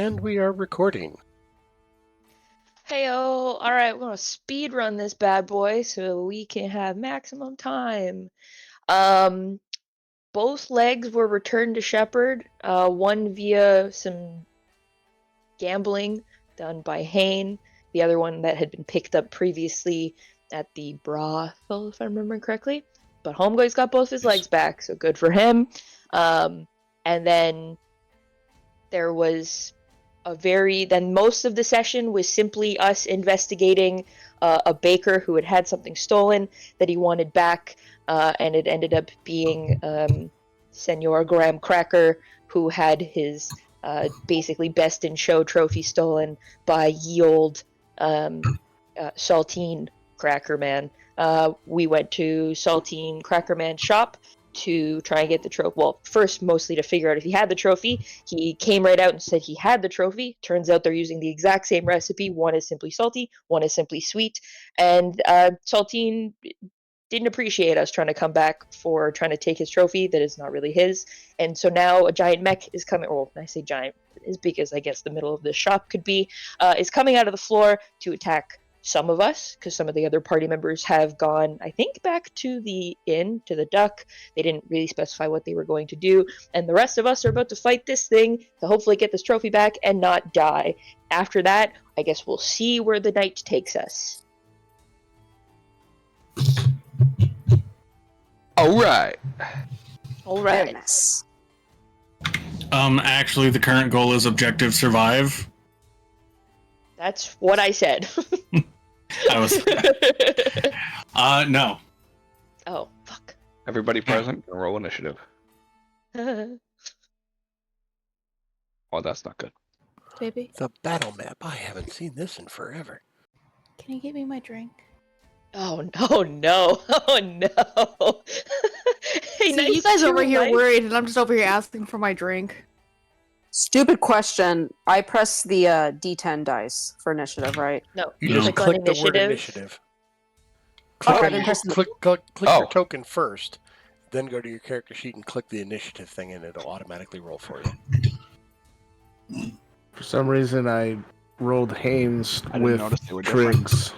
And we are recording. Heyo, alright, we're gonna speed run this bad boy so we can have maximum time. Both legs were returned to Shepard, one via some gambling done by Hane, the other one that had been picked up previously at the brothel, if I remember correctly. But Homeboy's got both his legs back, so good for him. And then there was then most of the session was simply us investigating a baker who had had something stolen that he wanted back, and it ended up being Senor Graham Cracker, who had his basically best in show trophy stolen by ye old Saltine Cracker Man. We went to Saltine Cracker Man's shop to try and get the trophy. Well, first mostly to figure out if he had the trophy. He came right out and said he had the trophy. Turns out they're using the exact same recipe. One is simply salty, one is simply sweet. And Saltine didn't appreciate us trying to come back for trying to take his trophy that is not really his. And so now a giant mech is coming, well, I say giant, as big as I guess the middle of this shop could be, is coming out of the floor to attack some of us, because some of the other party members have gone, I think, back to the inn, to the Duck. They didn't really specify what they were going to do, and the rest of us are about to fight this thing to hopefully get this trophy back and not die. After that, I guess we'll see where the night takes us. Alright. Alright. Actually, the current goal is objective survive. That's what I said. No. Oh, fuck. Everybody present, roll initiative. Oh, that's not good. Baby, The battle map. I haven't seen this in forever. can you get me my drink? Oh no! Oh no! Hey, See, nice you guys to over here meet- worried, and I'm just over here asking for my drink. Stupid question. I press the D10 dice for initiative, right? No, You you just click on Click the word initiative. initiative. Oh, Click, I didn't press the... click Oh. your token first, then go to your character sheet and click the initiative thing, and it'll automatically roll for you. For some reason, I rolled Haynes I didn't with notice they were different. Triggs.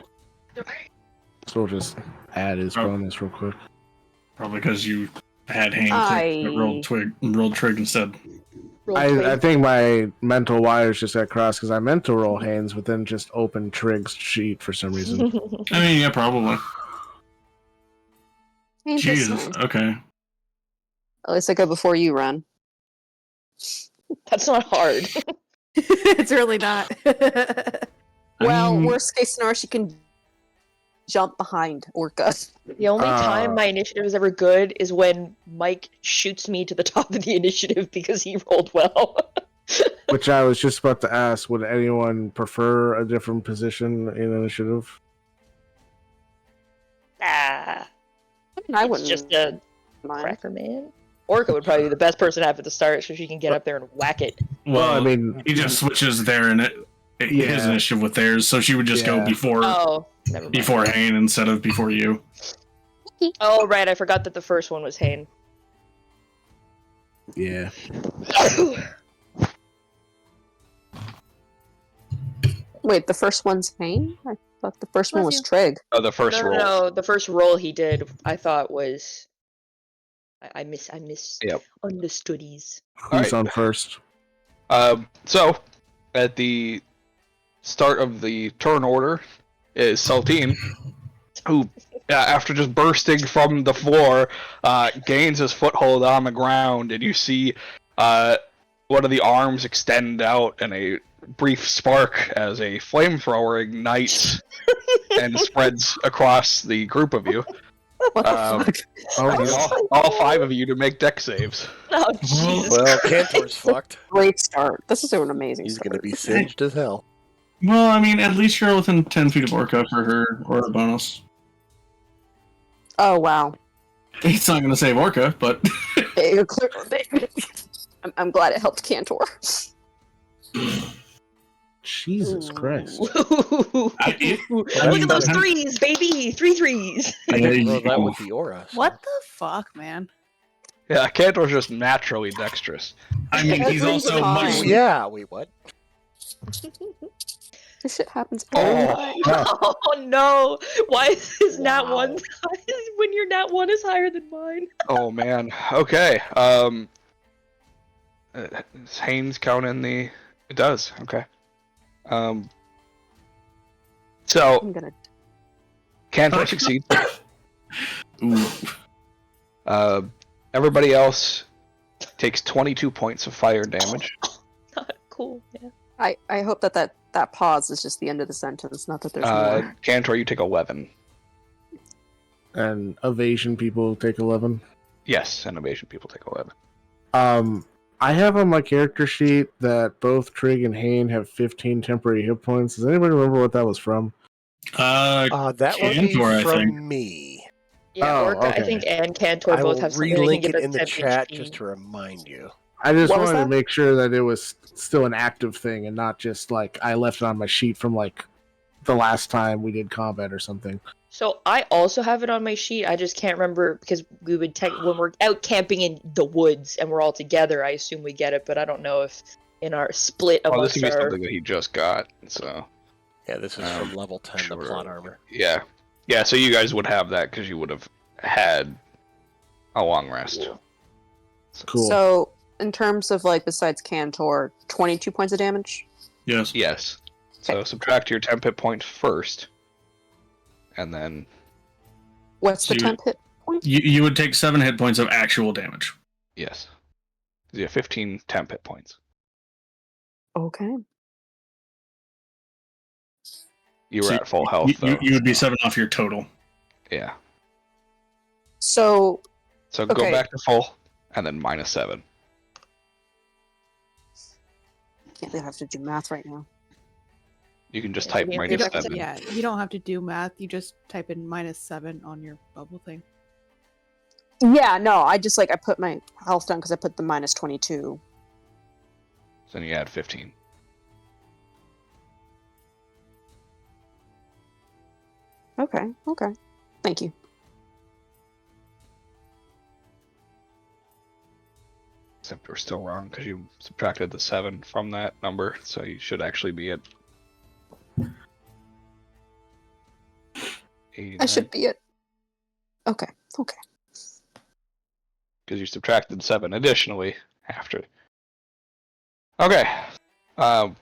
So we'll just add his Oh. bonus real quick. Probably because you had Haynes I- rolled Trig instead. Roll I twig. think my mental wires just got crossed because I meant to roll Haynes, but then just opened Triggs' sheet for some reason. I mean, yeah, probably. Ain't this Jesus. nice? Okay. At least I go before you, Ren. That's not hard. It's really not. Well, mean- worst case scenario, she can jump behind Orca. The only time my initiative is ever good is when Mike shoots me to the top of the initiative because he rolled well. Which I was just about to ask, would anyone prefer a different position in initiative? Ah, I mean, I it's wouldn't just a mind. cracker man. Orca would probably be the best person to have at the start, so she can get up there and whack it. Well, I mean, he just switches there and his Yeah. initiative with theirs, so she would just go Yeah. before Oh, never mind. before Hayne instead of before you. Oh, right, I forgot that the first one was Hane. yeah. Wait, the first one's Hayne? I thought the first one Bless was you. Trig. Oh, the first roll. No, the first roll he did, I thought was. I miss Yep. understoodies. Who's on first? So, at the start of the turn order is Saltine, who, after just bursting from the floor, gains his foothold on the ground, and you see one of the arms extend out in a brief spark as a flamethrower ignites and spreads across the group of you. What the Um, fuck? Oh, I need all five of you to make deck saves. Oh, Jesus. Well, Cantor's fucked. Great start. This is an amazing He's start. going to be singed as hell. Well, I mean, at least you're within 10 feet of Orca for her or a bonus. Oh, wow. He's not going to save Orca, but I'm glad it helped Cantor. Jesus Christ. Look at those threes, baby! 3 threes! I There didn't you roll that go. with the aura. so- What the fuck, man? Yeah, Cantor's just naturally dexterous. I mean, he's Every also time. much. Yeah, wait, what? This shit happens every time. Oh no! Why is nat Wow. 1 when your nat 1 is higher than mine? Oh man. Okay. Does Haynes count in the? It does. Okay. So I'm gonna. Cantor succeeds. Ooh. Everybody else takes 22 points of fire damage. Not cool, man. I hope that pause is just the end of the sentence, not that there's more. Cantor, you take 11. And evasion people take 11. Yes, and evasion people take 11. I have on my character sheet that both Trig and Hane have 15 temporary hit points. Does anybody remember what that was from? That would be Cantor, I from think. me. Yeah, Oh, Orca, I okay. think, and Cantor I both will have something they can relink give it us in the 10 chat HP. just to remind you. I just What was wanted to that? make sure that it was still an active thing and not just like I left it on my sheet from like the last time we did combat or something. So I also have it on my sheet. I just can't remember because we would when we're out camping in the woods and we're all together. I assume we get it, but I don't know if in our split Oh, this amongst could be our. something that he just got. So Yeah, this is from level 10, sure. the plot armor. yeah. So you guys would have that because you would have had a long rest. Cool. So, in terms of like besides Cantor, 22 points of damage. Yes. Yes. So subtract your temp hit point first, and then What's the So temp hit point? You would take 7 hit points of actual damage. yes, you have 15 temp hit points. Okay. You were So at full health though. You would be 7 off your total. Yeah. So, So go Okay. back to full, and then -7. I can't believe I have to do math right now. You can just Yeah, type we have to You do don't- -7. yeah, you don't have to do math. You just type in -7 on your bubble thing. Yeah, no, I just like I put my health down because I put the -22. So then you add 15. Okay. Thank you. Except we're still wrong because you subtracted the 7 from that number, so you should actually be at 89. I should be it. Okay. Because you subtracted 7 additionally after. Okay. And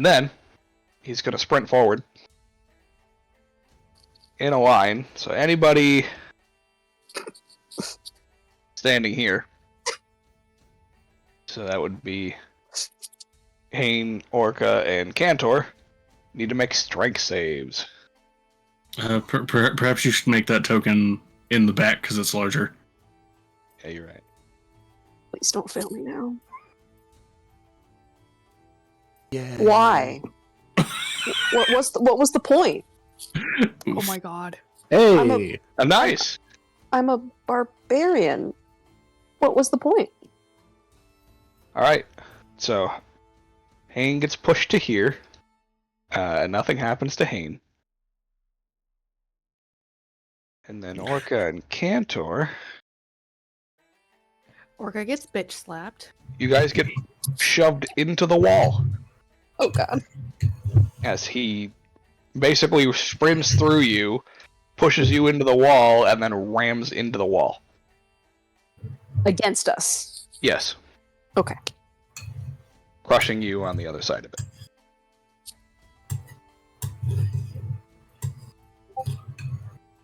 then he's going to sprint forward in a line. So anybody standing here. So that would be Hane, Orca, and Cantor. Need to make strength saves. Perhaps you should make that token in the back because it's larger. Yeah, you're right. Please don't fail me now. Yeah. Why? What was the point? Oh my god. Hey, Nice! I'm a barbarian. What was the point? Alright, so Hane gets pushed to here. Nothing happens to Hane. And then Orca and Cantor, Orca gets bitch slapped. you guys get shoved into the wall Oh god. as he basically sprints through you, pushes you into the wall, and then rams into the wall. Against us. Yes, Okay. crushing you on the other side of it.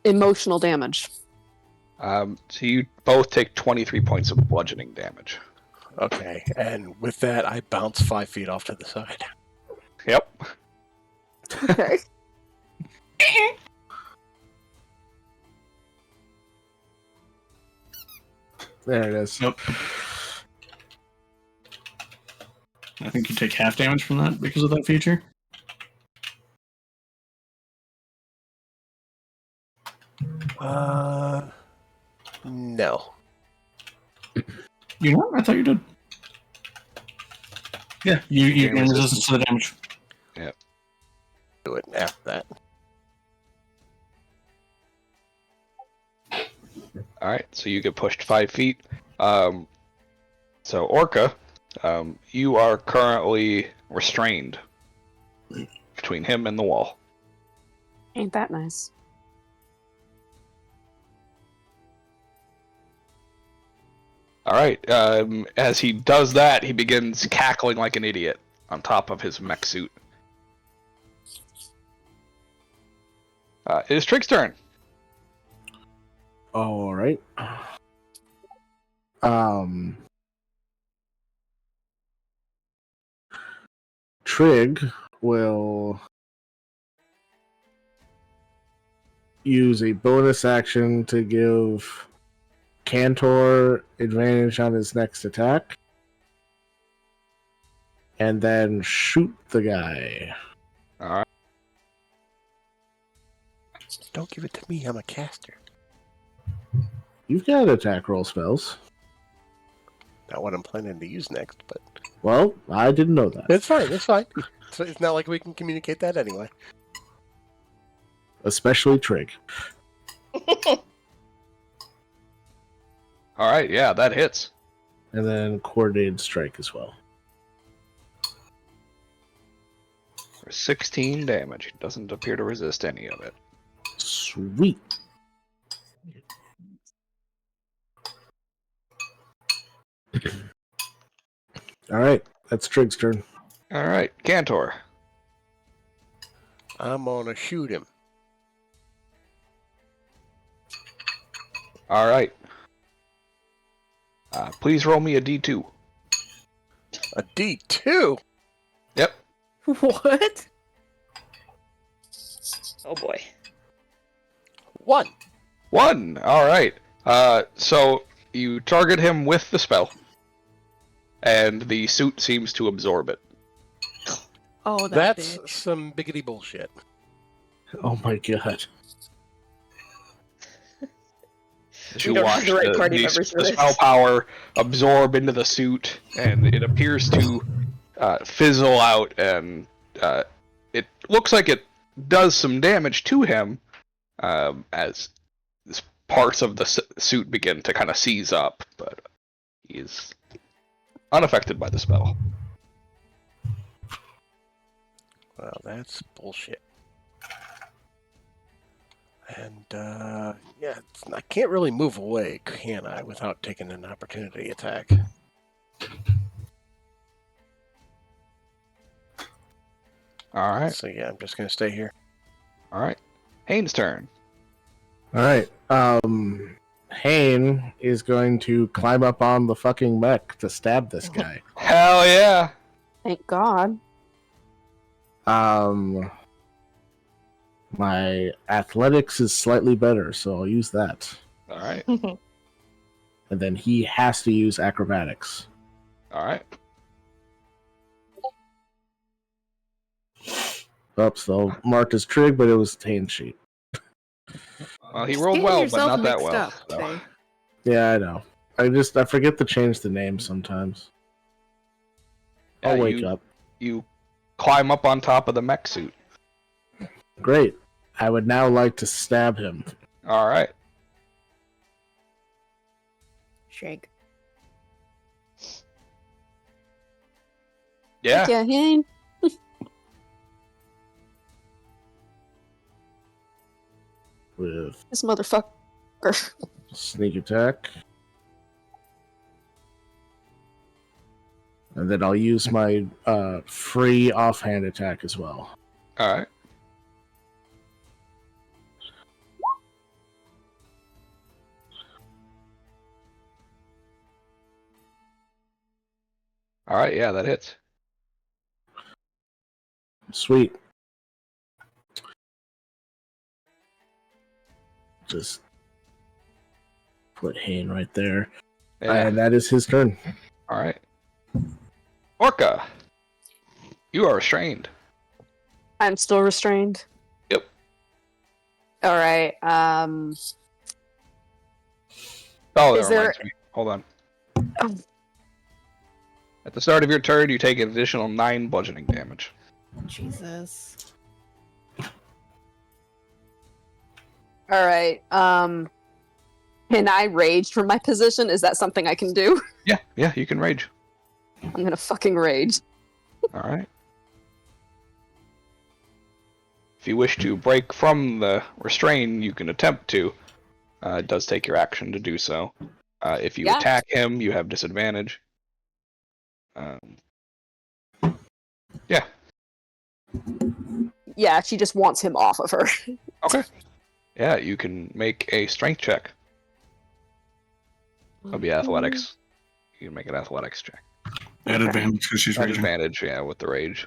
Emotional damage. So you both take 23 points of bludgeoning damage. Okay, and with that, I bounce 5 feet off to the side. Yep. Okay. there it is. Nope. I think you take half damage from that because of that feature. No. You know, I thought you did. Yeah, you Gain gain resistance to the damage. Do it after that. Alright, so you get pushed 5 feet. So Orca, You are currently restrained between him and the wall. Ain't that nice? All right. As he does that, he begins cackling like an idiot on top of his mech suit. It is Trig's turn. All right. Trig will use a bonus action to give Cantor advantage on his next attack. And then shoot the guy. All right. Don't give it to me. I'm a caster. You've got attack roll spells. Not what I'm planning to use next, but Well, I didn't know that. it's fine. It's fine. So it's not like we can communicate that anyway. Especially Trig. All right. Yeah, that hits. And then coordinated strike as well. For 16 damage. He doesn't appear to resist any of it. Sweet. All right, that's Trig's turn. All right, Cantor. I'm gonna shoot him. All right. Please roll me a D2. A D2. Yep. What? Oh boy. 1. 1. All right. So you target him with the spell, and the suit seems to absorb it. Oh, That's bitch. some biggity bullshit. Oh my god. As We you don't watch have the right party the members for spell this. power absorb into the suit, and it appears to fizzle out, and it looks like it does some damage to him as parts of the suit begin to kind of seize up, but he's unaffected by the spell. Well, that's bullshit. And, yeah, I can't really move away, can I, without taking an opportunity attack? All right. So, yeah, I'm just going to stay here. All right. Hane's turn. All right. Hane is going to climb up on the fucking mech to stab this guy. Hell yeah. Thank God. My athletics is slightly better, so I'll use that. All right. And then he has to use acrobatics. All right. Oops, so marked as Trig, but it was Hane's sheet. Well, he Just rolled getting well, but yourself not that mixed well. up so. today. Yeah, I know. I forget to change the name sometimes. I'll Yeah, wake up. You climb up on top of the mech suit. Great. I would now like to stab him. All right. Shake. Yeah. Yeah, Hane. With This motherfucker. sneak attack. And then I'll use my free offhand attack as well. All right. All right. Yeah, that hits. Sweet. Just put Hane right there. Yeah. And that is his turn. All right. Orca, you are restrained. I'm still restrained. Yep. All right. Oh, Is that there- reminds me. Hold on. At the start of your turn, you take an additional 9 bludgeoning damage. Jesus. All right. Can I rage from my position? Is that something I can do? Yeah, you can rage. I'm gonna fucking rage. All right. If you wish to break from the restrain, you can attempt to. It does take your action to do so. If you Yeah. attack him, you have disadvantage. Um, yeah. Yeah, she just wants him off of her. Okay. Yeah, you can make a strength check. That'll be athletics. You can make an athletics check. At advantage because she's At raging. advantage, yeah, with the rage.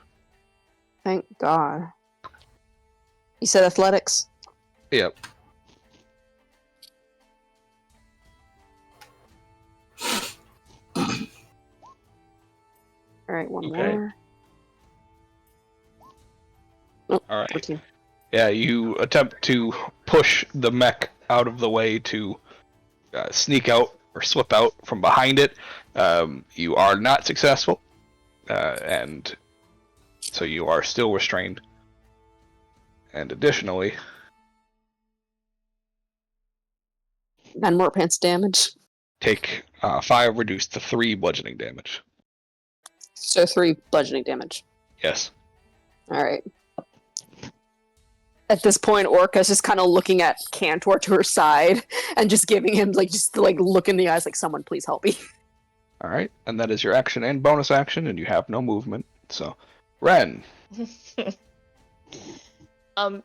Thank God. You said athletics? Yep. Alright, one Okay. more. Oh, All right. 14. Yeah, you attempt to push the mech out of the way to sneak out or slip out from behind it. You are not successful, and so you are still restrained. And additionally, 9 more pants damage. take 5 reduced to 3 bludgeoning damage. So 3 bludgeoning damage. Yes. Alright. At this point, Orca's just kind of looking at Cantor to her side and just giving him, look in the eyes like, someone please help me. All right, and that is your action and bonus action, and you have no movement. So, Ren.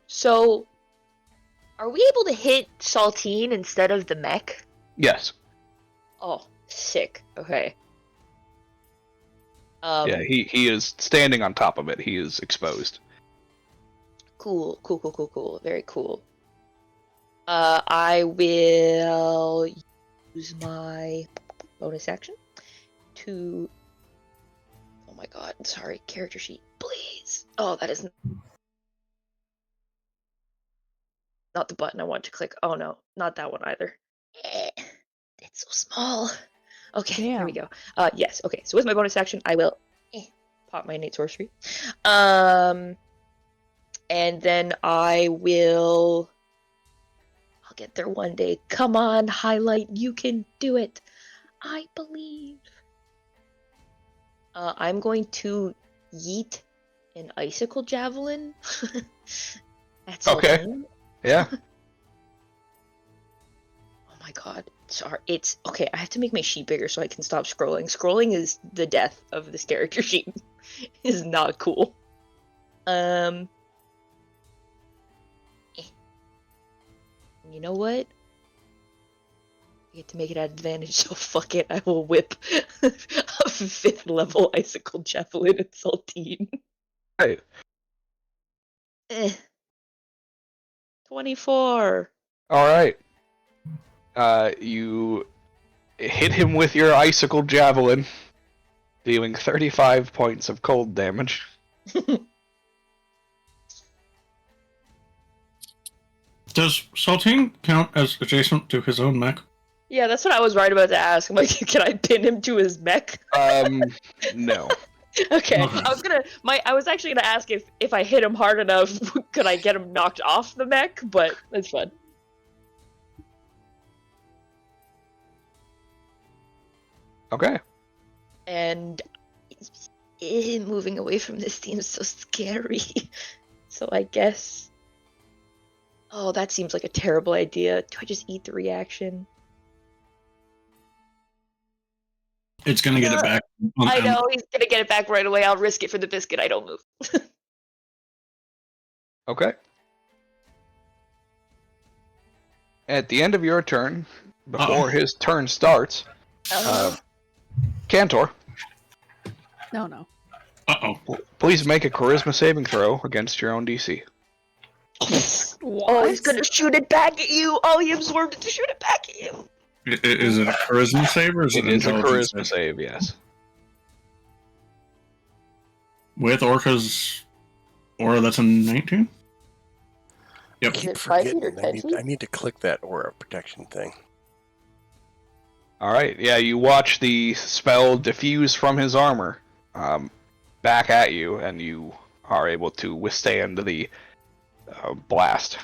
So are we able to hit Saltine instead of the mech? Yes. Oh, sick. Okay. Yeah, he is standing on top of it. He is exposed. Cool. Very cool. I will use my bonus action to... Oh my god, sorry, character sheet, please. Oh, that is not the button I want to click. Oh no, not that one either. It's so small. Okay, there we go. Yes, okay, so with my bonus action, I will pop my innate sorcery. And then I'll get there one day. Come on, Highlight, you can do it. I believe. I'm going to yeet an icicle javelin. That's Okay. Yeah. Oh my god. Sorry. It's okay. I have to make my sheet bigger so I can stop scrolling. Scrolling is the death of this character sheet. It is not cool. You know what? I get to make it at advantage, so fuck it. I will whip a 5th level icicle javelin at Saltine. Hey. 24. All right. You hit him with your icicle javelin, dealing 35 points of cold damage. Does Saltine count as adjacent to his own mech? Yeah, that's what I was right about to ask. I'm like, can I pin him to his mech? No. Okay. Okay. I was actually gonna ask if I hit him hard enough, could I get him knocked off the mech? But that's fun. Okay. And moving away from this seems so scary. So I guess. Oh, that seems like a terrible idea. Do I just eat the reaction? It's gonna get it back. I know, he's gonna get it back right away. I'll risk it for the biscuit. I don't move. Okay. At the end of your turn, before his turn starts, Cantor, No. please make a charisma saving throw against your own DC. Oh, he's gonna shoot it back at you. Oh, he absorbed it to shoot it back at you. Is it a charisma save or is it It is a intelligence charisma save, yes. With Orca's aura? That's a 19. Yep. I Is keep it 5 feet or forgetting. 10 feet? I need to click that aura protection thing. All right, yeah, you watch the spell diffuse from his armor back at you, and you are able to withstand the blast.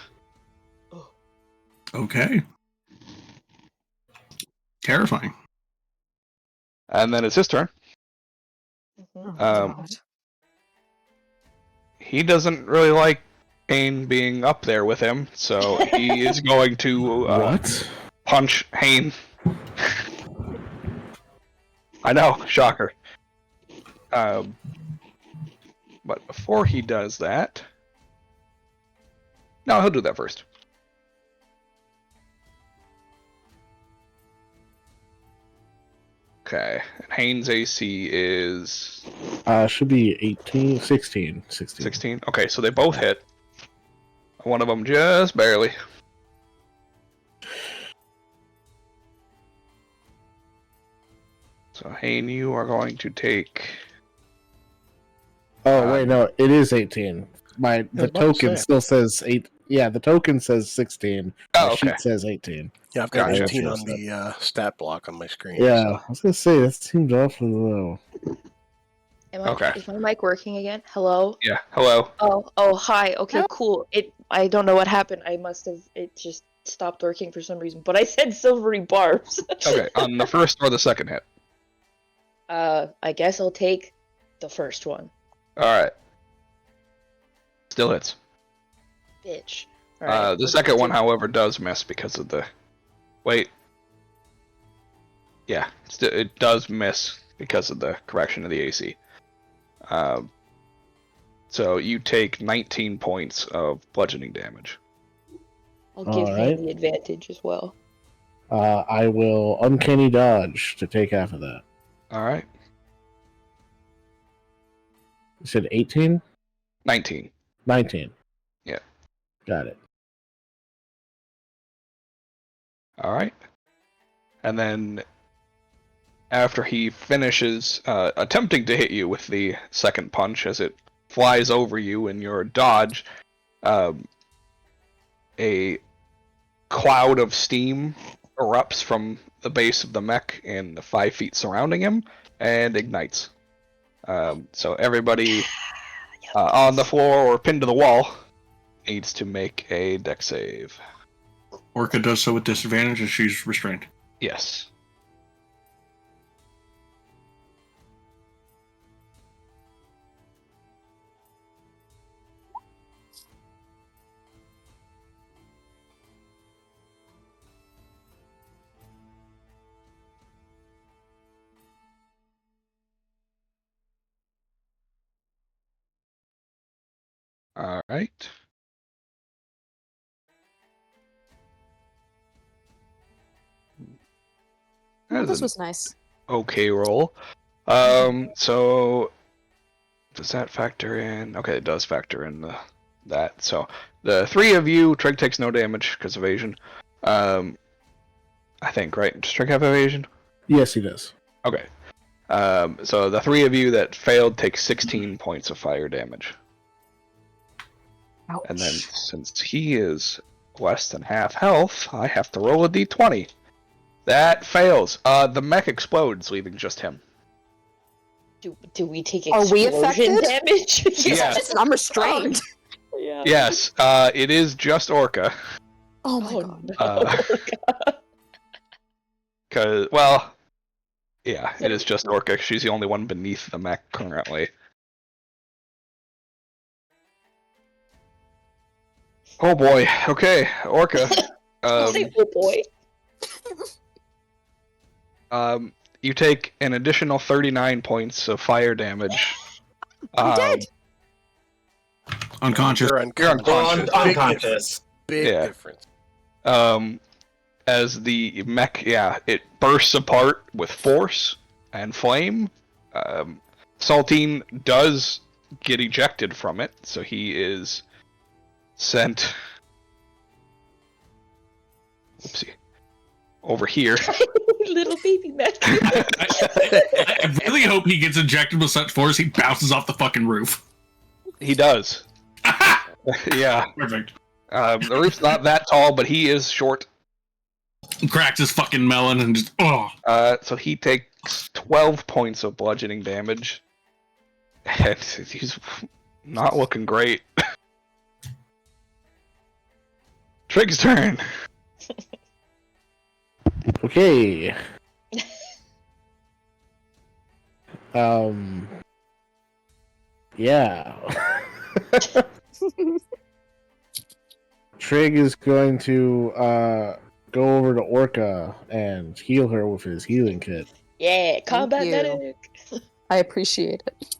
Okay. Terrifying. And then it's his turn. Mhm. Um, He doesn't really like Hain being up there with him, so he is going to What? punch Hain. I know, shocker. But before he does that... No, he'll do that first. Okay, and Hain's AC is... Should be 18, 16. 16? Okay, so they both hit. One of them just barely. So, Hain, you are going to take... Oh wait, no, it is 18. The I was about to token say. still says 8. Yeah, the token says 16. Oh, The okay. sheet says 18. Yeah, I've got Gotcha. 18 on the stat block on my screen. Yeah, So. I was gonna say that seems awfully low. Okay. Is my mic working again? Hello? Yeah, hello. Oh, hi. Okay, cool. I don't know what happened. It just stopped working for some reason. But I said silvery barbs. Okay, on the first or the second hit? I guess I'll take the first one. Alright. Still hits. Bitch. Alright. The second one, however, does miss because of the... Wait. Yeah, it does miss because of the correction of the AC. So you take 19 points of bludgeoning damage. I'll give Alright. him the advantage as well. I will uncanny dodge to take half of that. Alright. You said 18? 19. 19. Yeah. Got it. Alright. And then after he finishes attempting to hit you with the second punch as it flies over you in your dodge, a cloud of steam erupts from the base of the mech in the 5 feet surrounding him and ignites. So everybody on the floor or pinned to the wall needs to make a dex save. Orca does so with disadvantage as she's restrained. Yes. All right. That This is was nice. an okay roll. So does that factor in? Okay, it does factor in that. So the three of you, Trig takes no damage because evasion. I think, right? Does Trig have evasion? Yes, he does. Okay. So the three of you that failed take 16 points of fire damage. Ouch. And then since he is less than half health, I have to roll a d20. That fails. The mech explodes, leaving just him. Do we take Are we explosion affected? damage? Yeah. Listen, I'm restrained. Yeah. Yes, it is just Orca. Oh my god. No. Cause, well, yeah, it is just Orca. She's the only one beneath the mech currently. Oh boy. Okay, Orca. Say, oh boy. You take an additional 39 points of fire damage. I'm dead. Unconscious. You're unconscious. Unconscious. Big Yeah. difference. As the mech, it bursts apart with force and flame. Saltine does get ejected from it, so he is sent. Oopsie. Over here. Little baby Matthew. I really hope he gets ejected with such force he bounces off the fucking roof. He does. Yeah. Perfect. The roof's not that tall, but he is short. Cracks his fucking melon and just So he takes 12 points of bludgeoning damage. And he's not looking great. Trig's turn. Okay. Yeah. Trig is going to go over to Orca and heal her with his healing kit. Yeah, combat you. medic. I appreciate it.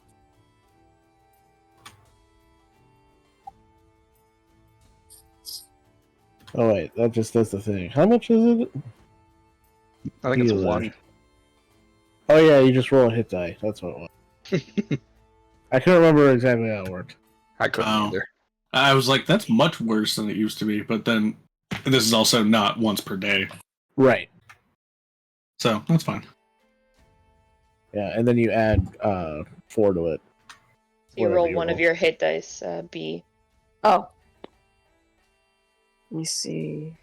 Oh wait, that just does the thing. How much is it? I think it's Healer. 1. Oh yeah, you just roll a hit die. That's what it was. I couldn't remember exactly how it worked. I couldn't either. I was like, that's much worse than it used to be, but then this is also not once per day. Right. So that's fine. Yeah, and then you add 4 to it. You Whatever roll you one of roll. your hit dice, B. Oh. Let me see.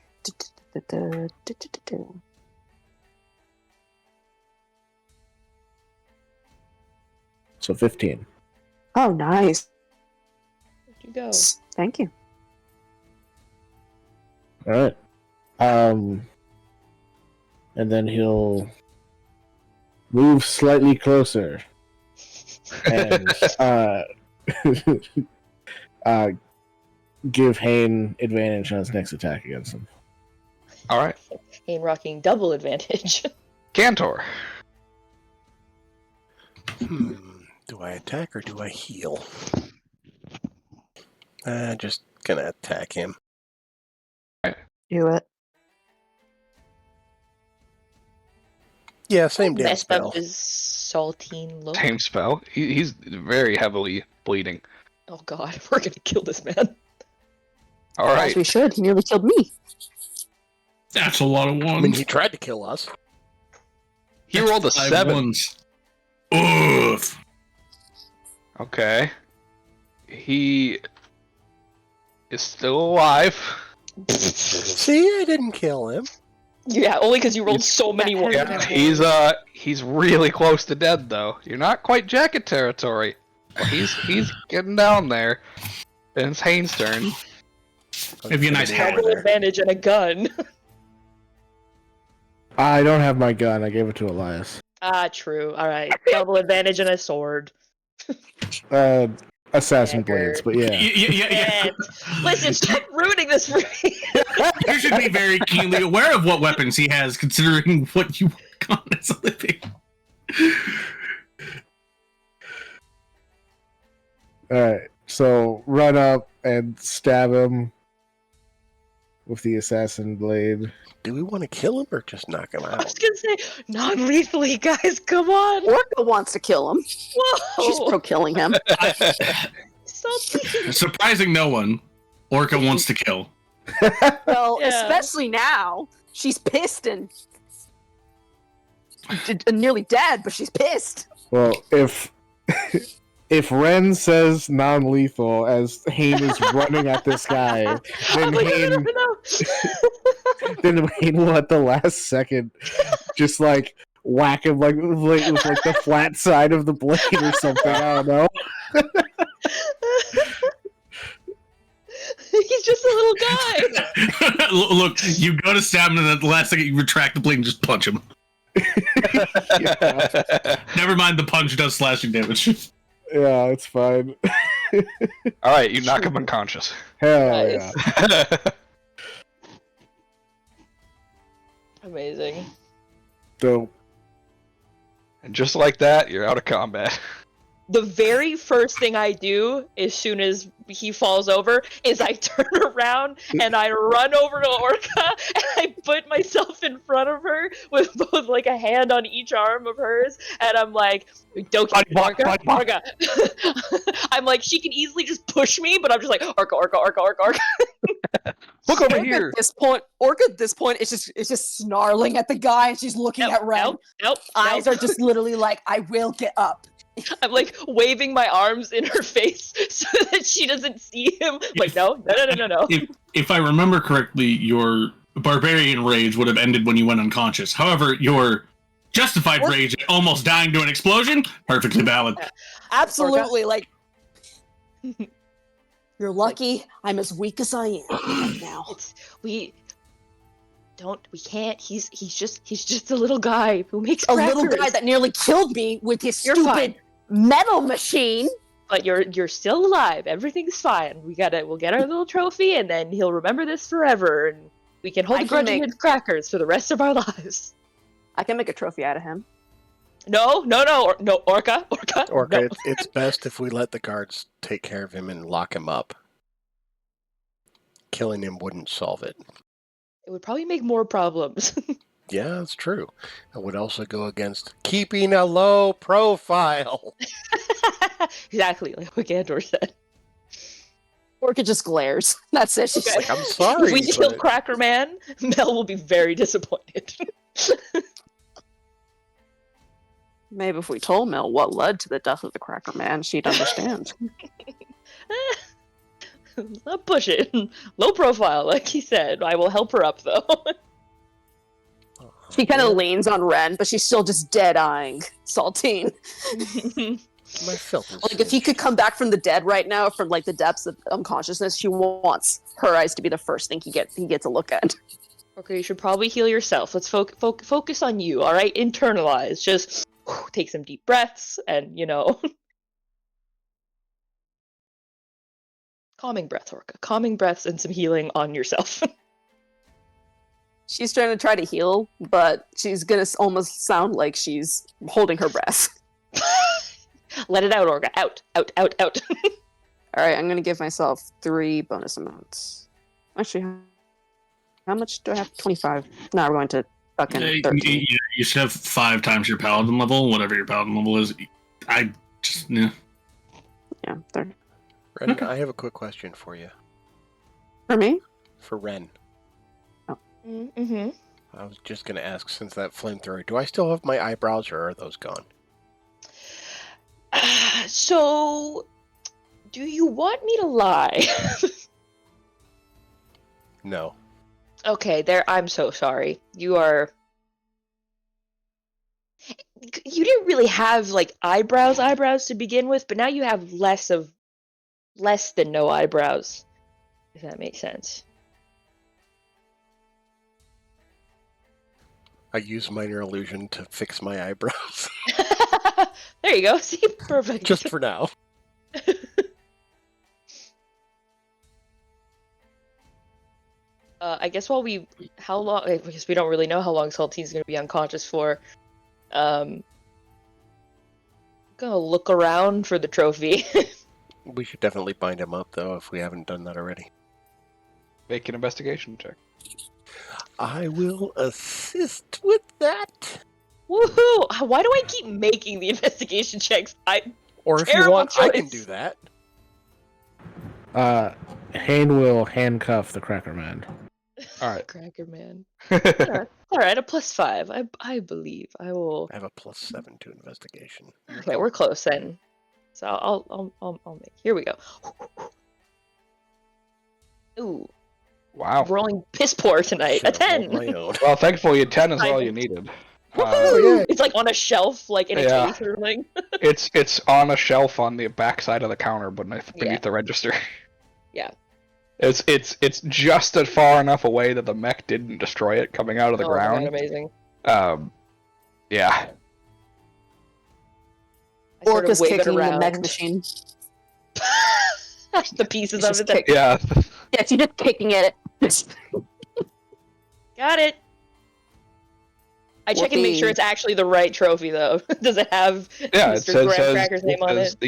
So 15. Oh, nice. Where'd you go? Thank you. All right. And then he'll move slightly closer and give Hane advantage on his next attack against him. All right. Hane rocking double advantage. Cantor. Do I attack or do I heal? Just gonna attack him. Do it. Yeah, same damn Messed spell. up his saltine look. Tame spell. He's very heavily bleeding. Oh god, we're gonna kill this man. All As right. we should. He nearly killed me. That's a lot of ones. I mean, he tried to kill us. He rolled a 5 7. ones. Oof. Okay. He is still alive. See, I didn't kill him. Yeah, only because you rolled so many ones. Yeah, he's really close to dead though. You're not quite jacket territory. But he's getting down there. And it's Hane's turn. If you're nice Double advantage and a gun. I don't have my gun. I gave it to Elias. Ah, true. Alright. Double advantage and a sword. Assassin Dagger. blades, but yeah. Yeah. Listen, stop ruining this for me. You should be very keenly aware of what weapons he has, considering what you work on as a living. Alright, so run up and stab him with the assassin blade. Do we want to kill him or just knock him I out? was gonna say, non-lethally, guys, come on. Orca wants to kill him. Whoa. She's pro killing him. Saltine. Surprising no one, Orca wants to kill. Well, Yeah. especially now. She's pissed and nearly dead, but she's pissed. Well, if Ren says non-lethal as Hane is running at this guy, then I'm like, Hane no. then Hane will at the last second just like whack him like with the flat side of the blade or something. I don't know. He's just a little guy. Look, you go to stab him, and at the last second you retract the blade and just punch him. Yeah, Never mind, the punch does slashing damage. yeah, it's fine. All right, you knock him unconscious. Hell Nice. yeah. Amazing. Dope. And just like that, you're out of combat. The very first thing I do as soon as he falls over is I turn around and I run over to Orca and I put myself in front of her with both like a hand on each arm of hers and I'm like, don't kill Orca, Orca. I'm like, she can easily just push me, but I'm just like, Orca, Orca, Orca, Orca, Orca. Look over Orca here. Orca at this point is just snarling at the guy, and she's looking at Ren. Nope. Eyes are just literally like, I will get up. I'm like waving my arms in her face so that she doesn't see him. Like, no. If I remember correctly, your barbarian rage would have ended when you went unconscious. However, your justified rage at almost dying to an explosion, perfectly valid. Absolutely, like you're lucky I'm as weak as I am right now. We can't. He's just a little guy who makes A little crackers. guy that nearly killed me with his You're stupid fine. metal machine. But you're still alive. Everything's fine. We'll get our little trophy, and then he'll remember this forever, and we can hold I a can grudge against crackers for the rest of our lives. I can make a trophy out of him. No, Orca. Orca, No. it's best if we let the guards take care of him and lock him up. Killing him wouldn't solve it. It would probably make more problems. Yeah, that's true. It would also go against keeping a low profile. Exactly, like what Gandor said. Orca just glares. That's it. She's Okay. like, Like, I'm sorry, If we kill but Cracker Man, Mel will be very disappointed. maybe if we told Mel what led to the death of the Cracker Man, she'd understand. I'll push it. Low profile, like he said. I will help her up, though. She kind of leans on Ren, but she's still just dead-eyeing Saltine. my filthy Like, if he could come back from the dead right now, from, like, the depths of unconsciousness, she wants her eyes to be the first thing he gets a look at. Okay, you should probably heal yourself. Let's focus on you, alright? Internalize. Just take some deep breaths, and, calming breath, Orca. Calming breaths and some healing on yourself. She's trying to heal, but she's gonna almost sound like she's holding her breath. Let it out, Orca. Out. Alright, I'm gonna give myself 3 bonus amounts. Actually, how much do I have? 25. No, we're going to fucking 13. You should have 5 times your paladin level, whatever your paladin level is. I just, yeah. Yeah, 30. Ren, Okay. I have a quick question for you. For me? For Ren. Mm-hmm. I was just going to ask, since that flamethrower, do I still have my eyebrows, or are those gone? So, do you want me to lie? No. Okay, I'm so sorry. You didn't really have, like, eyebrows to begin with, but now you have less than no eyebrows, if that makes sense. I use minor illusion to fix my eyebrows. There you go. See, perfect. Just for now. I guess how long? Because we don't really know how long Saltine's going to be unconscious for. Gonna look around for the trophy. We should definitely bind him up, though, if we haven't done that already. Make an investigation check. I will assist with that. Woohoo! Why do I keep making the investigation checks? Or if you Terrible want, I can choice. do that. Hane will handcuff the Cracker Man. Alright. Cracker Man. Alright, a +5. I believe. I will. I have a +7 to investigation. Okay, we're close then. So I'll make. Here we go. Ooh, Wow. rolling piss poor tonight. A Should've rolled 10. my own. Well, thankfully, 10 is all Diamond. you needed. Woohoo! yeah. It's like on a shelf, like in a Yeah. case or something. It's on a shelf on the back side of the counter, beneath Yeah. the register. Yeah. It's just far enough away that the mech didn't destroy it coming out of the Oh my ground. God, amazing. Yeah. I sort of Orca's wave it kicking the around. mech machine. The pieces It's of just it. That... Yeah. Yeah, she's just kicking at it. Got it. I check and make sure Whoopee. it's actually the right trophy, though. Does it have Yeah, it Mr. says, Graham Cracker's name on it?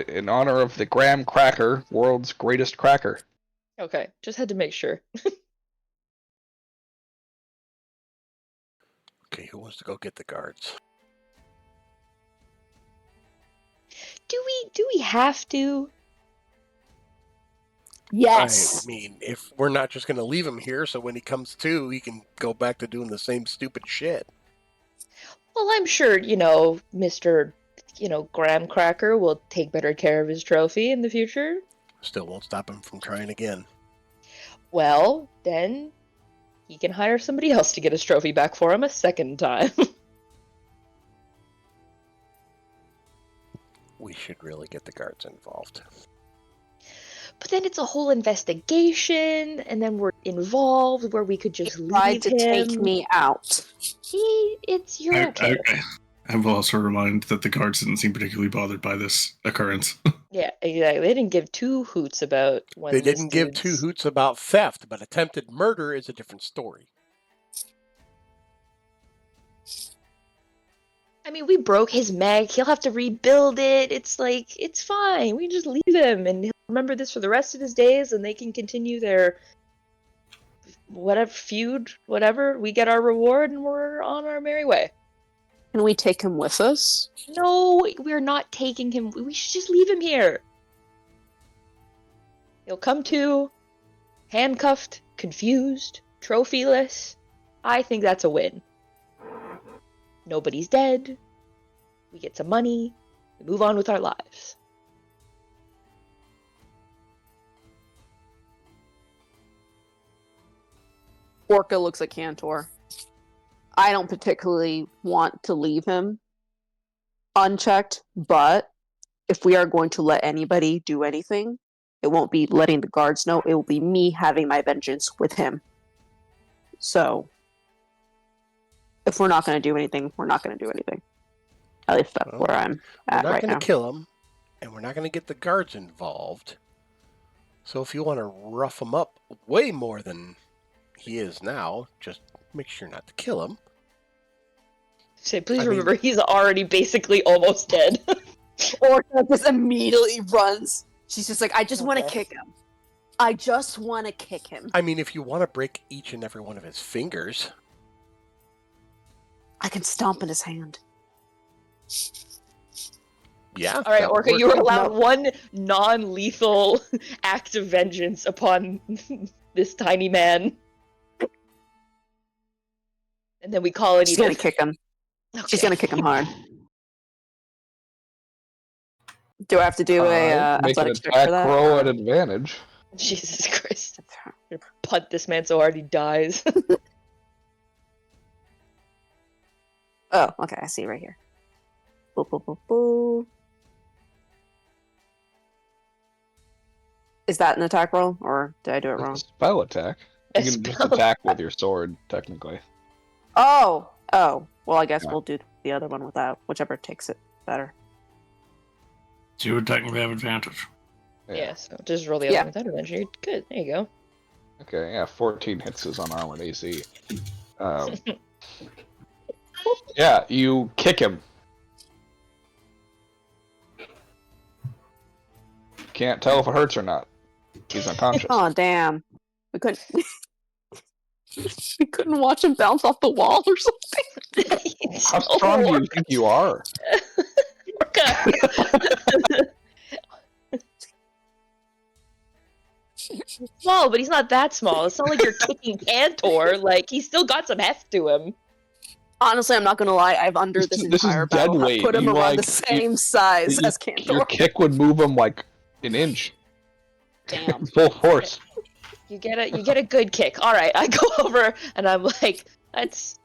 in honor of the Graham Cracker, world's greatest cracker. Okay, just had to make sure. Okay, who wants to go get the guards? Do we have to? Yes. I mean, if we're not just going to leave him here, so when he comes to, he can go back to doing the same stupid shit. Well, I'm sure, Mr. Graham Cracker will take better care of his trophy in the future. Still won't stop him from trying again. Well, then he can hire somebody else to get his trophy back for him a second time. We should really get the guards involved. But then it's a whole investigation, and then we're involved where we could just He tried leave to him. take me out. It's you're okay. I will also remind that the guards didn't seem particularly bothered by this occurrence. Yeah, exactly. They didn't give two hoots about when They this didn't give two dude's- hoots about theft, but attempted murder is a different story. I mean, we broke his mech. He'll have to rebuild it. It's like, it's fine. We just leave him and he'll remember this for the rest of his days and they can continue their whatever feud, whatever. We get our reward and we're on our merry way. Can we take him with us? No, we're not taking him. We should just leave him here. He'll come to, handcuffed, confused, trophyless. I think that's a win. Nobody's dead. We get some money. We move on with our lives. Orca looks at Cantor. I don't particularly want to leave him unchecked, but if we are going to let anybody do anything, it won't be letting the guards know. It will be me having my vengeance with him. So, if we're not going to do anything, we're not going to do anything. At least that's where I'm We're at not right going now. to kill him, and we're not going to get the guards involved. So if you want to rough him up way more than he is now, just make sure not to kill him. Say, please I mean- remember, he's already basically almost dead. Orca just immediately runs. She's just like, I just want to Okay. kick him. I just want to kick him. I mean, if you want to break each and every one of his fingers, I can stomp in his hand. yeah. All right, that would Orca, work. you were allowed No. one non-lethal act of vengeance upon this tiny man. And then we call it She's even. going to kick him. She's Okay. going to kick him hard. Do I have to do a Make an athletic check attack for that? roll at advantage. Jesus Christ. I'm gonna punt this man so hard he dies. Oh, okay. I see it right here. Boo, boo, boo, boo. Is that an attack roll, or did I do it It's a wrong? spell attack. A You can just spell attack with your sword, technically. Oh! Well, I guess Yeah. we'll do the other one without, whichever takes it better. So you would technically have advantage. Yeah, so just roll the other Yeah. one without adventure. You're good. There you go. Okay, yeah, 14 hits is unarmored AC. Yeah, you kick him. Can't tell if it hurts or not. He's unconscious. Oh, damn. We couldn't... we couldn't watch him bounce off the wall or something. How strong do you think you are? Small, but he's not that small. It's not like you're kicking Cantor. Like, he's still got some heft to him. Honestly, I'm not gonna lie. I've under This this is entire dead battle weight. put him You, around like, the same size as Cantor. Your kick would move him like an inch. Damn. Full force. You get a good kick. All right, I go over and I'm like,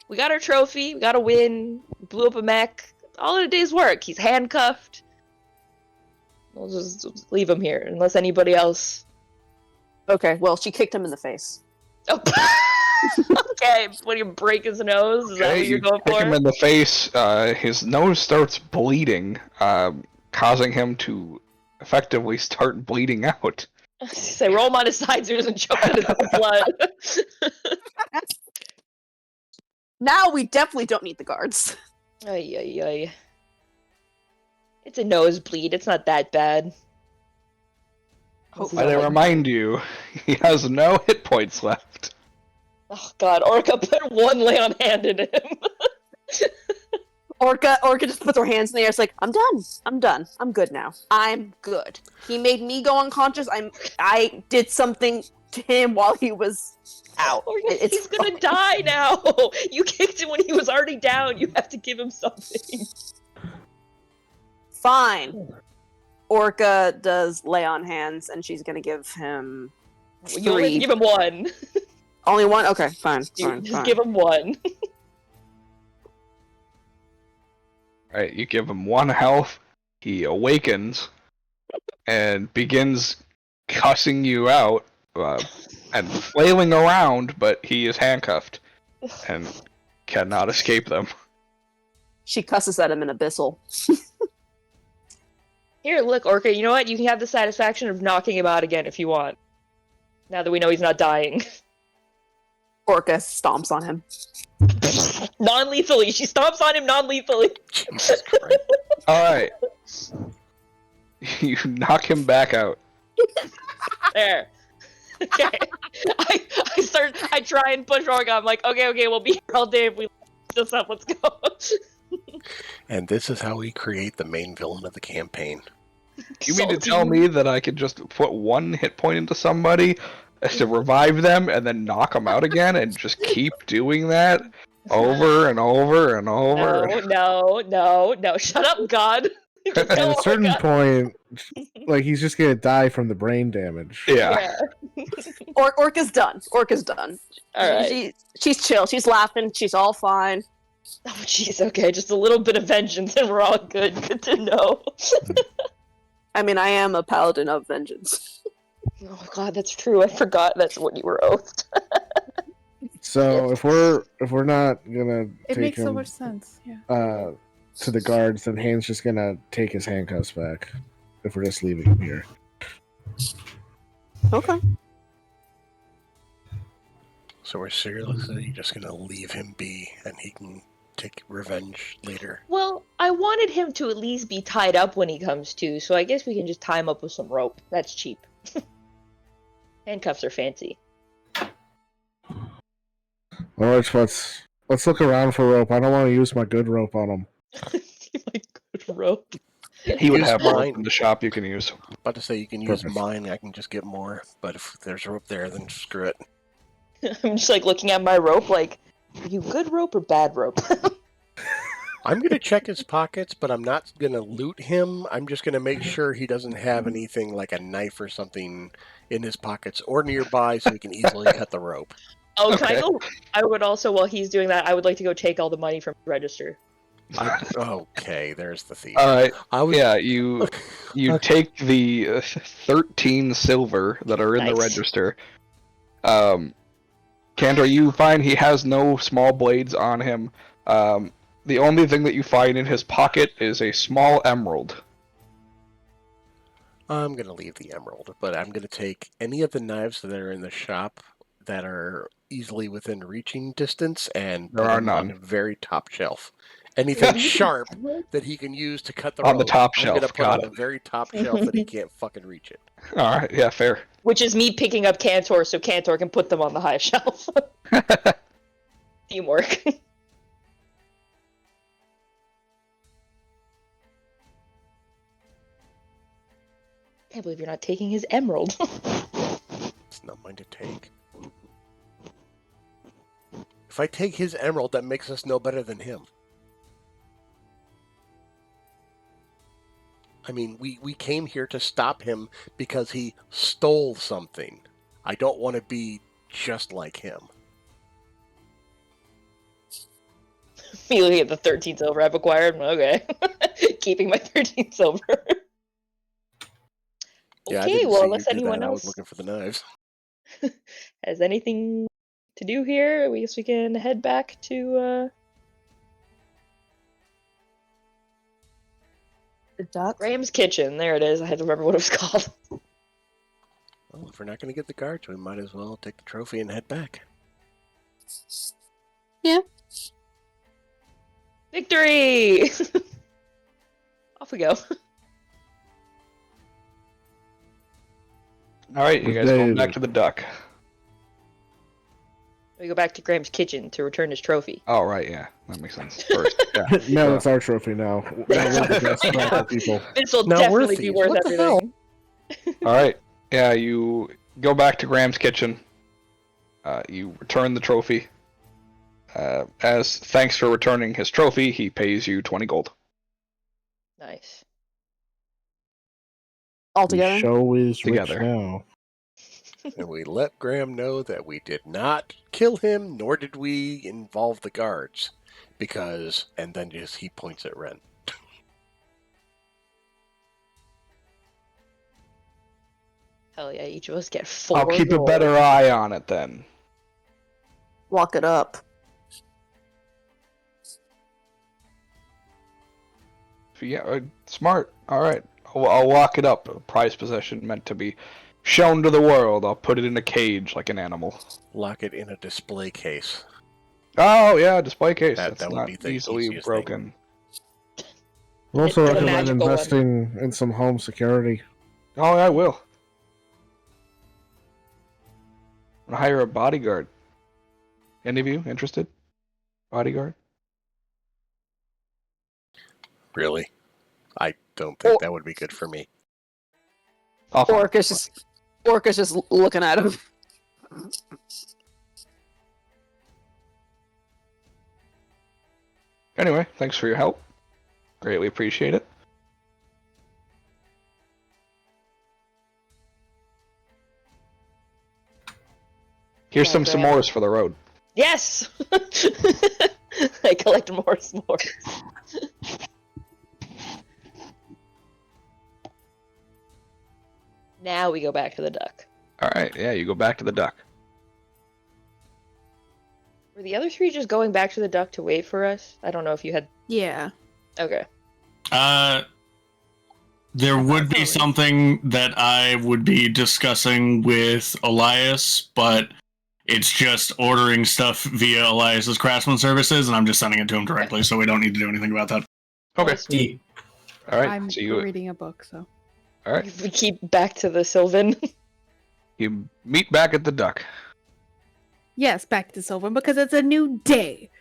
we got our trophy. We got a win. Blew up a mech. All in a day's work. He's handcuffed. We'll just leave him here unless anybody else. Okay, well, she kicked him in the face. Oh. Okay, what do you break his nose? Is that what you're you going kick him for? in the face. His nose starts bleeding, causing him to effectively start bleeding out. Say, roll him on his side so he doesn't choke on his own blood. Now we definitely don't need the guards. Ay, ay, ay. It's a nosebleed. It's not that bad. Hopefully. But I remind you, he has no hit points left. Oh god, Orca put one lay on hand in him. Orca just puts her hands in the air. It's like, I'm done. I'm good now. I'm good. He made me go unconscious. I did something to him while he was out. Orca, It's he's gonna fine. die now. You kicked him when he was already down. You have to give him something. Fine. Orca does lay on hands, and she's gonna give him You only have to give him one. Only one? Okay, fine. Just give him one. Right, you give him 1 health, he awakens, and begins cussing you out, and flailing around, but he is handcuffed, and cannot escape them. She cusses at him in Abyssal. Here, look, Orca, you know what? You can have the satisfaction of knocking him out again if you want. Now that we know he's not dying. Orca stomps on him. Non-lethally. She stomps on him non-lethally. Jesus Christ. Alright. You knock him back out. There. Okay. I try and push Orca. I'm like, okay, we'll be here all day if we this up. Let's go. And this is how we create the main villain of the campaign. You mean to tell me that I could just put 1 hit point into somebody to revive them and then knock them out again and just keep doing that over and over and over? No. Shut up, God. At a certain point, like he's just gonna die from the brain damage. Yeah. Orca's done. Orca's done. All right. She's chill. She's laughing. She's all fine. Oh, jeez. Okay, just a little bit of vengeance, and we're all good. Good to know. I mean, I am a paladin of vengeance. Oh God, that's true. I forgot that's what you were oathed. So if we're not gonna It take makes so him much sense. Yeah. to the guards, then Hane's just gonna take his handcuffs back. If we're just leaving him here. Okay. So we're seriously just gonna leave him be, and he can take revenge later. Well, I wanted him to at least be tied up when he comes to, so I guess we can just tie him up with some rope. That's cheap. Handcuffs are fancy. Well, let's look around for rope. I don't want to use my good rope on him. My good rope. He would Use have mine. one in the shop you can use. About to say you can use Perfect. mine, I can just get more. But if there's rope there, then screw it. I'm just like looking at my rope like, are you good rope or bad rope? I'm gonna check his pockets, but I'm not gonna loot him. I'm just gonna make sure he doesn't have anything like a knife or something in his pockets or nearby, so he can easily cut the rope. Oh, can I Okay. go? I would also, while he's doing that, I would like to go take all the money from the register. Okay, there's the thief. Alright, I was yeah, you take the 13 silver that are in the Nice. register. Cantor, you find he has no small blades on him. The only thing that you find in his pocket is a small emerald. I'm gonna leave the emerald, but I'm gonna take any of the knives that are in the shop that are easily within reaching distance and There put are them on none. the very top shelf. Anything sharp that he can use to cut the On the rope, top I'm shelf, gonna put got on it. the very top shelf that he can't fucking reach it. Alright, yeah, fair. Which is me picking up Cantor so Cantor can put them on the high shelf. Teamwork. Can't believe you're not taking his emerald. It's not mine to take. If I take his emerald, that makes us no better than him. I mean, we came here to stop him because he stole something. I don't want to be just like him. Me looking at the 13 silver I've acquired. Okay. Keeping my 13 silver. Yeah, I Okay, didn't well, see unless you do anyone that. I was else looking for the knives. has anything to do here, I guess we can head back to The duck. Graham's kitchen. There it is. I had to remember what it was called. Well, if we're not going to get the guards, we might as well take the trophy and head back. Victory! Off we go. Alright, you guys going back to the duck. We go back to Graham's kitchen to return his trophy. Oh, right, yeah. That makes sense. First, yeah. No, it's our trophy now. Now we're the best tribal people. This will Now we're definitely be thieves. worth What the everything. Alright, yeah, you go back to Graham's kitchen. You return the trophy. As thanks for returning his trophy, he pays you 20 gold. Nice. All The together. show is Together. rich now. And we let Graham know that we did not kill him, nor did we involve the guards. Because, and then just he points at Ren. Hell yeah, each of us get 4 I'll keep a gold. better eye on it then. Lock it up. Yeah, smart. All right, I'll lock it up. A prized possession meant to be shown to the world. I'll put it in a cage like an animal. Lock it in a display case. Oh yeah, display case. That That's would not be the easily easiest broken. I also Get a recommend magical one. investing in some home security. Oh, I will. I'll hire a bodyguard. Any of you interested? Bodyguard? Really? I don't think that would be good for me. I'll find Orca's just looking at him. Anyway, thanks for your help. Greatly appreciate it. Here's Yeah, some grab s'mores for the road. Yes! I collect more s'mores. Now we go back to the duck. Alright, yeah, you go back to the duck. Were the other three just going back to the duck to wait for us? I don't know if you had. Yeah. Okay. There would be something that I would be discussing with Elias, but it's just ordering stuff via Elias's Craftsman services, and I'm just sending it to him directly, so we don't need to do anything about that. Okay. Yeah. Alright, I'm so you reading a book, so. alright. We keep back to the Sylvan. You meet back at the duck. Yes, back to Sylvan because it's a new day.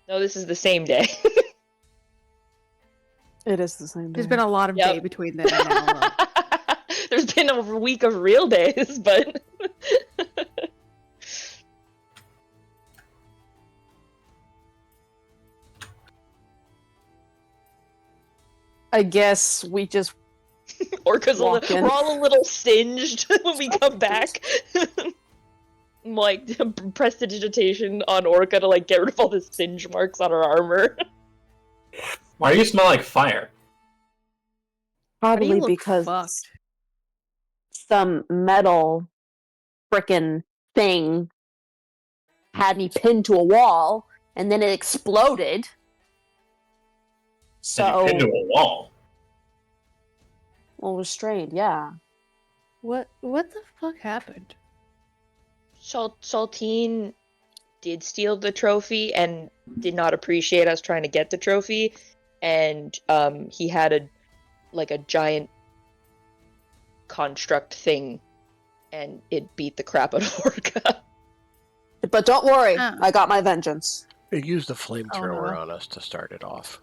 No, this is the same day. It is the same. There's been a lot of Yep. day between then and now. Though. There's been a week of real days, but. I guess we just Orca's Walk in. we're all a little singed when we come back. Like, prestidigitation on Orca to, like, get rid of all the singe marks on her armor. Why do you smell like fire? Why do you probably look because fucked? some metal frickin' thing had me pinned to a wall, and then it exploded. And So, you pinned to a wall. well, it was strained, yeah. What the fuck happened? Saltine did steal the trophy and did not appreciate us trying to get the trophy, and he had a giant construct thing, and it beat the crap out of Orca. But don't worry, Oh. I got my vengeance. It used a flamethrower no. on us to start it off.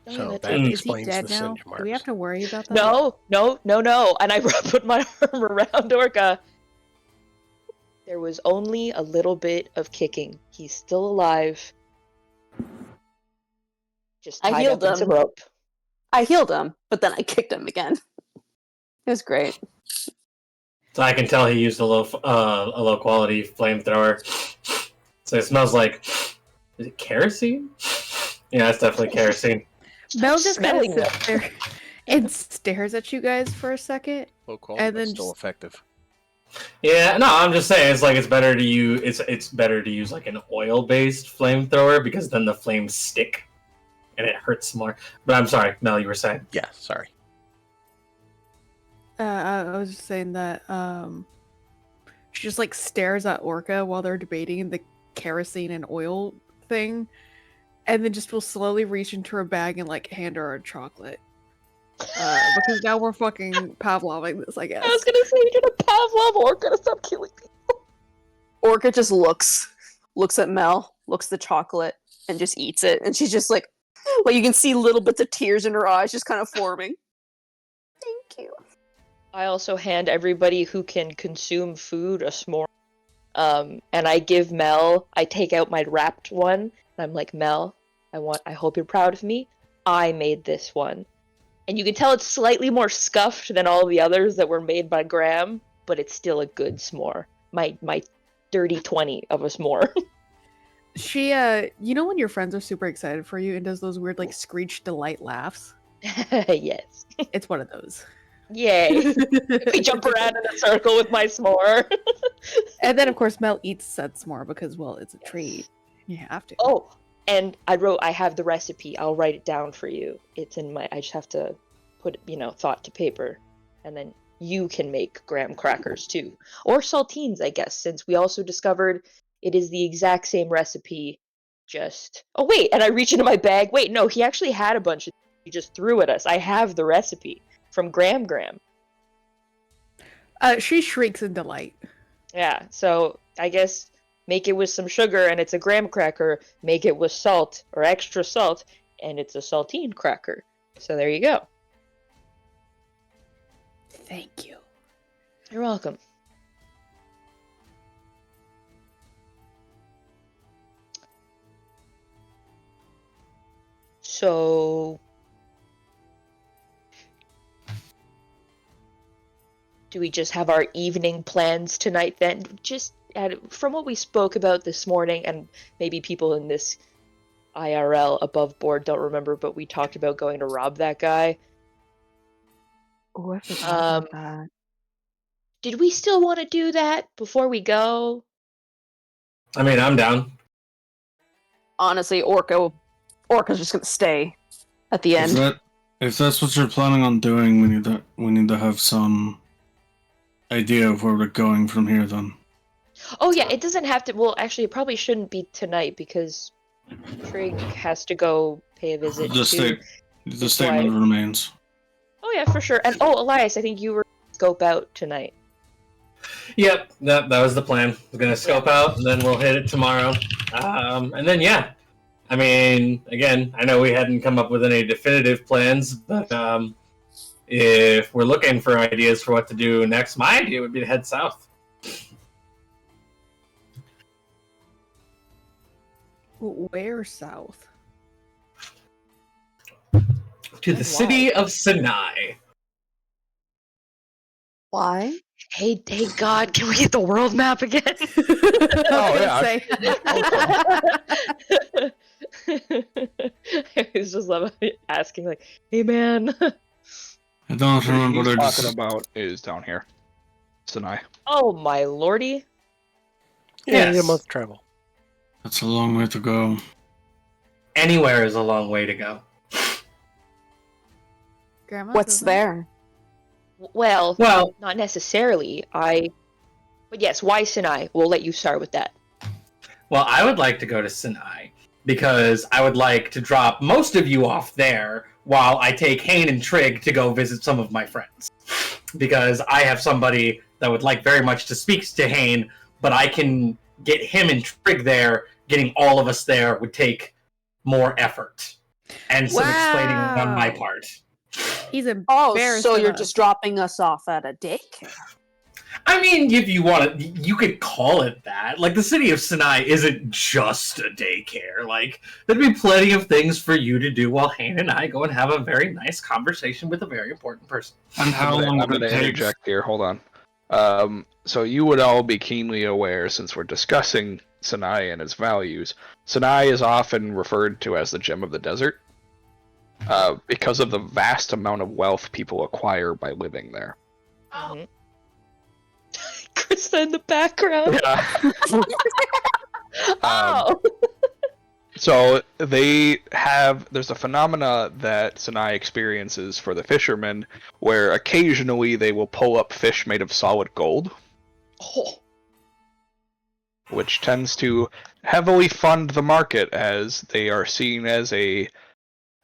Oh, So that's that right. Is he explains dead the now? singe marks. Do we have to worry about that? No. And I put my arm around Orca. There was only a little bit of kicking. He's still alive. Just I tied healed up in some him. rope. I healed him, but then I kicked him again. It was great. So I can tell he used a low quality flamethrower. So it smells like, is it kerosene? Yeah, it's definitely kerosene. Mel just kind Smelling of sits there and stares at you guys for a second. Low quality, And but then still just- effective. Yeah, no, I'm just saying it's better to use it's better to use like an oil based flamethrower because then the flames stick and it hurts more. But I'm sorry, Mel, you were saying. Yeah, sorry. I was just saying that she just like stares at Orca while they're debating the kerosene and oil thing, and then just will slowly reach into her bag and like hand her a chocolate. Because now we're fucking Pavloving this, I guess. I was gonna say you're gonna Pavlov Orca to stop killing people. Orca just looks at Mel, looks at the chocolate, and just eats it. And she's just like you can see little bits of tears in her eyes just kind of forming. Thank you. I also hand everybody who can consume food a s'more. And I give Mel, I take out my wrapped one, and I'm like, Mel, I hope you're proud of me. I made this one. And you can tell it's slightly more scuffed than all the others that were made by Graham, but it's still a good s'more. My dirty 20 of a s'more. She, you know when your friends are super excited for you and does those weird like screech delight laughs? Yes. It's one of those. Yay. We jump around in a circle with my s'more. And then of course Mel eats said s'more because well it's a treat. You have to. Oh, And I have the recipe. I'll write it down for you. It's in my, I just have to put, thought to paper. And then you can make graham crackers too. Or saltines, I guess, since we also discovered it is the exact same recipe. Oh wait, and I reach into my bag. Wait, no, he actually had a bunch of, he just threw at us. I have the recipe from Graham. She shrieks in delight. Yeah, so I guess make it with some sugar and it's a graham cracker. Make it with salt or extra salt and it's a saltine cracker. So there you go. Thank you. You're welcome. So, do we just have our evening plans tonight then? From what we spoke about this morning, and maybe people in this IRL above board don't remember, but we talked about going to rob that guy. Oh, I forgot about that. Did we still want to do that before we go? I mean, I'm down. Honestly, Orca's just gonna stay at the end. If that's what you're planning on doing, we need to have some idea of where we're going from here then. Oh yeah, it doesn't have to. Well, actually, it probably shouldn't be tonight because Trig has to go pay a visit. The statement remains. Oh yeah, for sure. And Elias, I think you were scope out tonight. Yep, that was the plan. We're gonna scope out, and then we'll hit it tomorrow. And then yeah, I mean, again, I know we hadn't come up with any definitive plans, but if we're looking for ideas for what to do next, my idea would be to head south. Where south? To the city of Sinai. Why? Hey God, can we get the world map again? Oh, yeah. I was just love asking, like, hey man. I don't remember What what he's talking about is down here. Sinai. Oh my lordy. Yeah, Yes. a month travel. That's a long way to go. Anywhere is a long way to go. Grandma, What's there? Well, Well, not necessarily. But yes, why Sinai? We'll let you start with that. Well, I would like to go to Sinai because I would like to drop most of you off there while I take Hane and Trig to go visit some of my friends. Because I have somebody that would like very much to speak to Hane, but I can get him and Trig there. Getting all of us there would take more effort and some explaining on my Wow. part. He's Oh, embarrassed. so of you're us. just dropping us off at a daycare? I mean, if you want to, you could call it that. Like, the city of Sinai isn't just a daycare. Like, there'd be plenty of things for you to do while Hane and I go and have a very nice conversation with a very important person. And how long I'm would going it to take? interject here. Hold on. So you would all be keenly aware, since we're discussing Sinai and its values, Sinai is often referred to as the gem of the desert because of the vast amount of wealth people acquire by living there. Mhm. Krista in the background. Oh. So there's a phenomena that Sinai experiences for the fishermen where occasionally they will pull up fish made of solid gold, Oh. which tends to heavily fund the market as they are seen as a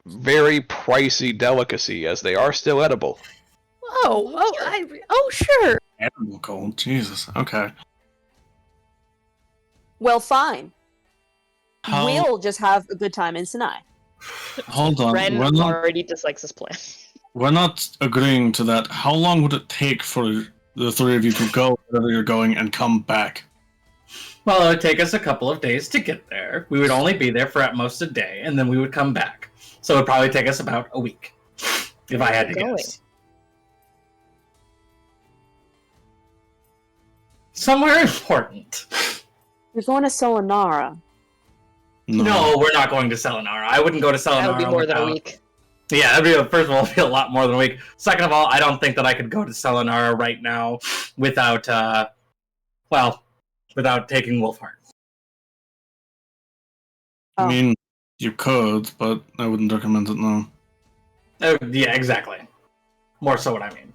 very pricey delicacy as they are still edible. Sure. Animal gold. Jesus. Okay. Well, fine. How, We'll just have a good time in Sinai. hold on. Ren We're not, already dislikes this plan. we're not agreeing to that. How long would it take for the three of you to go wherever you're going and come back? Well, it would take us a couple of days to get there. We would only be there for at most a day, and then we would come back. So it would probably take us about a week, if I had to Going. guess. Somewhere important. You're going to Solanara. No, we're not going to Selenara. I wouldn't go to Selenara. That would be more than a without- week. Yeah, first of all, it'd be a lot more than a week. Second of all, I don't think that I could go to Selenara right now without, without taking Wolfheart. I mean, You could, but I wouldn't recommend it, no. Oh, yeah, exactly. More so what I mean.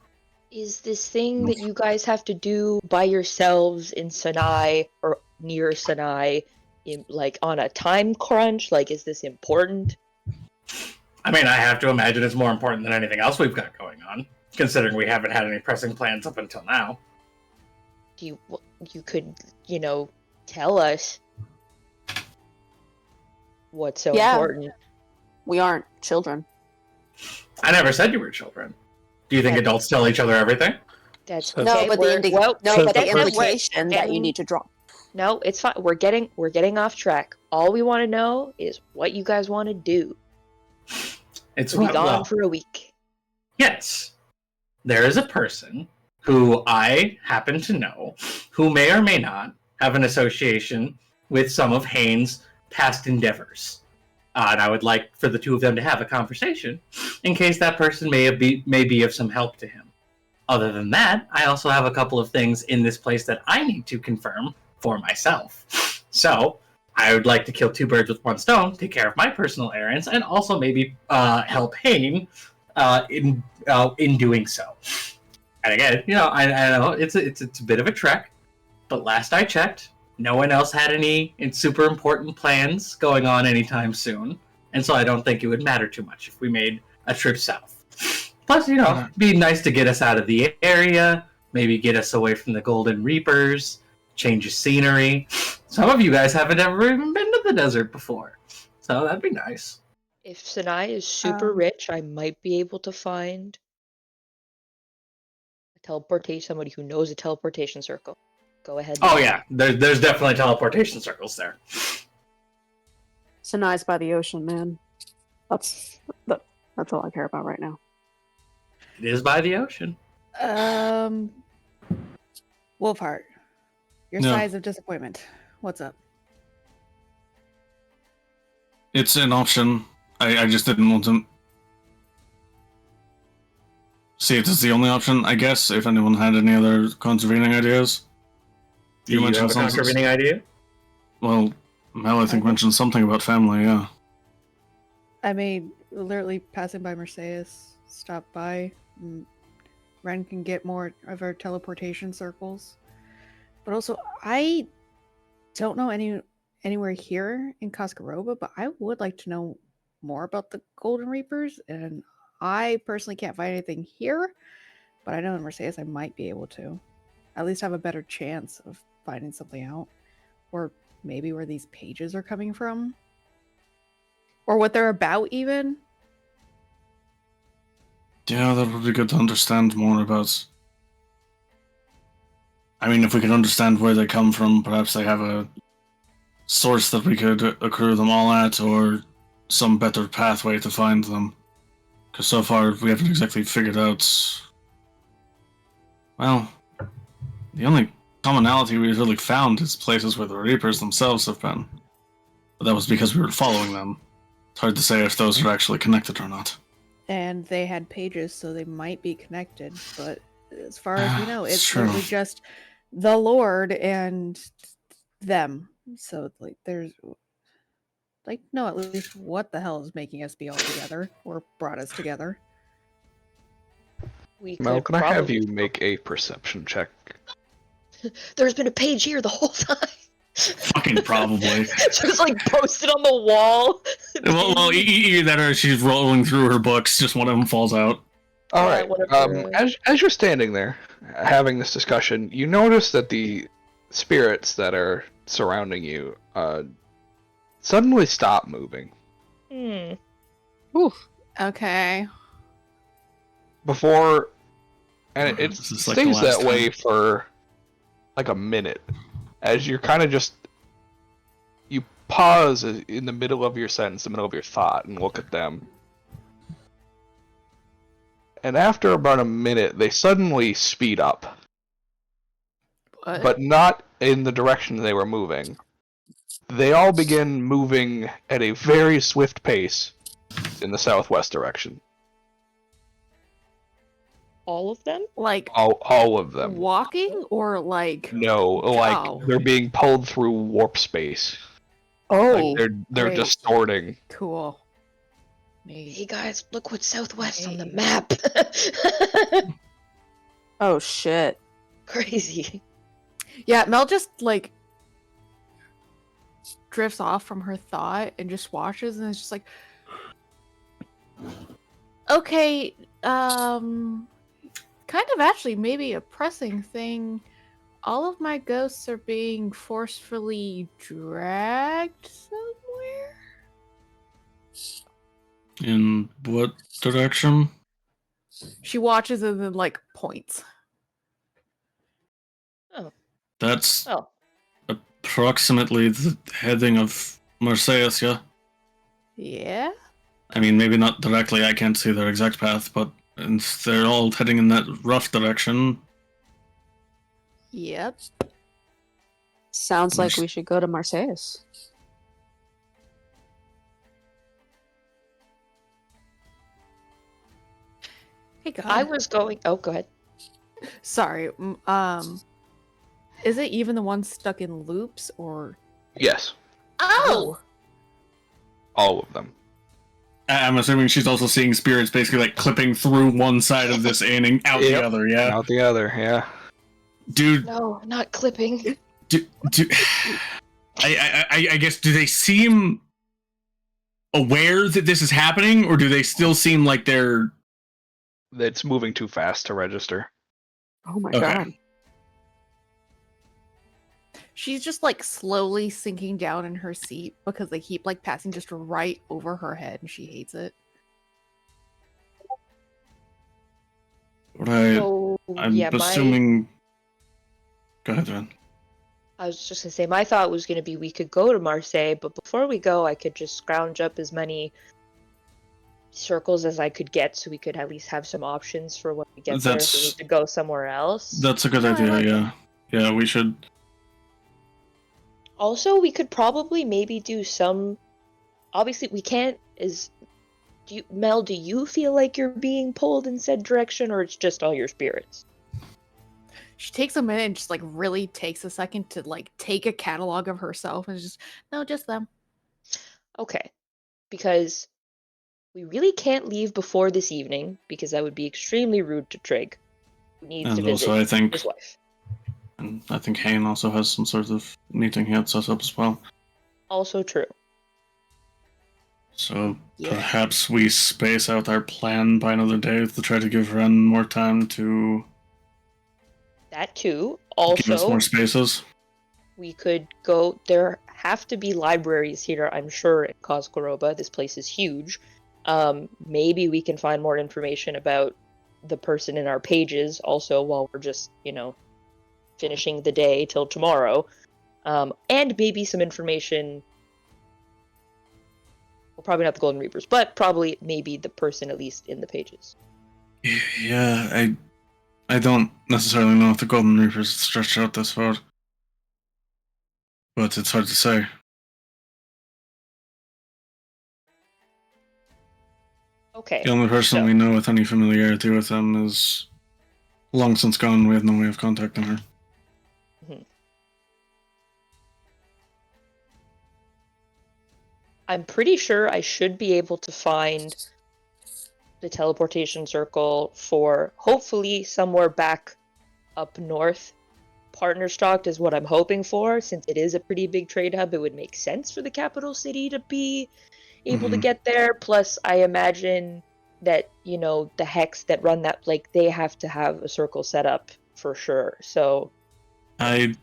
Is this thing that you guys have to do by yourselves in Sinai or near Sinai, like on a time crunch? Like, is this important? I mean, I have to imagine it's more important than anything else we've got going on, considering we haven't had any pressing plans up until now. You could, tell us what's so Yeah. important. We aren't children. I never said you were children. Do you think Yeah. adults tell each other everything? That's No, No, okay, but we're- the that's- implication that you need to draw. No, it's fine. We're getting off track. All we want to know is what you guys want to do. It's We'll be gone well, for a week. yes. There is a person who I happen to know who may or may not have an association with some of Haynes' past endeavors. And I would like for the two of them to have a conversation in case that person may be of some help to him. Other than that, I also have a couple of things in this place that I need to confirm for myself. So, I would like to kill two birds with one stone, take care of my personal errands, and also maybe help Hayne in doing so. And again, I know it's a bit of a trek, but last I checked, no one else had any super important plans going on anytime soon, and so I don't think it would matter too much if we made a trip south. Plus, be nice to get us out of the area, maybe get us away from the Golden Reapers, change of scenery. Some of you guys haven't ever even been to the desert before, so that'd be nice. If Sinai is super rich, I might be able to find somebody who knows a teleportation circle. Go ahead. Oh yeah, there's definitely teleportation circles there. Sinai's by the ocean, man. That's all I care about right now. It is by the ocean. Wolfheart, your No. size of disappointment. What's up? It's an option. I just didn't want to see it as the only option, I guess, if anyone had any other contravening ideas. Do you have a contravening idea? Well, Mel, I think, mentioned something about family, yeah. I mean, literally passing by Mercedes, stop by. Ren can get more of our teleportation circles. But also, I don't know anywhere here in Cascaroba, but I would like to know more about the Golden Reapers, and I personally can't find anything here, but I know in Mercedes I might be able to. At least have a better chance of finding something out. Or maybe where these pages are coming from. Or what they're about, even. Yeah, that would be good to understand more about. I mean, if we could understand where they come from, perhaps they have a source that we could accrue them all at, or some better pathway to find them. Because so far, we haven't exactly figured out. Well, the only commonality we really found is places where the Reapers themselves have been. But that was because we were following them. It's hard to say if those are actually connected or not. And they had pages, so they might be connected. But as far as we know, it's True. literally just the Lord and them. So, like, there's... Like, no, at least what the hell is making us be all together? Or brought us together? Mel, can I have you make a perception check? There's been a page here the whole time. Fucking probably. Just like posted on the wall. well, either that or she's rolling through her books, just one of them falls out. All Yeah, right. whatever. As you're standing there, having this discussion, you notice that the spirits that are surrounding you suddenly stop moving. Okay. Before, and it This is like the stays last that way time. for like a minute, as you're kind of just you pause in the middle of your sentence, the middle of your thought, and look at them. And after about a minute, they suddenly speed up, What? but not in the direction they were moving. They all begin moving at a very swift pace in the southwest direction. All of them? Like, All of them. walking? Or like... No, like Oh. they're being pulled through warp space. Oh, Like they're Wait. distorting. Cool. Hey guys, look what's southwest on the Hey. map. oh shit. Crazy. Yeah, Mel just like drifts off from her thought and just watches and is just like, okay, kind of actually maybe a pressing thing. All of my ghosts are being forcefully dragged somewhere. In what direction? She watches and then like points. Oh, That's well. approximately the heading of Marseilles, yeah? Yeah. I mean, maybe not directly, I can't see their exact path, but they're all heading in that rough direction. Yep. Sounds like we should go to Marseilles. Hey God. I was going. Oh, go ahead. Sorry. Is it even the one stuck in loops or? Yes, Oh, all of them. I'm assuming she's also seeing spirits basically like clipping through one side of this inn and out the Yep. other, yeah? Out the other, yeah. Dude, no, not clipping. I guess, do they seem aware that this is happening, or do they still seem like they're... It's moving too fast to register. Oh my Okay. god. She's just like slowly sinking down in her seat because they keep like passing just right over her head and she hates it. What So, I'm yeah, assuming... Go ahead, Van. I was just gonna say my thought was gonna be we could go to Marseille, but before we go, I could just scrounge up as many circles as I could get, so we could at least have some options for when we get there. If we need to go somewhere else. That's a good Oh, I idea, like yeah. Yeah, we should... Also, we could probably maybe do some. Obviously, we can't. Mel? Do you feel like you're being pulled in said direction, or it's just all your spirits? She takes a minute and just like really takes a second to like take a catalog of herself and just no, just them. Okay, because we really can't leave before this evening because that would be extremely rude to Trig, who needs to And visit also, I think... his wife. And I think Hayne also has some sort of meeting he had set up as well. Also true. So Yeah. perhaps we space out our plan by another day to try to give Ren more time to That too. give us Also, more spaces. we could go. There have to be libraries here, I'm sure, in Kozkoroba. This place is huge. Maybe we can find more information about the person in our pages also while we're just, finishing the day till tomorrow. And maybe some information. Well, probably not the Golden Reapers, but probably maybe the person at least in the pages. Yeah, I don't necessarily know if the Golden Reapers stretch out this far. But it's hard to say. Okay. The only person so- we know with any familiarity with them is long since gone. We have no way of contacting her. I'm pretty sure I should be able to find the teleportation circle for hopefully somewhere back up north. Partnerstock is what I'm hoping for. Since it is a pretty big trade hub, it would make sense for the capital city to be able to get there. Plus, I imagine that, the hex that run that, like, they have to have a circle set up for sure. So I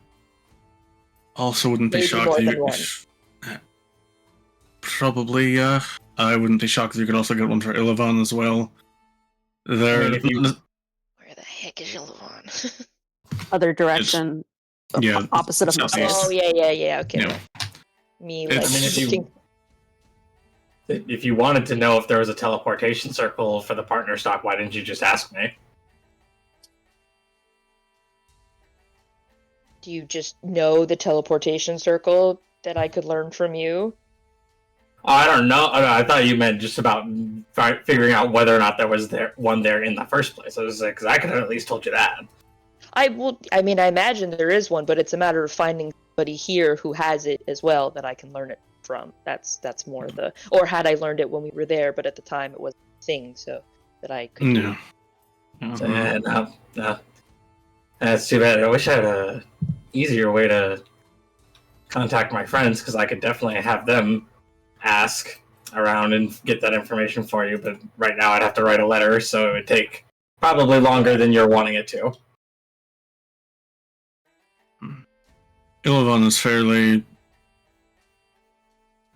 also wouldn't be maybe shocked more if than you... one. Probably, yeah. I wouldn't be shocked if you could also get one for Illavan as well. There... I mean, if you- Where the heck is Illavan? Other direction. yeah, Opposite of southeast. Marseilles. Oh, yeah. Okay. Yeah. Well, me, It's- like, I mean, if you- shifting- If you wanted to know if there was a teleportation circle for the partner stock, why didn't you just ask me? Do you just know the teleportation circle that I could learn from you? I don't know. I thought you meant just about figuring out whether or not there was one there in the first place. I was like, because I could have at least told you that. I imagine there is one, but it's a matter of finding somebody here who has it as well that I can learn it from. That's more the, or had I learned it when we were there, but at the time it wasn't a thing, so that I could do. Yeah. So, yeah, no. That's too bad. I wish I had a easier way to contact my friends, because I could definitely have them ask around and get that information for you. But right now, I'd have to write a letter, so it would take probably longer than you're wanting it to. Ilovon is fairly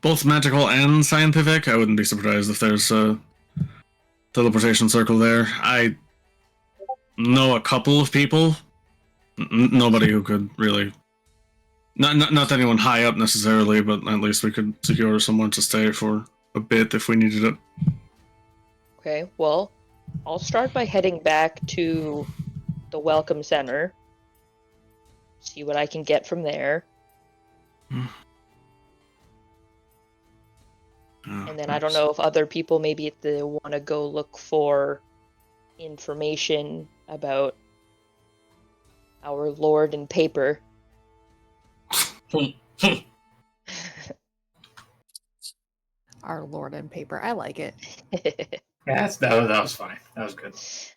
both magical and scientific. I wouldn't be surprised if there's a teleportation circle there. I know a couple of people. Nobody who could really... Not anyone high up necessarily, but at least we could secure someone to stay for a bit if we needed it. Okay, well, I'll start by heading back to the Welcome Center. See what I can get from there. And then I don't know if other people, maybe if they want to go look for information about our Lord in paper. Our Lord in paper. I like it. Yeah, that was fine. That was good.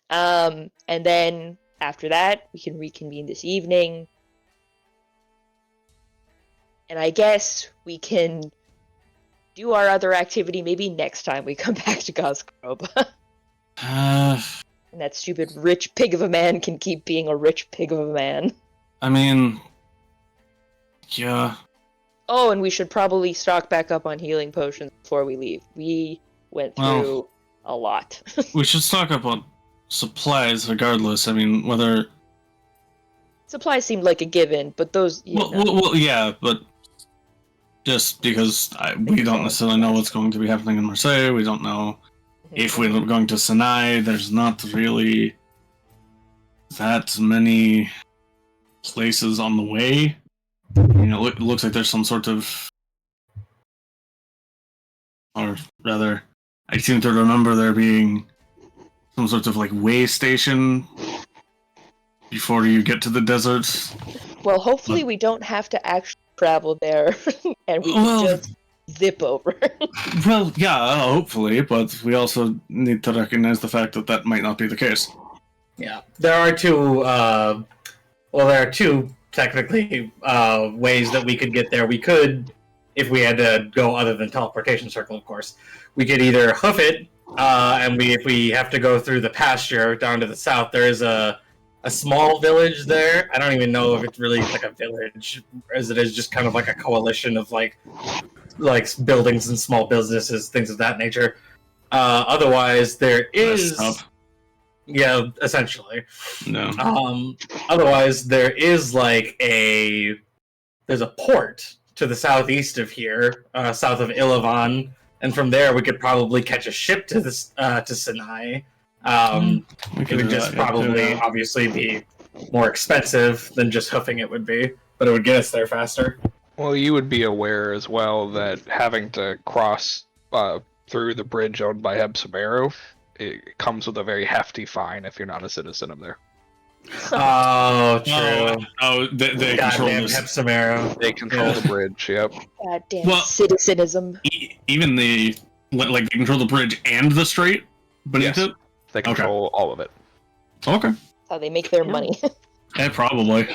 And then after that, we can reconvene this evening. And I guess we can do our other activity maybe next time we come back to Gosgrove. And that stupid rich pig of a man can keep being a rich pig of a man. I mean... Yeah. Oh, and we should probably stock back up on healing potions before we leave. We went through a lot. We should stock up on supplies regardless. I mean, whether... Supplies seemed like a given, but those... Well, yeah, but... Just because we don't necessarily know what's going to be happening in Marseille, we don't know if we're going to Sinai, there's not really that many places on the way. You know, it looks like there's some sort of... Or rather, I seem to remember there being some sort of, like, way station before you get to the desert. Well, hopefully we don't have to actually travel there, and we can just zip over. Well, yeah, hopefully, but we also need to recognize the fact that that might not be the case. Yeah, there are two technically ways that we could get there. We could, if we had to go other than teleportation circle, of course, we could either hoof it, and if we have to go through the pasture down to the south, there is a small village there. I don't even know if it's really like a village, as it is just kind of like a coalition of like buildings and small businesses, things of that nature. Otherwise, there is... Yeah, essentially. No. Otherwise, there is there's a port to the southeast of here, south of Ilovon, and from there we could probably catch a ship to Sinai. It would just probably, obviously, be more expensive than just hoofing it would be, but it would get us there faster. Well, you would be aware as well that having to cross through the bridge owned by Hebsomero, it comes with a very hefty fine if you're not a citizen of there. Oh, true. They control this. Hebsomero. They control the bridge, yep. Goddamn citizenism. Even they control the bridge and the strait beneath it? They control all of it. Okay. That's how they make their money. Yeah, probably.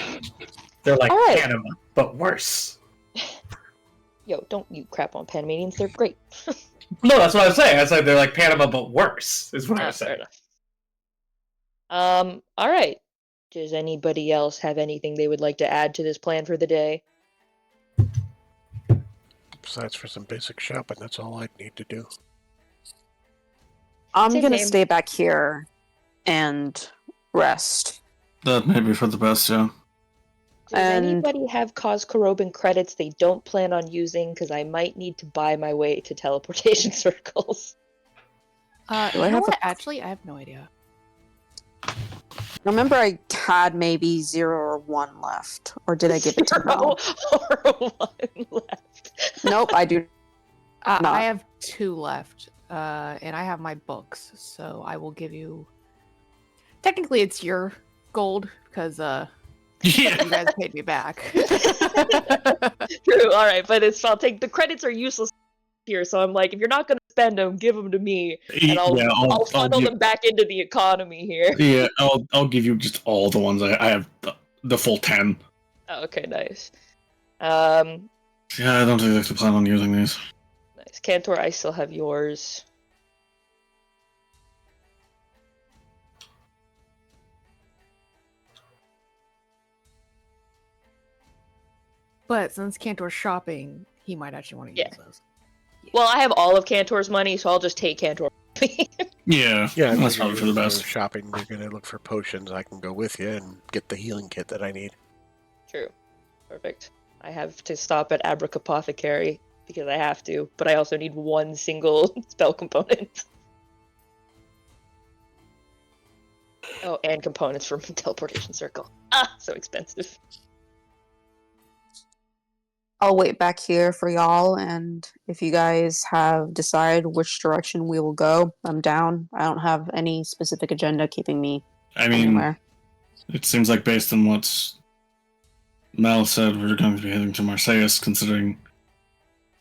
They're like Panama, but worse. Yo, don't you crap on Panamanians. They're great. No, that's what I'm saying. I said they're like Panama, but worse, is what I was saying. All right. Does anybody else have anything they would like to add to this plan for the day? Besides for some basic shopping, that's all I'd need to do. I'm Same gonna name. stay back here and rest. That may be for the best, yeah. Does And- anybody have Coscarobin credits they don't plan on using? Because I might need to buy my way to teleportation circles. Do I You know have what? a- Actually, I have no idea. Remember, I had maybe 0 or 1 left, or did I give it to Mel? Or one left. Nope, I do. Not. I have 2 left, and I have my books, so I will give you. Technically, it's your gold because Yeah. you guys paid me back. True. All right, but I'll take the credits are useless here. So I'm like, if you're not gonna spend them, give them to me, and I'll Yeah, I'll funnel them back into the economy here. Yeah, I'll give you just all the ones I have the full 10. Oh, okay, nice. Yeah, I don't think I plan on using these. Nice. Cantor, I still have yours. But since Cantor's shopping, he might actually want to use those. Well, I have all of Cantor's money, so I'll just take Cantor. Yeah, Yeah, that's if probably for the you're best. shopping, you're gonna look for potions. I can go with you and get the healing kit that I need. True. Perfect. I have to stop at Apothecary because I have to, but I also need one single spell component. Oh, and components from Teleportation Circle. Ah, so expensive. I'll wait back here for y'all, and if you guys have decided which direction we will go, I'm down. I don't have any specific agenda keeping me I mean, anywhere. it seems like based on what Mel said, we're going to be heading to Marseilles, considering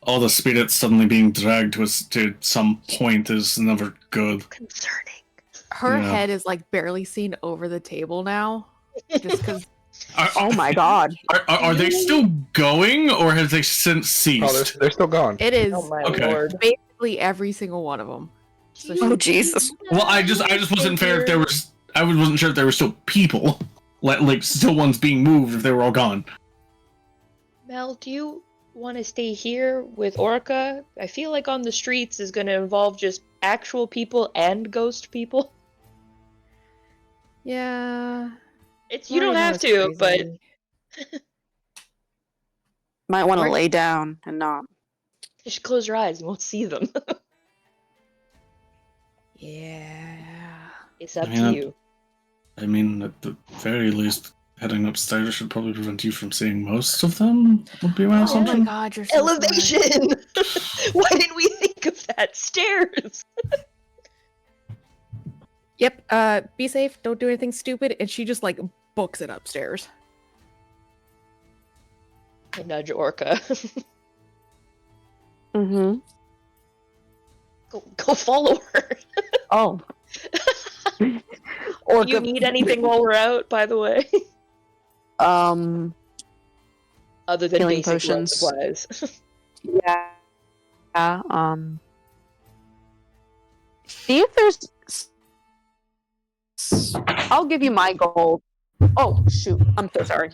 all the spirits suddenly being dragged to some point is never good. Concerning. Her Yeah. head is like barely seen over the table now, just because. Oh my god. Are they still going, or have they since Oh, ceased? they're still gone. It is Oh my Okay. lord. basically every single one of them. So Oh she, Jesus. Well, I just wasn't fair if there was. I wasn't sure if there were still people, like still ones being moved if they were all gone. Mel, do you want to stay here with Orca? I feel like on the streets is going to involve just actual people and ghost people. yeah. You don't have to, but Might want to Or- lay down and not. just close your eyes. You won't see them. Yeah. It's up I to mean, you. I mean, at the very least, heading upstairs should probably prevent you from seeing most of them. Would be my Oh my assumption. god, you're so smart. Elevation! Why didn't we think of that? Stairs! Yep, be safe, don't do anything stupid, and she just like books it upstairs. I nudge Orca. Mm-hmm. Go follow her. Oh. Or Do you need anything while we're out, by the way? Um. Other than Healing basic life potions. supplies. Yeah. See if there's. I'll give you my gold. Oh shoot! I'm so sorry.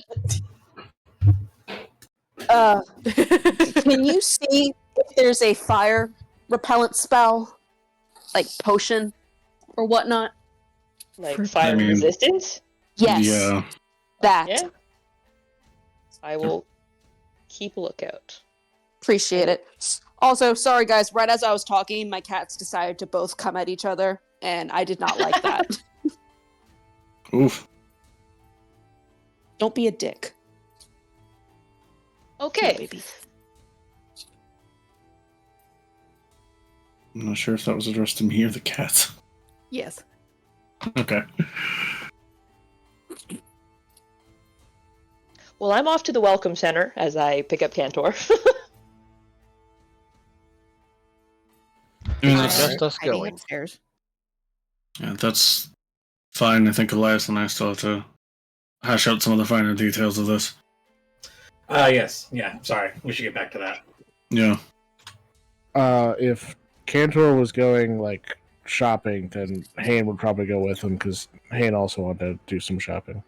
Can you see if there's a fire repellent spell, like potion or whatnot? Like For- fire I mean- resistance? Yes, Yeah. that. Yeah. I will keep a lookout. Appreciate it. Also, sorry guys. Right as I was talking, my cats decided to both come at each other, and I did not like that. Oof. Don't be a dick. Okay. Baby. I'm not sure if that was addressed to me or the cat. Yes. Okay. Well, I'm off to the welcome center as I pick up Cantor. I mean, that's, Just us Hiding going. upstairs. yeah, that's fine. I think Elias and I still have to hash out some of the finer details of this. Yes. Yeah, sorry. We should get back to that. Yeah. If Cantor was going like shopping, then Hane would probably go with him because Hane also wanted to do some shopping.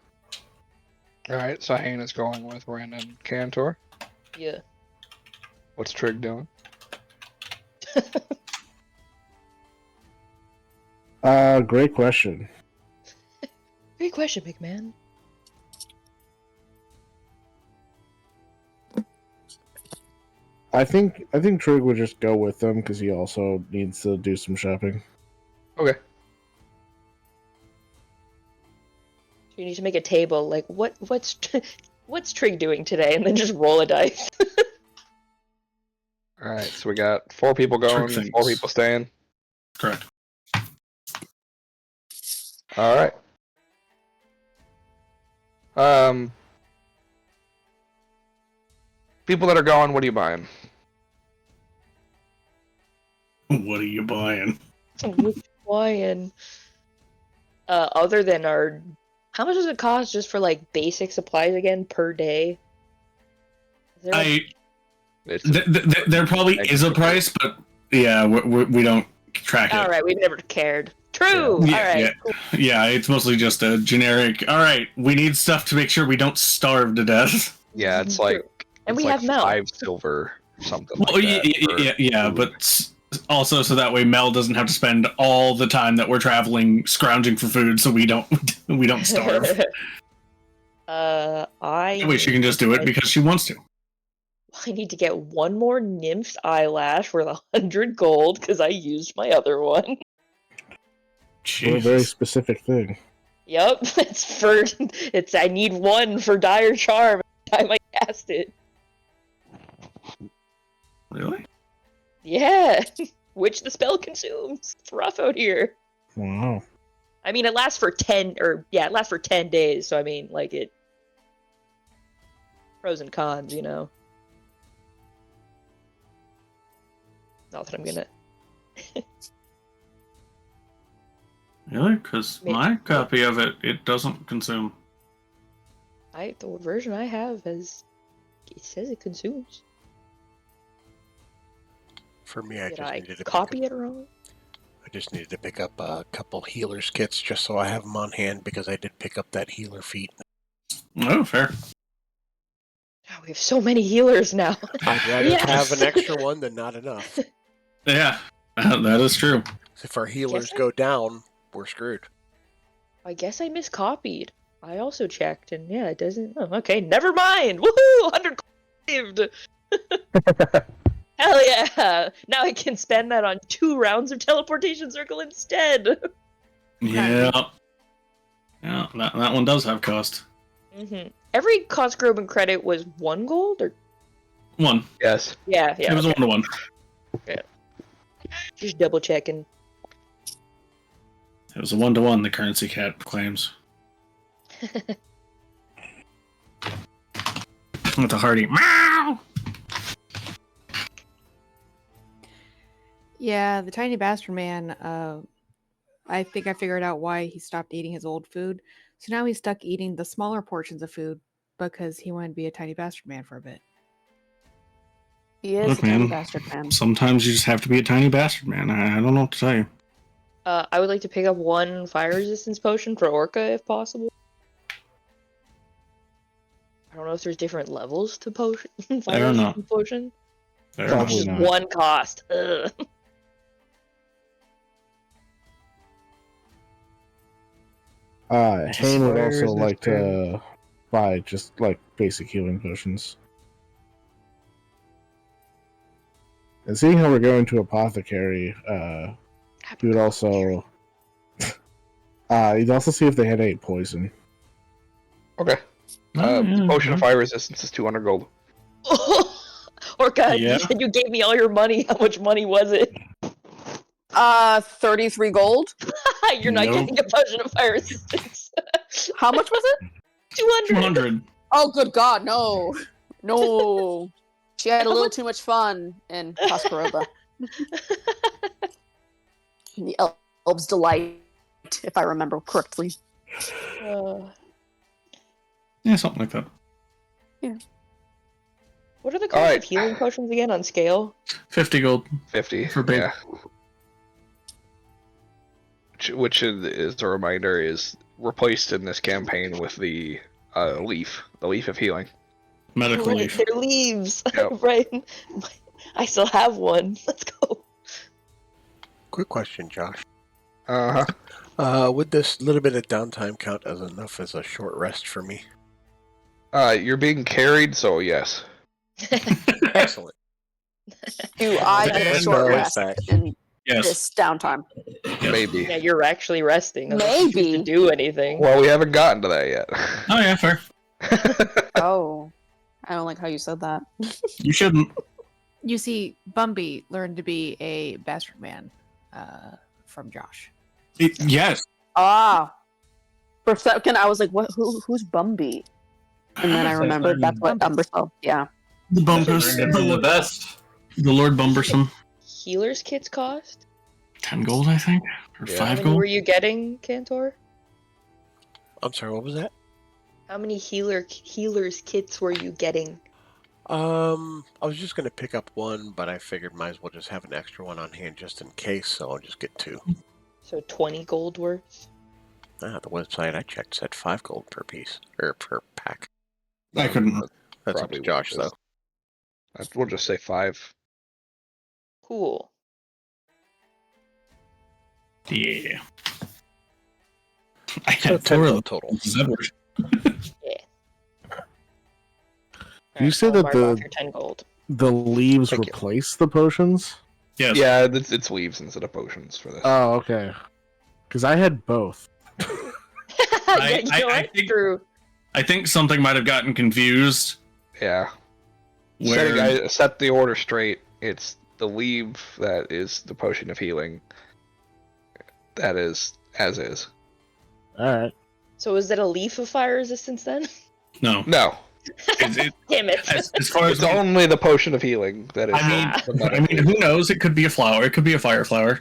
Alright, so Hane is going with Ren and Cantor. Yeah. What's Trig doing? Great question. Great question, big man. I think Trig would just go with them because he also needs to do some shopping. Okay. You need to make a table. Like, what's Trig doing today? And then just roll a dice. Alright, so we got 4 people going, Trig 4 things. people staying. Correct. Alright. People that are going, what are you buying? What are you buying? Which one? Other than our, how much does it cost just for like basic supplies again per day? Is there There probably is a price, but yeah, we don't track it. all right, we've never cared. True. Yeah, All right. yeah, yeah. It's mostly just a generic. All right, we need stuff to make sure we don't starve to death. Yeah, it's True. like And it's we like have Mel. 5 silver or something Well, like that. yeah, food. but also so that way Mel doesn't have to spend all the time that we're traveling scrounging for food, so we don't starve. I That way she can just do it because she wants to. I need to get one more nymph eyelash worth 100 gold because I used my other one. For a very Jesus. specific thing. Yep, it's I need one for dire charm every time I cast it. Really? Yeah, which the spell consumes. It's rough out here. Wow. I mean, it lasts for 10 days. So I mean, like it. Pros and cons, you know. Not that I'm gonna. Really? Because my copy of it doesn't consume. The version I have it says it consumes. For me, I Did just I needed to copy it wrong? I just needed to pick up a couple healers kits just so I have them on hand because I did pick up that healer feat. Oh, fair. Oh, we have so many healers now. I'd rather Yes! have an extra one than not enough. Yeah, that is true. If our healers Guess go down, we're screwed. I guess I miscopied. I also checked, and yeah, it doesn't. Oh, okay, never mind. Woohoo! 100 saved. Hell yeah! Now I can spend that on 2 rounds of teleportation circle instead. Yeah. Yeah, that one does have cost. Every cost Groban credit was 1 gold, or 1. Yes. yeah, It was okay. 1-to-1. Just double checking. It was a 1-to-1. The currency cat claims. With a hearty meow. Yeah, the tiny bastard man, I think I figured out why he stopped eating his old food. So now he's stuck eating the smaller portions of food because he wanted to be a tiny bastard man for a bit. He is Look, a tiny man, bastard man. sometimes you just have to be a tiny bastard, man. I don't know what to tell you. I would like to pick up 1 fire resistance potion for Orca if possible. I don't know if there's different levels to potion. Fire don't know. resistance potion. Fair Probably enough. Just not. 1 cost. Ugh. Hayne would Where also is this like pen? to buy just like basic healing potions. And seeing how we're going to apothecary, he would also he'd also see if they had any poison. Okay. Oh, yeah, Potion of yeah. fire resistance is 200 gold. Orca, Yeah. you said you gave me all your money. How much money was it? 33 gold. You're not Nope. getting a potion of fire resistance. How much was it? 200. 200. Oh, good God, no. No. She had a little too much fun in Tuscarora. The Elves' Delight, if I remember correctly. Yeah, something like that. What are the cost Alright. of healing potions again on scale? 50 gold. 50. For big. Yeah. Which is a reminder is replaced in this campaign with the leaf. The leaf of healing. Medical Right, leaf. they're leaves. Yep. Right. I still have one. Let's go. Quick question, Josh. Uh-huh. Would this little bit of downtime count as enough as a short rest for me? You're being carried, so yes. Excellent. Do I get a That's short no rest effect. in Yes. this downtime? Yes. Maybe. Yeah, you're actually resting. Unless you choose Maybe. to do anything. Well, we haven't gotten to that yet. Oh, yeah, fair. Oh. I don't like how you said that. You shouldn't. You see, Bumby learned to be a bastard man from Josh. Yes. Ah. For a second, I was like, "What? Who's Bumby?" And then I remembered that's what Umberfell. Yeah. The bumpers. Bring it from the best. The Lord Bumbersome. Healers kits cost? 10 gold, I think? Or Yeah. How 5 many gold? were you getting, Cantor? I'm sorry, what was that? How many healers kits were you getting? I was just gonna pick up one, but I figured might as well just have an extra one on hand just in case, so I'll just get 2. So 20 gold worth? The website I checked said 5 gold per piece, or per pack. I couldn't. That's up Probably to Josh, what it though. is. We'll just say 5. Cool. Yeah. I So had 10 4 of gold total. those. You say I'll that mark the- off your 10 gold. The leaves Thank you. replace the potions? Yes. Yeah, it's leaves instead of potions for this. Oh, okay. Because I had both. Yeah, you know what? True. I think something might have gotten confused. Yeah. Where I set the order straight. It's the leave that is the potion of healing. That is as is. Alright. So is that a leaf of fire resistance then? no, No, Damn it. as far as it's only the potion of healing that is. I mean, who knows? It could be a flower. It could be a fire flower.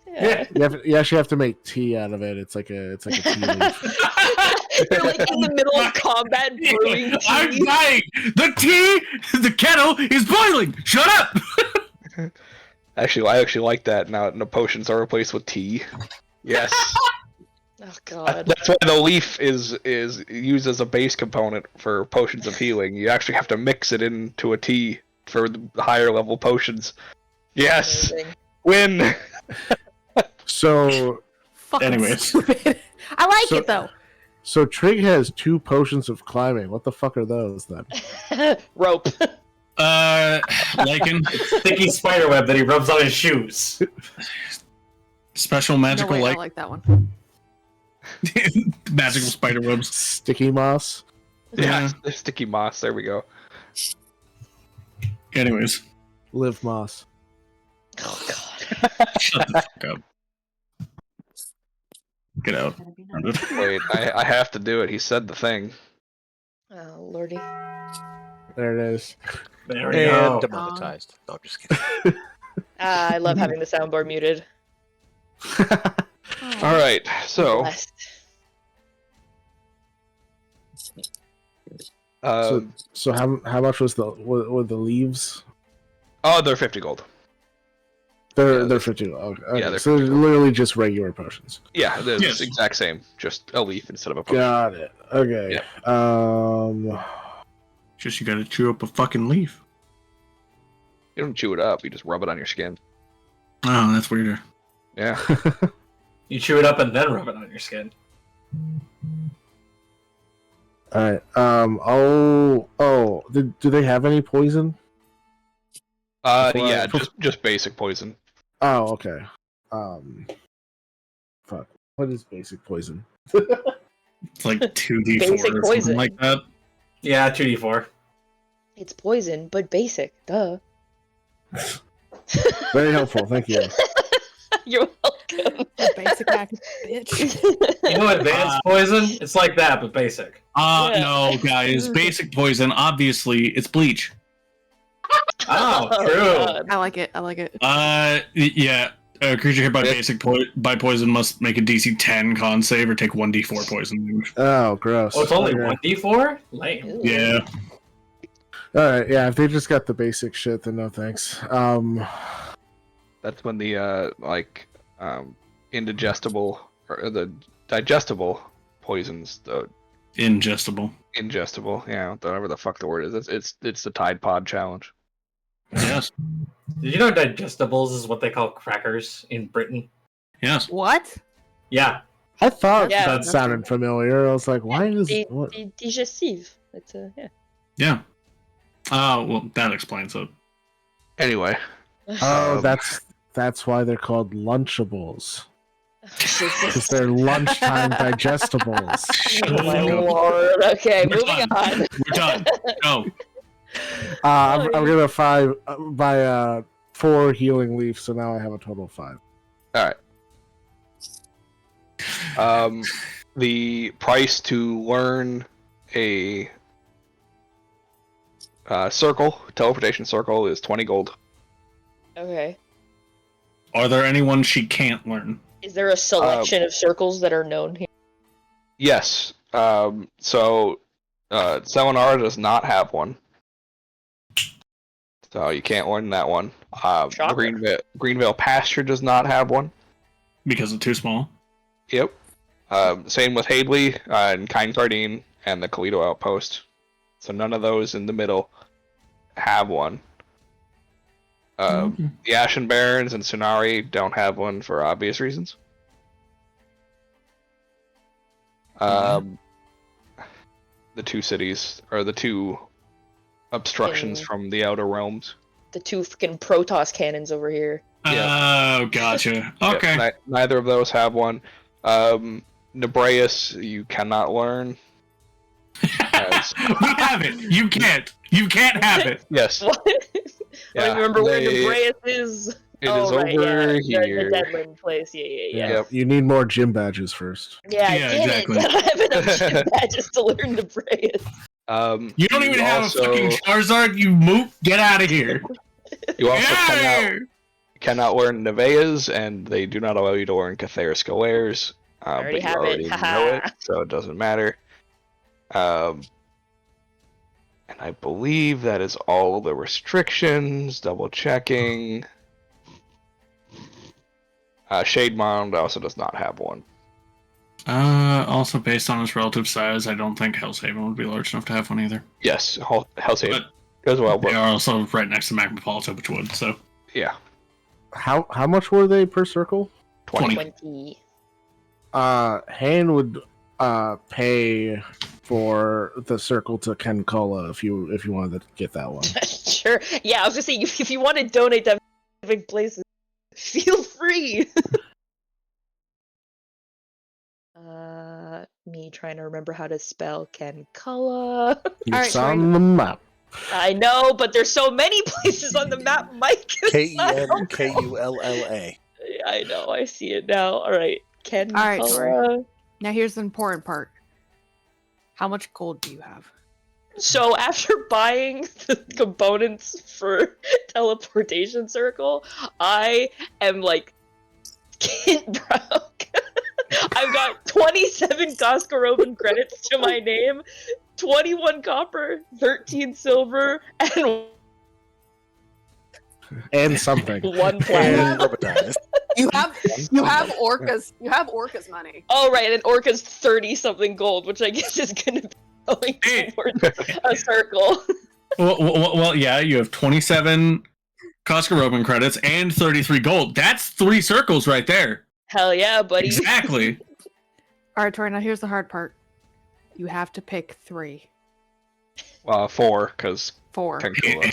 Yeah. You actually have to make tea out of it. It's like a tea leaf. You're like in the middle of combat brewing I'm tea. dying. The kettle is boiling. Shut up. Actually, I actually like that. Now the potions are replaced with tea. Yes. Oh god. That's why the leaf is used as a base component for potions of healing. You actually have to mix it into a tea for the higher level potions. Yes, Amazing. win. So Fucking Anyways. stupid. I like So- it though. so Trig has 2 potions of climbing. What the fuck are those then? Rope. Lichen, Sticky spiderweb that he rubs on his shoes. special No magical way, I like like that one. magical spider webs. Sticky moss? Yeah, sticky moss. There we go. Anyways, Live moss. Oh god. shut the fuck up. Get out. Wait, I have to do it. He said the thing. Oh lordy. There it is. There we And go. demonetized. No, I'm just kidding. I love having the soundboard muted. All right, so Blessed. So how much was were the leaves? they're 50 gold. They're Yeah, 50. Okay. yeah, they're So they're 50. literally just regular potions. Yeah, they're Yes. the exact same, just a leaf instead of a potion. Got it. Okay. Just you gotta chew up a fucking leaf. You don't chew it up; you just rub it on your skin. Oh, that's weirder. Yeah. You chew it up and then rub it on your skin. All right. Do they have any poison? Yeah, just basic poison. Oh, okay. Fuck. What is basic poison? It's like 2d4 Basic or poison. something like that. Yeah, 2d4. It's poison, but basic. Duh. Very helpful. Thank you. You're welcome. Basic act, bitch. You know advanced poison? It's like that, but basic. Yeah. No, guys. Basic poison, obviously, it's bleach. Oh, Oh, true. God. I like it. I like it. Yeah. A creature hit by Yeah. by poison must make a DC 10 con save or take 1d4 poison damage. Oh, gross. Oh, it's only Okay. 1d4? Lame. Ew. Yeah. All right. Yeah. If they just got the basic shit, then no thanks. That's when the indigestible or the digestible poisons, the Ingestible. ingestible, yeah, whatever the fuck the word is. It's the Tide Pod challenge. Yes. Did you know digestibles is what they call crackers in Britain? Yes. What? Yeah. I thought Yeah. that sounded familiar. I was like, why is what? Digestive. That's yeah. Yeah. Well, that explains it. Anyway, Oh, Um, that's why they're called Lunchables. Because they're lunchtime digestibles. Oh my lord. Okay, We're moving done. on. We're done. Go. I'm gonna buy 4 healing leaves, so now I have a total of 5. all right. The price to learn a Teleportation circle is 20 gold. Okay. Are there any ones she can't learn? Is there a selection of circles that are known here? Yes. So Selenara does not have one. So you can't learn that one. Shocker. Greenvale Pasture does not have one. Because it's too small. Yep. Same with Hadley and Kind Guardian and the Kalito Outpost. So none of those in the middle have one. The Ashen Barrens and Tsunari don't have one for obvious reasons. The two cities, or the two obstructions from the Outer Realms. The two freaking Protoss cannons over here. Oh, gotcha. Okay. Yeah, neither of those have one. Nebraeus, you cannot learn. We have it. You can't. You can't have it. Yes. What? I don't remember where Nebraeus is. It is over here. The Deadland place. Yeah. Yep. You need more gym badges first. Yeah, exactly. I don't have enough gym badges to learn Nebraeus. You don't even have a fucking Charizard, you moot. Get out of here. You also cannot learn Nevaehs, and they do not allow you to learn Cathera Scalaires. I already but you have already it. know it, so it doesn't matter. And I believe that is all the restrictions. Double checking. Shade Mound also does not have one. Also based on its relative size, I don't think Hellshaven would be large enough to have one either. Yes, Hellshaven as well. But they are also right next to Magmapolita, which would, so. Yeah. How much were they per circle? 20. Hayne would pay for the circle to Kenkola if you wanted to get that one. Sure. Yeah, I was gonna say if you want to donate to specific places, feel free. Me trying to remember how to spell Kenkola. It's on the map. I know, but there's so many places on the map, Mike. Kenkulla. I know, I see it now. All right, Kenkola. All right, Tori. Now here's the important part. How much gold do you have? So after buying the components for teleportation circle, I am like skin broke. I've got 27 Koskarovan credits to my name, 21 copper, 13 silver, and something. 1 platinum. You have Orca's money. Oh right, and Orca's 30 something gold, which I guess is gonna be going towards a circle. Well, yeah, you have 27 Koskarovan credits and 33 gold. That's 3 circles right there. Hell yeah, buddy. Exactly. All right, Tori, now here's the hard part. You have to pick 3. 4, because 4.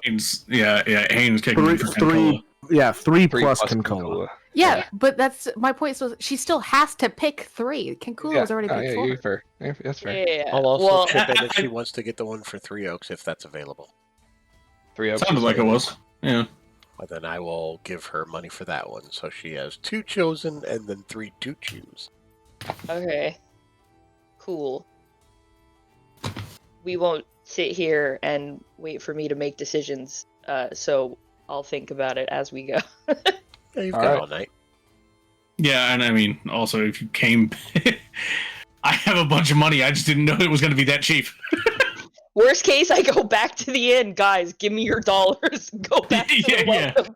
Haynes, Haynes kicking in for 3. Yeah, 3 plus Kenkola. Kenkola. Yeah, but that's my point. So she still has to pick 3. Kenkula was already picked 4. Fair. That's fair. Yeah. I'll also chip in if she wants to get the one for 3 Oaks if that's available. 3 Oaks sounded like it was. Yeah. But then I will give her money for that one, so she has 2 chosen and then 3 to choose. Okay. Cool. We won't sit here and wait for me to make decisions, so I'll think about it as we go. Yeah, you've got all night. Yeah, and I mean, also, if you came... I have a bunch of money, I just didn't know it was going to be that cheap. Worst case, I go back to the inn. Guys, give me your dollars. Go back to the welcome.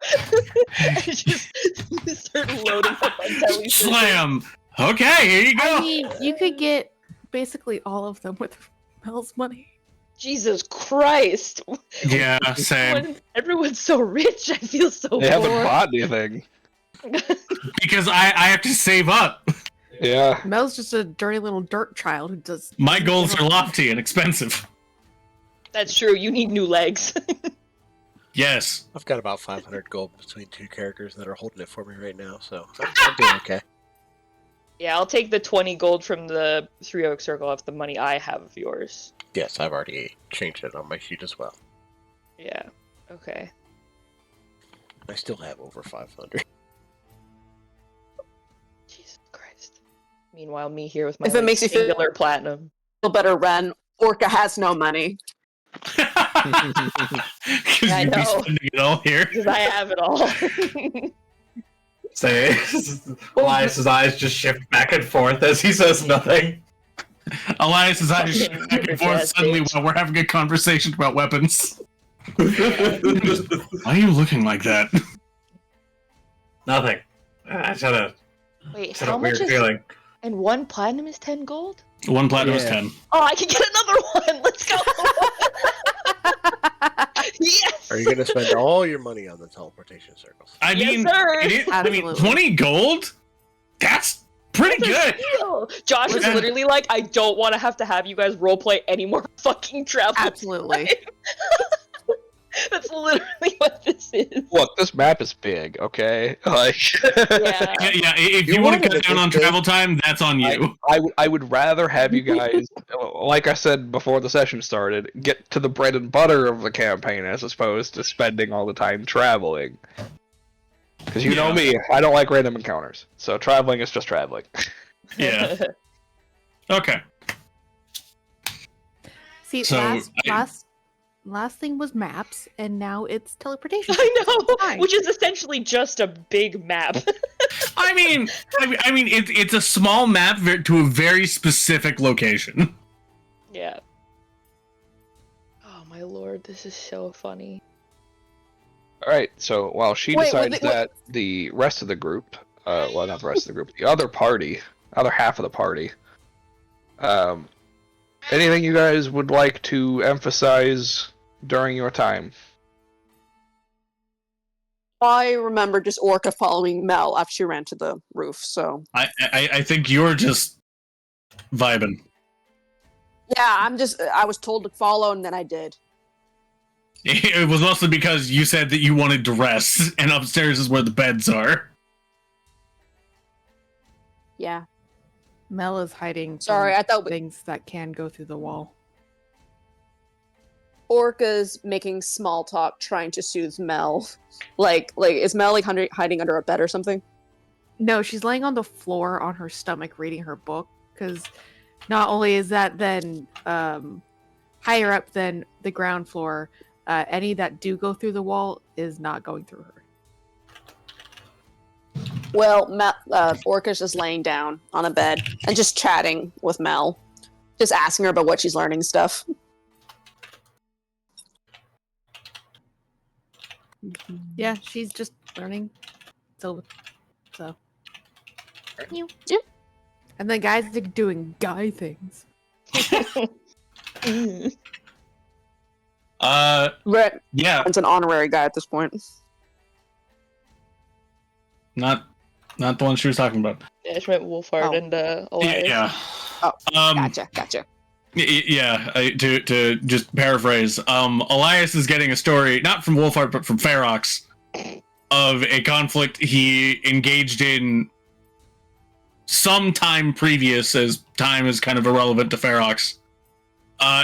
Just start loading up on telly. Slam! Okay, here you go! I mean, you could get basically all of them with Mel's money. Jesus Christ. Yeah, same. Everyone's so rich, I feel so poor. They haven't bought anything. Because I have to save up. Yeah. Mel's just a dirty little dirt child who does... My goals are lofty and expensive. That's true, you need new legs. Yes. I've got about 500 gold between 2 characters that are holding it for me right now, so I'm doing okay. Yeah, I'll take the 20 gold from the 3 Oak Circle off the money I have of yours. Yes, I've already changed it on my sheet as well. Yeah, okay. I still have over 500. Jesus Christ. Meanwhile, me here with my If it makes you feel singular platinum. better, Ren, Orca has no money. Because I you'd be know. spending it all here. Because I have it all. Say, Elias's eyes just shift back and forth as he says nothing. Elias's eyes shift Fucking back and forth bitch-ass suddenly bitch. while we're having a conversation about weapons. Why are you looking like that? Nothing. I just had a, Wait, had a how weird much is... feeling. And 1 platinum is 10 gold? 1 platinum is Yeah. 10. Oh, I can get another one! Let's go! Yes! Are you going to spend all your money on the teleportation circles? I Yes, mean, sir! I mean, Absolutely. 20 gold? That's pretty That's a good. steal. Josh is Yeah. literally like, I don't want to have you guys roleplay any more fucking travel. Absolutely. That's literally what this is. Look, this map is big, okay? Like, Yeah. Yeah, if You you want to wanted cut it down this on big. travel time, that's on you. I would rather have you guys, like I said before the session started, get to the bread and butter of the campaign as opposed to spending all the time traveling. Because you know Yeah. me, I don't like random encounters. So traveling is just traveling. Yeah. Okay. See, So, last thing was maps, and now it's teleportation. I know, Fine. which is essentially just a big map. I mean, it's a small map to a very specific location. Yeah. Oh my lord, this is so funny. Alright, so while she Wait, decides wait. that the rest of the group, well, not the rest of the group, the other half of the party, anything you guys would like to emphasize during your time? I remember just Orca following Mel after she ran to the roof, so... I think you're just vibing. Yeah, I was told to follow, and then I did. It was mostly because you said that you wanted to rest, and upstairs is where the beds are. Yeah. Mel is hiding. Sorry, from I thought things that can go through the wall. Orca's making small talk, trying to soothe Mel. Like is Mel like hiding under a bed or something? No, she's laying on the floor on her stomach reading her book, because not only is that then higher up than the ground floor, any that do go through the wall is not going through her. Well, Orca's just laying down on a bed and just chatting with Mel, just asking her about what she's learning stuff. Yeah, she's just learning. So. Yeah. And the guys are doing guy things. Mm. But Yeah, it's an honorary guy at this point. not the one she was talking about. Yeah, she meant Wolfhard Oh. and Elias. Yeah. Oh, Um, Gotcha. Yeah, to just paraphrase, Elias is getting a story, not from Wolfhard, but from Ferox, of a conflict he engaged in some time previous, as time is kind of irrelevant to Ferox,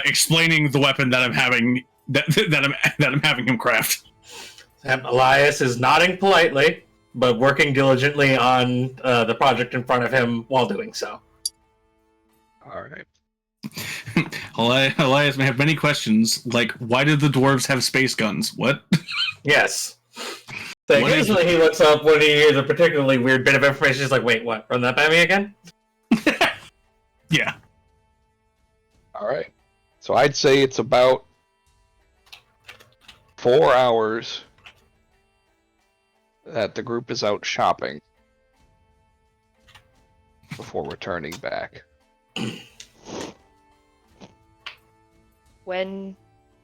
explaining the weapon that I'm having, that I'm having him craft. Elias is nodding politely, but working diligently on the project in front of him while doing so. Alright. Elias may have many questions, like, why did the dwarves have space guns? What? Yes. So What is occasionally he looks up when he hears a particularly weird bit of information. He's like, wait, what? Run that by me again? Yeah. Alright. So I'd say it's about 4 hours that the group is out shopping before returning back. When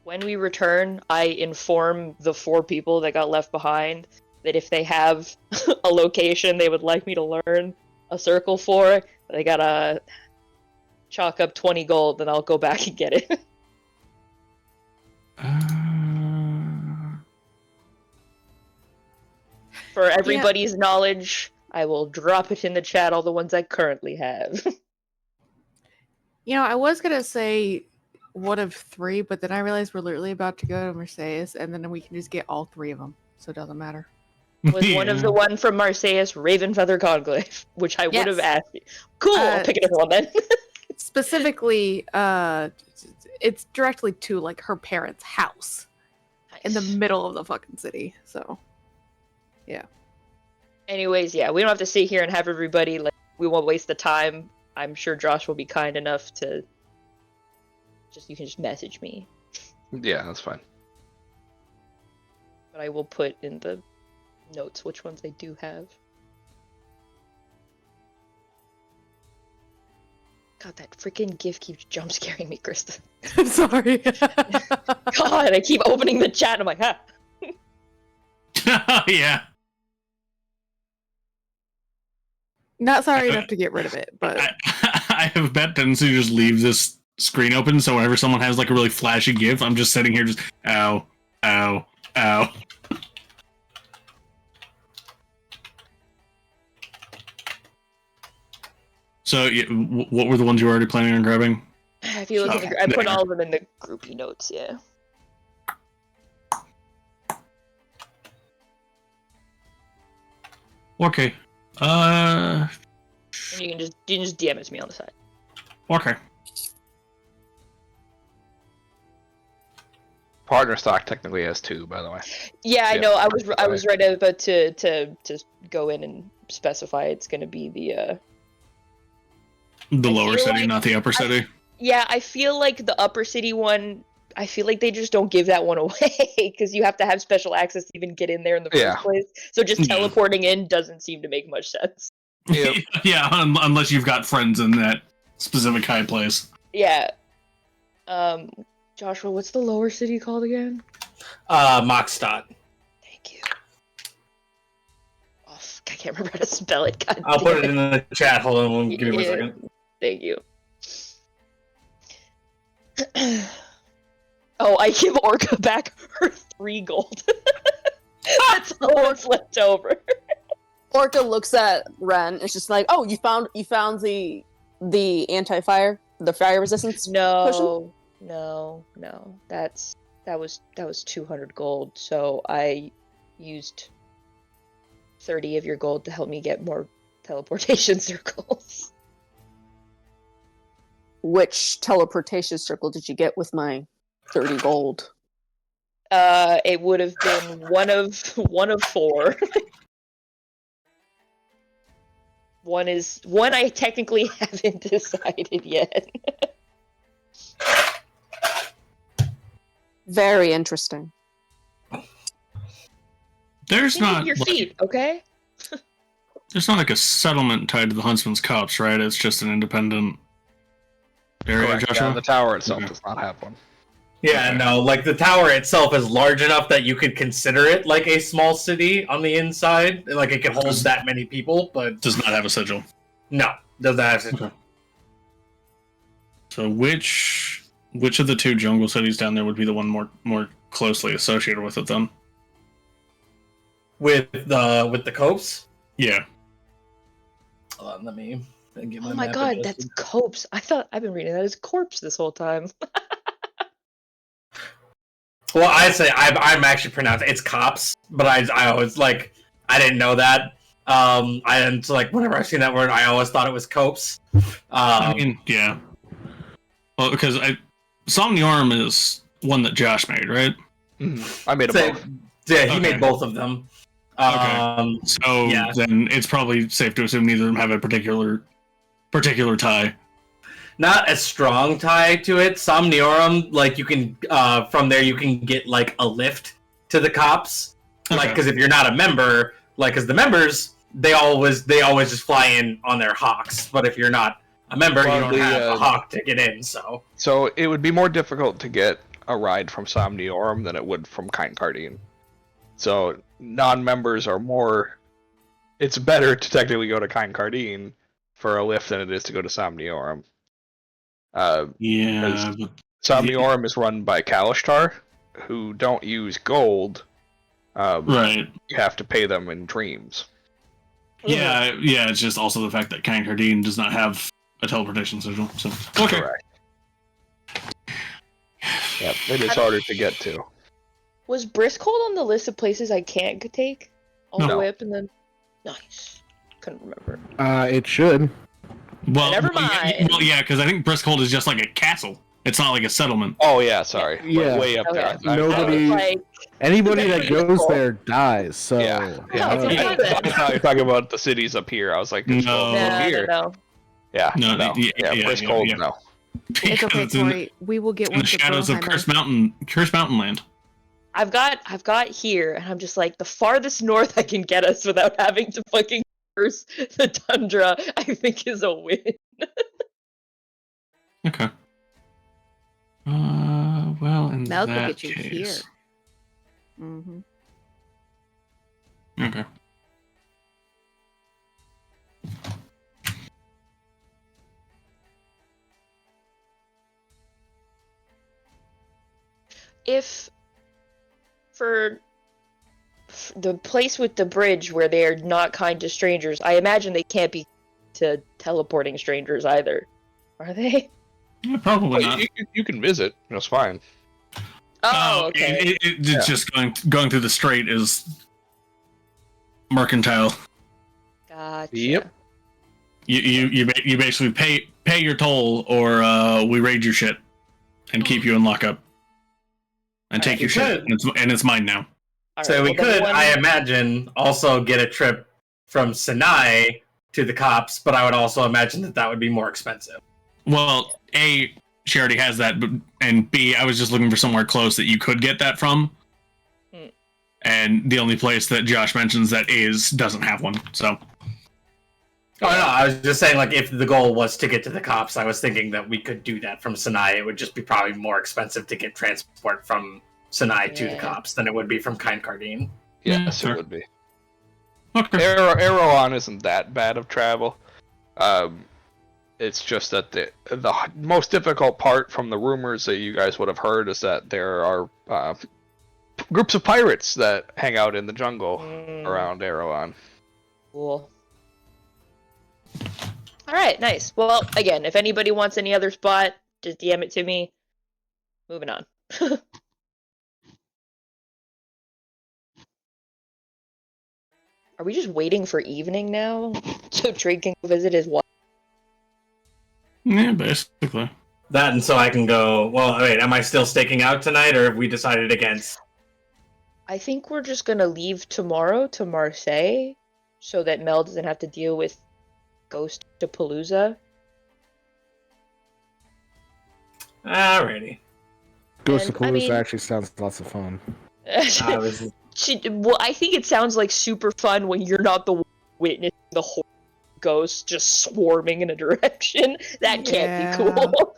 we return, I inform the 4 people that got left behind that if they have a location they would like me to learn a circle for, they gotta chalk up 20 gold, then I'll go back and get it. For everybody's knowledge, I will drop it in the chat, all the ones I currently have. You know, I was gonna say one of 3, but then I realized we're literally about to go to Marseilles, and then we can just get all 3 of them, so it doesn't matter. Was one of the one from Marseilles Ravenfeather Conclave, which I would have Yes. asked you. Cool, I'll pick it up one then. Specifically, it's directly to like her parents' house in the Nice. middle of the fucking city. So, Anyways, yeah, we don't have to sit here and have everybody like. We won't waste the time. I'm sure Josh will be kind enough to. You can just message me, Yeah, that's fine. but I will put in the notes which ones I do have. God, that freaking GIF keeps jump scaring me, Krista. I'm sorry. God, I keep opening the chat and I'm like, huh. Yeah. Not sorry enough to get rid of it, but I have a bad tendency to just leave this screen open, so whenever someone has like a really flashy GIF, I'm just sitting here just ow, ow, ow. So, yeah, what were the ones you were already planning on grabbing? If you look at the, I put all of them in the groupie notes, yeah. Okay. And you can just DM it to me on the side. Okay. Partner stock technically has 2, by the way. Yeah, I Yeah, know. I right. was right about to go in and specify it's going to be the The I lower feel city, like not the upper city. Yeah, I feel like the upper city one. I feel like they just don't give that one away because you have to have special access to even get in there in the Yeah. first place. So just Yeah. teleporting in doesn't seem to make much sense. Yep. Yeah, unless you've got friends in that specific high place. Yeah. Joshua, what's the lower city called again? Mockstadt. Thank you. Oh, I can't remember how to spell it. God I'll damn put it in the chat. Hold on, give me 1 Yeah. second. Thank you. Oh, I give Orca back her 3 gold. That's all that's left over. Orca looks at Ren. It's just like, oh, you found the anti-fire, the fire resistance. No. That was 200 gold. So I used 30 of your gold to help me get more teleportation circles. Which teleportation circle did you get with my 30 gold? It would have been one of 4. One I technically haven't decided yet. Very interesting. There's Think not of your like, feet, okay? there's not like a settlement tied to the Huntsman's Copse, right? It's just an independent area, Correct. Joshua. Yeah, the tower itself Okay. does not have one. Yeah, Okay. no, like the tower itself is large enough that you could consider it like a small city on the inside. Like it could hold that many people, but Does not have a sigil. no, doesn't have to. Okay. So which of the 2 jungle cities down there would be the one more closely associated with it then? With the copes. Yeah. Hold on, let me get my Oh my map god, adjusted. that's Copes. I've been reading that as corpse this whole time. Well, I say I'm actually pronouncing it's cops, but I always like I didn't know that. And so, like whenever I've seen that word, I always thought it was copes. I mean, yeah. Well, because Somniorum is one that Josh made, right? I made a so- both. yeah, he Okay. made both of them. So Yeah. then it's probably safe to assume neither of them have a particular tie. Not a strong tie to it. Somniorum, like you can from there you can get like a lift to the cops. Like Okay. because if you're not a member, like because the members they always just fly in on their hawks. But if you're not a member, you Well, don't have the, a hawk to get in. So So it would be more difficult to get a ride from Somniorum than it would from Kind Cardine. So non-members are more. It's better to technically go to Kind Cardine for a lift than it is to go to Somniorum. Yeah, but Somniorum is run by Kalishtar, who don't use gold. right. You have to pay them in dreams. Yeah, it's just also the fact that Kankardine does not have a teleportation sigil. So okay. Correct. Yep, it is harder to get to. Was Briskhold on the list of places I can't take? All the No. way up and then. Nice. Couldn't remember. It should. Well, Never well, mind. yeah, because I think Briskhold is just like a castle. It's not like a settlement. Oh yeah, sorry. Yeah. Way up there. Okay. Nobody, Like, anybody that goes Beautiful. there dies. So Yeah. No, it's Yeah. okay then. I thought you're talking about the cities up here. I was like, there's No. gold up no, here. no. Yeah. No, No. yeah, Brisk yeah, cold. yeah. No. It's okay, Because in, Tori. We will get in one the to shadows of Broheimer. Cursed Mountain Land. I've got here, and I'm just like the farthest north I can get us without having to fucking curse the tundra. I think is a win. Okay. Well, in Mel could that get you case. here. Mm-hmm. Okay. If for the place with the bridge where they are not kind to strangers, I imagine they can't be to teleporting strangers either, are they? Yeah, probably not. You can visit. It's fine. Oh, okay. It's just going through the strait is mercantile. Gotcha. Yep. You basically pay your toll, or we raid your shit and keep you in lockup and take your shit, and it's mine now. All So right, we well, then could, one- I imagine, also get a trip from Sinai to the cops, but I would also imagine that would be more expensive. Well, A, she already has that, and B, I was just looking for somewhere close that you could get that from. Hmm. And the only place that Josh mentions that doesn't have one. So Oh no, I was just saying, like, if the goal was to get to the cops, I was thinking that we could do that from Sinai. It would just be probably more expensive to get transport from Sinai to the Yeah. cops than it would be from Kind Cardine. Yes, sure. it would be. okay. Erewhon isn't that bad of travel. It's just that the most difficult part from the rumors that you guys would have heard is that there are groups of pirates that hang out in the jungle around Erewhon. Cool. All right, nice. Well, again, if anybody wants any other spot, just DM it to me. Moving on. Are we just waiting for evening now so Trig can go visit his wife? Yeah, basically. That, and so I can go, well, wait, am I still staking out tonight, or have we decided against? I think we're just gonna leave tomorrow to Marseille so that Mel doesn't have to deal with Ghost to Palooza. Alrighty. Ghost of And, I Palooza mean- actually sounds lots of fun. I was, Well, I think it sounds like super fun when you're not the one witnessing the whole ghost just swarming in a direction. That can't Yeah. be cool.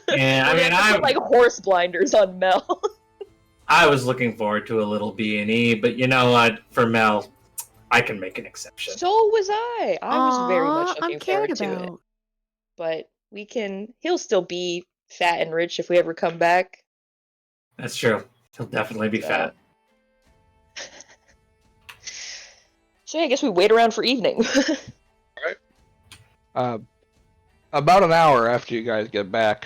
yeah, I We mean, have to put, like horse blinders on Mel. I was looking forward to a little B&E, but you know what? For Mel, I can make an exception. So was I. I was very much Aw, looking I'm cared forward to it. about. But he'll still be fat and rich if we ever come back. That's true. He'll definitely be So- fat. So yeah, I guess we wait around for evening. About an hour after you guys get back,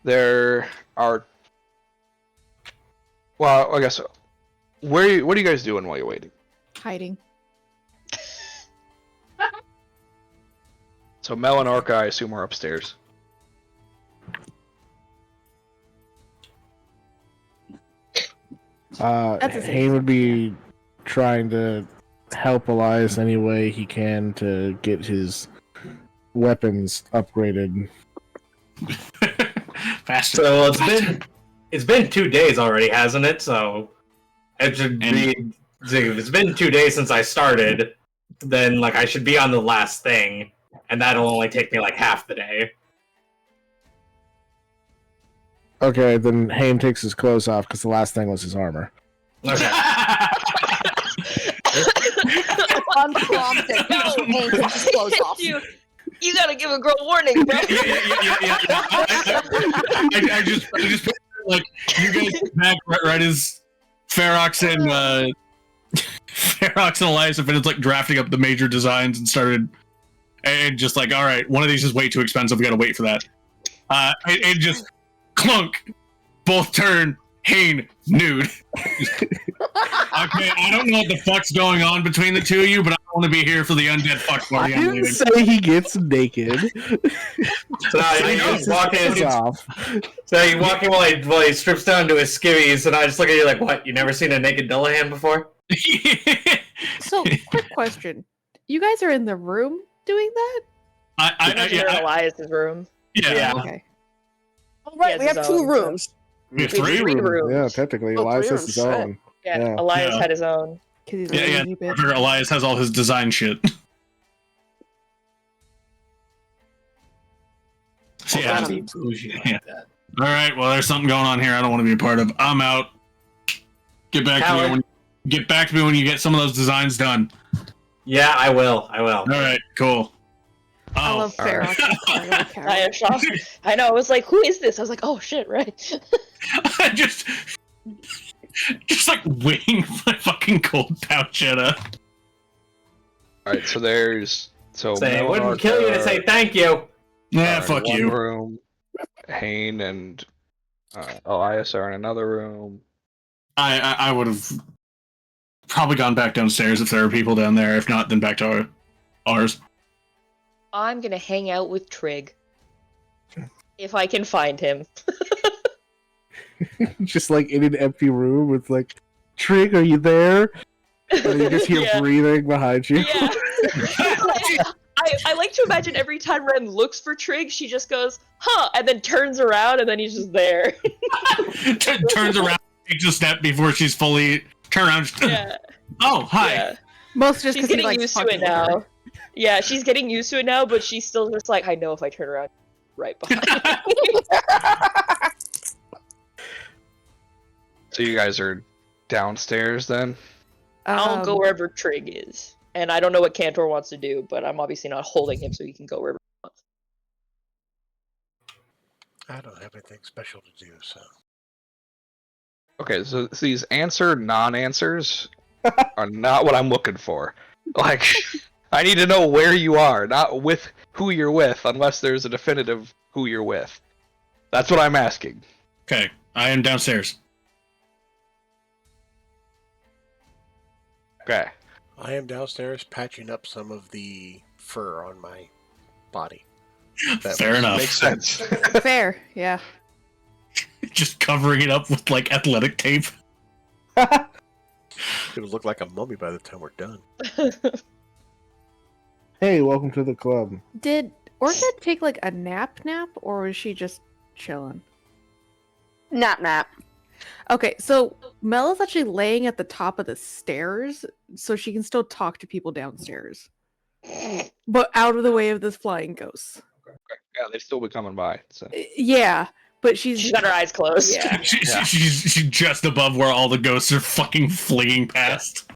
there are. Well, I guess. What are you guys doing while you're waiting? Hiding. So Mel and Orca, I assume, are upstairs. That's a Hayne would be trying to help Elias any way he can to get his weapons upgraded. Faster. So it's been 2 days already, hasn't it? So it should be. If it's been 2 days since I started, then like I should be on the last thing, and that'll only take me like half the day. Okay, then Hayne takes his clothes off because the last thing was his armor. Okay. Unprompted. Hank takes his clothes off. You gotta give a girl warning, bro. Yeah. I just picture, like you guys back right as Ferox and Elias have been like drafting up the major designs and started and just like, all right, one of these is way too expensive. We gotta wait for that. And just clunk, both turn, Hane, nude. Okay, I don't know what the fuck's going on between the two of you, but I don't want to be here for the undead fuck I party. I'm didn't leaving. say he gets naked. So he's walking. So he's walking while he strips down to his skivvies, and I just look at you like, what? You never seen a naked Dillahan before? So, quick question: you guys are in the room doing that? You're in Elias's room. Yeah. Okay. All right, we He has have his 2 own, rooms. We have We have three? three rooms. Yeah, technically, Oh, Elias 3 has his rooms, own. Yeah, Yeah. Elias Yeah. had his own. Because he's a Yeah, lazy bitch. After Elias has all his design shit. So, Well, yeah. don't be bougie like that. All right. Well, there's something going on here. I don't want to be a part of. I'm out. Get back to me when you get some of those designs done. Yeah, I will. All right. Cool. I love all Farrah. right. I know. I was like, "Who is this?" I was like, "Oh shit!" Right. just like waiting for my fucking cold pouch at her. Alright, so there's... So Say, it Mel and wouldn't kill you to Arca say thank you. Yeah, are in fuck one you. room. Hane and Elias are in another room. I would have probably gone back downstairs if there were people down there. If not, then back to ours. I'm gonna hang out with Trig if I can find him. Just like in an empty room with like, Trig, are you there? And you just hear Yeah. breathing behind you. Yeah. I like to imagine every time Ren looks for Trig, she just goes, "Huh," and then turns around, and then he's just there. Turns around, takes a step before she's fully turned around. Yeah. Oh, hi. Yeah. Most just She's because he getting likes used to fucking it with her. now. Yeah, she's getting used to it now, but she's still just like, I know if I turn around, right behind me. So you guys are downstairs then? I'll go Um, wherever Trig is. And I don't know what Cantor wants to do, but I'm obviously not holding him so he can go wherever he wants. I don't have anything special to do, so. Okay, so these non-answers are not what I'm looking for. Like, I need to know where you are, not with who you're with, unless there's a definitive who you're with. That's what I'm asking. Okay, I am downstairs. Okay. I am downstairs patching up some of the fur on my body. Fair enough. Makes sense. fair, yeah. Just covering it up with like athletic tape. It'll look like a mummy by the time we're done. Hey, welcome to the club. Did Orca take like a nap, or was she just chilling? Nap. Okay, so Mel is actually laying at the top of the stairs, so she can still talk to people downstairs, but out of the way of this flying ghost. Yeah, they'd still be coming by. So. Yeah, but she's got her eyes closed. Yeah. She's just above where all the ghosts are fucking flinging past.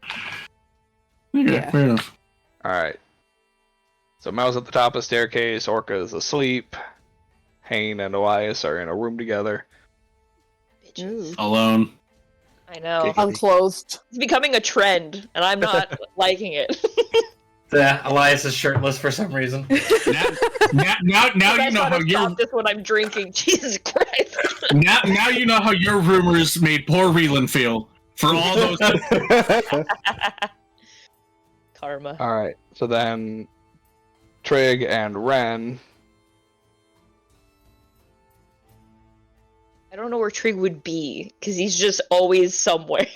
Okay, Yeah. fair enough. Alright. So Mel's at the top of the staircase, Orca is asleep, Hane and Elias are in a room together. Bitches. Alone. I know. Unclothed. It's becoming a trend, and I'm not liking it. Yeah, Elias is shirtless for some reason. Now you know how your Stop this when I'm drinking. Jesus Christ. now you know how your rumors made poor Reelan feel for all those. Karma. Alright, so then Trig and Ren. I don't know where Trig would be, because he's just always somewhere.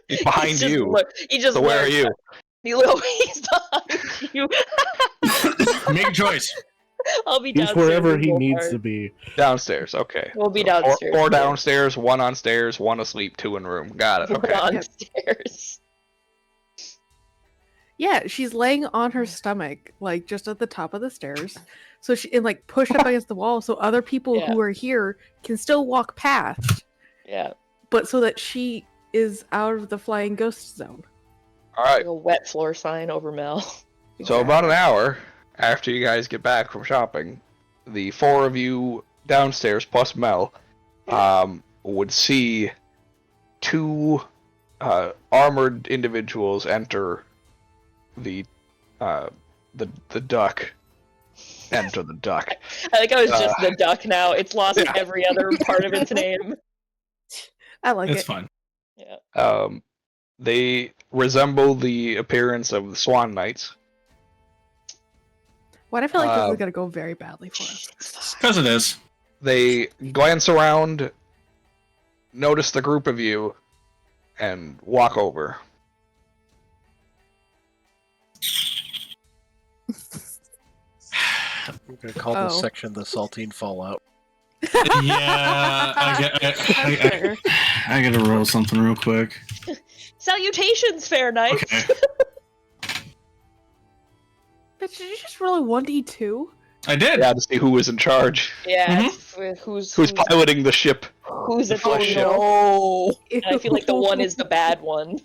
He's behind He's just you. He just So where are lurks. you? He's behind you. Make a choice. I'll be He's downstairs. wherever with he Goldheart. needs to be. Downstairs, okay. We'll be So downstairs, Four yeah. downstairs, one upstairs, one asleep, two in room. Got it, We're okay. downstairs. Yeah, she's laying on her stomach, like just at the top of the stairs. So she and like pushed up against the wall so other people Yeah. who are here can still walk past, Yeah. but so that she is out of the flying ghost zone. Alright, Like a wet floor sign over Mel. so about an hour after you guys get back from shopping, the four of you downstairs plus Mel would see two armored individuals enter the duck. Enter the duck. I think I was just the duck now. It's lost Yeah. every other part of its name. I like It's it. fine. Yeah. They resemble the appearance of the Swan Knights. Why do I feel like this Uh, is gonna go very badly for us? Because it is. They glance around, notice the group of you, and walk over. I'm going to call this section the Saltine Fallout. Yeah, That's fair. I gotta roll something real quick. Salutations, fair knights. Okay. But did you just roll a 1d2? I did. Yeah, to see who is in charge, Yeah, Mhm. it's, who's piloting the ship. who's the at the flesh ship. wheel. Oh, And I feel like the one is the bad one.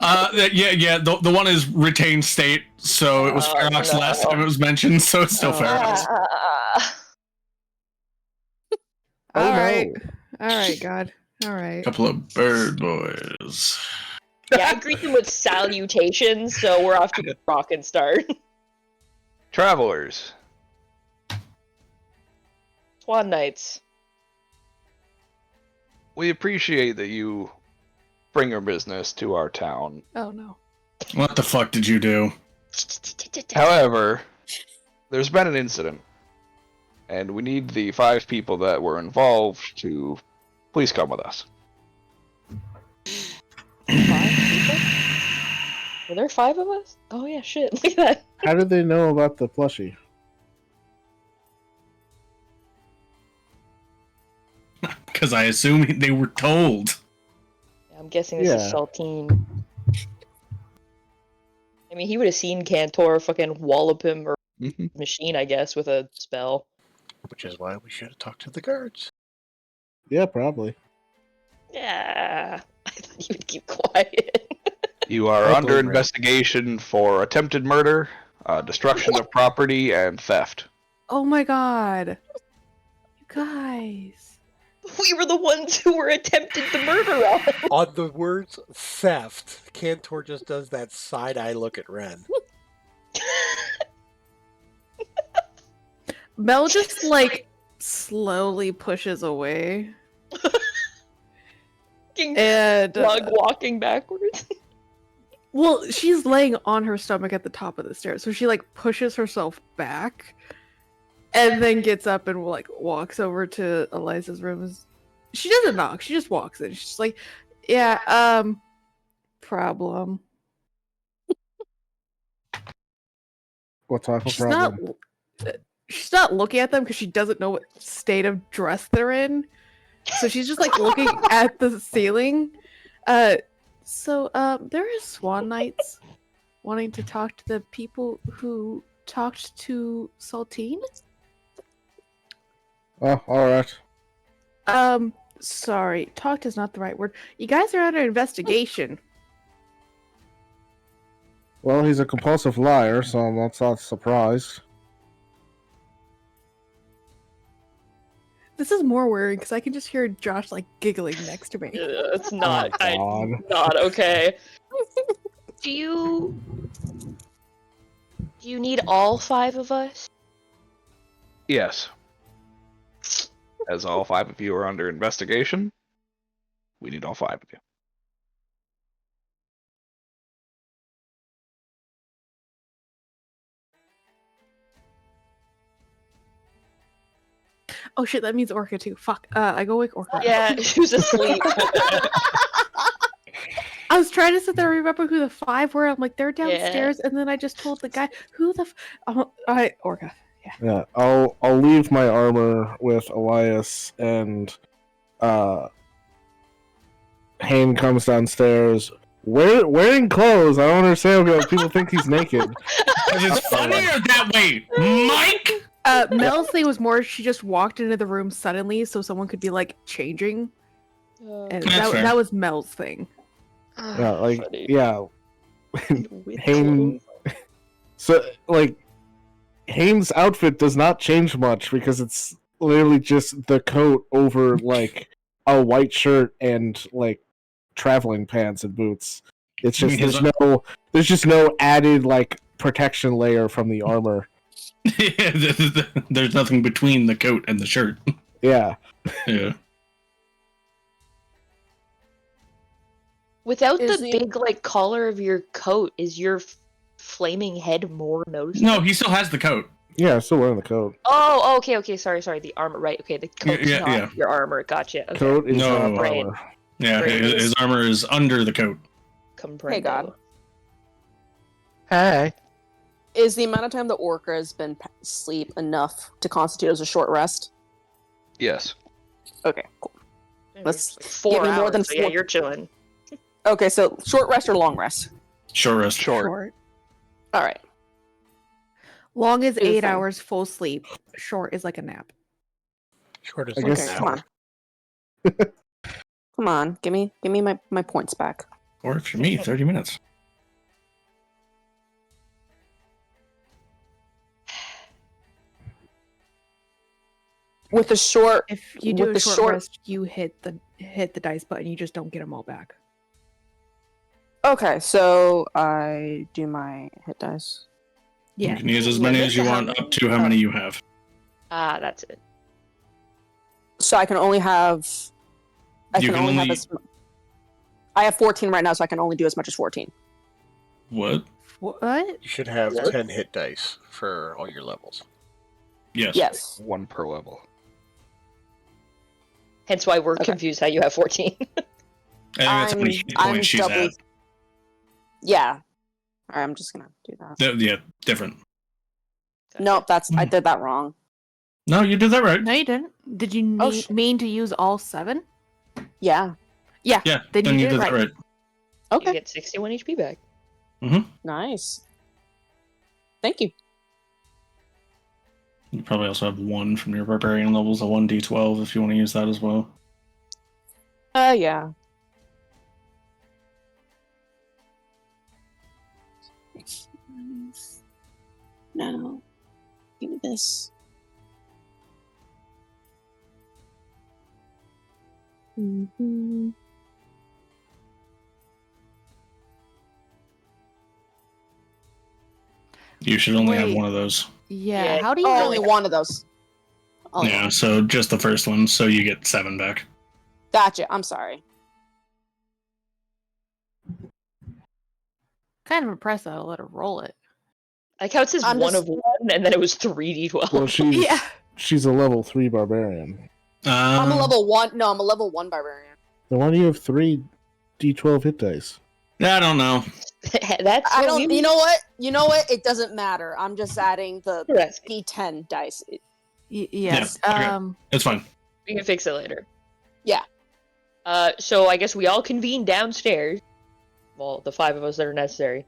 Yeah. The one is retained state, so it was Oh, Ferox no. last time it was mentioned, so it's still Oh. Ferox. Oh, All no. right. All right, God. All right. Couple of bird boys. Yeah, I greet them with salutations, so we're off to a rockin' start. Travelers, Swan Knights. we appreciate that you bring your business to our town. Oh no. What the fuck did you do? However, there's been an incident, and we need the 5 people that were involved to please come with us. 5 people? Were there 5 of us? Oh yeah, shit, look at that. How did they know about the plushie? Because I assume they were told. I'm guessing this is Yeah. Saltine. I mean, he would have seen Cantor fucking wallop him or machine, I guess, with a spell. Which is why we should have talked to the guards. Yeah, probably. Yeah, I thought he would keep quiet. You are Oh, under right. investigation for attempted murder, destruction of property, and theft. Oh my God. You guys. We were the ones who were attempted to murder on. On the words theft, Cantor just does that side eye look at Ren. Mel just like slowly pushes away. And Slug walking backwards. well, she's laying on her stomach at the top of the stairs, so she like pushes herself back, and then gets up and like walks over to Eliza's room. She doesn't knock; she just walks in. She's like, "Yeah, problem." What type of She's not. problem? She's not looking at them because she doesn't know what state of dress they're in. So she's just like looking at the ceiling. So there is Swan Knights wanting to talk to the people who talked to Saltine. Oh, alright. Sorry, talked is not the right word. You guys are under investigation. Well, he's a compulsive liar, so I'm not surprised. This is more worrying because I can just hear Josh like giggling next to me. It's not. Oh, God. Not okay. Do you need all 5 of us? Yes. As all 5 of you are under investigation, we need all 5 of you. Oh shit, that means Orca too. Fuck. I go wake Orca. Yeah, she was asleep. I was trying to sit there and remember who the 5 were. I'm like, they're downstairs, and then I just told the guy who the. Alright, Orca. Yeah, I'll leave my armor with Elias, and Hayne comes downstairs wearing clothes. I don't understand why people think he's naked. Because it's funnier that way, Mike! Mel's thing was more she just walked into the room suddenly so someone could be like changing. And That's fair. that was Mel's thing. Yeah, like Funny. yeah. With Hayne. clothes. So like, Hayne's outfit does not change much because it's literally just the coat over like a white shirt and like traveling pants and boots. It's just there's just no added like protection layer from the armor. There's nothing between the coat and the shirt. Yeah. Yeah. Without Is the the- big like collar of your coat, is your flaming head more noticeable? No, he still has the coat. Yeah, I'm still wearing the coat. Oh, okay. Sorry. The armor, right? Okay, the coat's Yeah, not yeah. your armor. Gotcha. Okay. Coat is No. not Brain. armor. Yeah, Great. his armor is under the coat. Comprendo. Hey, God. Hey. Is the amount of time the orca has been asleep enough to constitute as a short rest? Yes. Okay, cool. Let's It's 4 give me hours. more than so yeah, 4. you're chilling. Okay, so short rest or long rest? Short rest. Short. All right. Long is Do the 8 thing. hours full sleep. Short is like a nap. Short as I like guess- an Come hour. on. Come on, give me my points back. Or for me, 30 minutes. With the short, If you do With a the short, short- rest, you hit the dice button. You just don't get them all back. okay, so I do my hit dice. Yeah. You can use as many as you want, up to how many you have. Ah, that's it. So I can only have. You can only- I have 14 right now, so I can only do as much as 14. What? What? You should have What? 10 hit dice for all your levels. Yes. Yes. 1 per level. Hence why we're Okay. confused how you have 14. I think that's how many hit points she's doubly. at. Yeah. All right, I'm just gonna do that. Yeah, different. Nope, I did that wrong. No, you did that right. No, you didn't. Did you Oh, mean to use all 7? Yeah. Yeah. Yeah, Then then you you did did it that right. You Okay. get 61 HP back. Nice. Thank you. You probably also have 1 from your barbarian levels, a 1d12 if you want to use that as well. Yeah. No. Give me this. Mm-hmm. You should only have Wait. 1 of those. Yeah. Yeah. How do you Oh, really? only one of those. Oh, Yeah, so just the first one, so you get 7 back. Gotcha. I'm sorry. Kind of impressed that I let her roll it. Like how it says I'm 1 just- of 1, and then it was 3d12. Well, Yeah. she's a level 3 barbarian. I'm a level 1. No, I'm a level 1 barbarian. Then why do you have 3 D12 hit dice? I don't know. That's I what don't. we- You know what? It doesn't matter. I'm just adding the Correct. D10 dice. Yes. Yeah, okay. It's fine. We can fix it later. Yeah. So I guess we all convene downstairs. Well, the 5 of us that are necessary.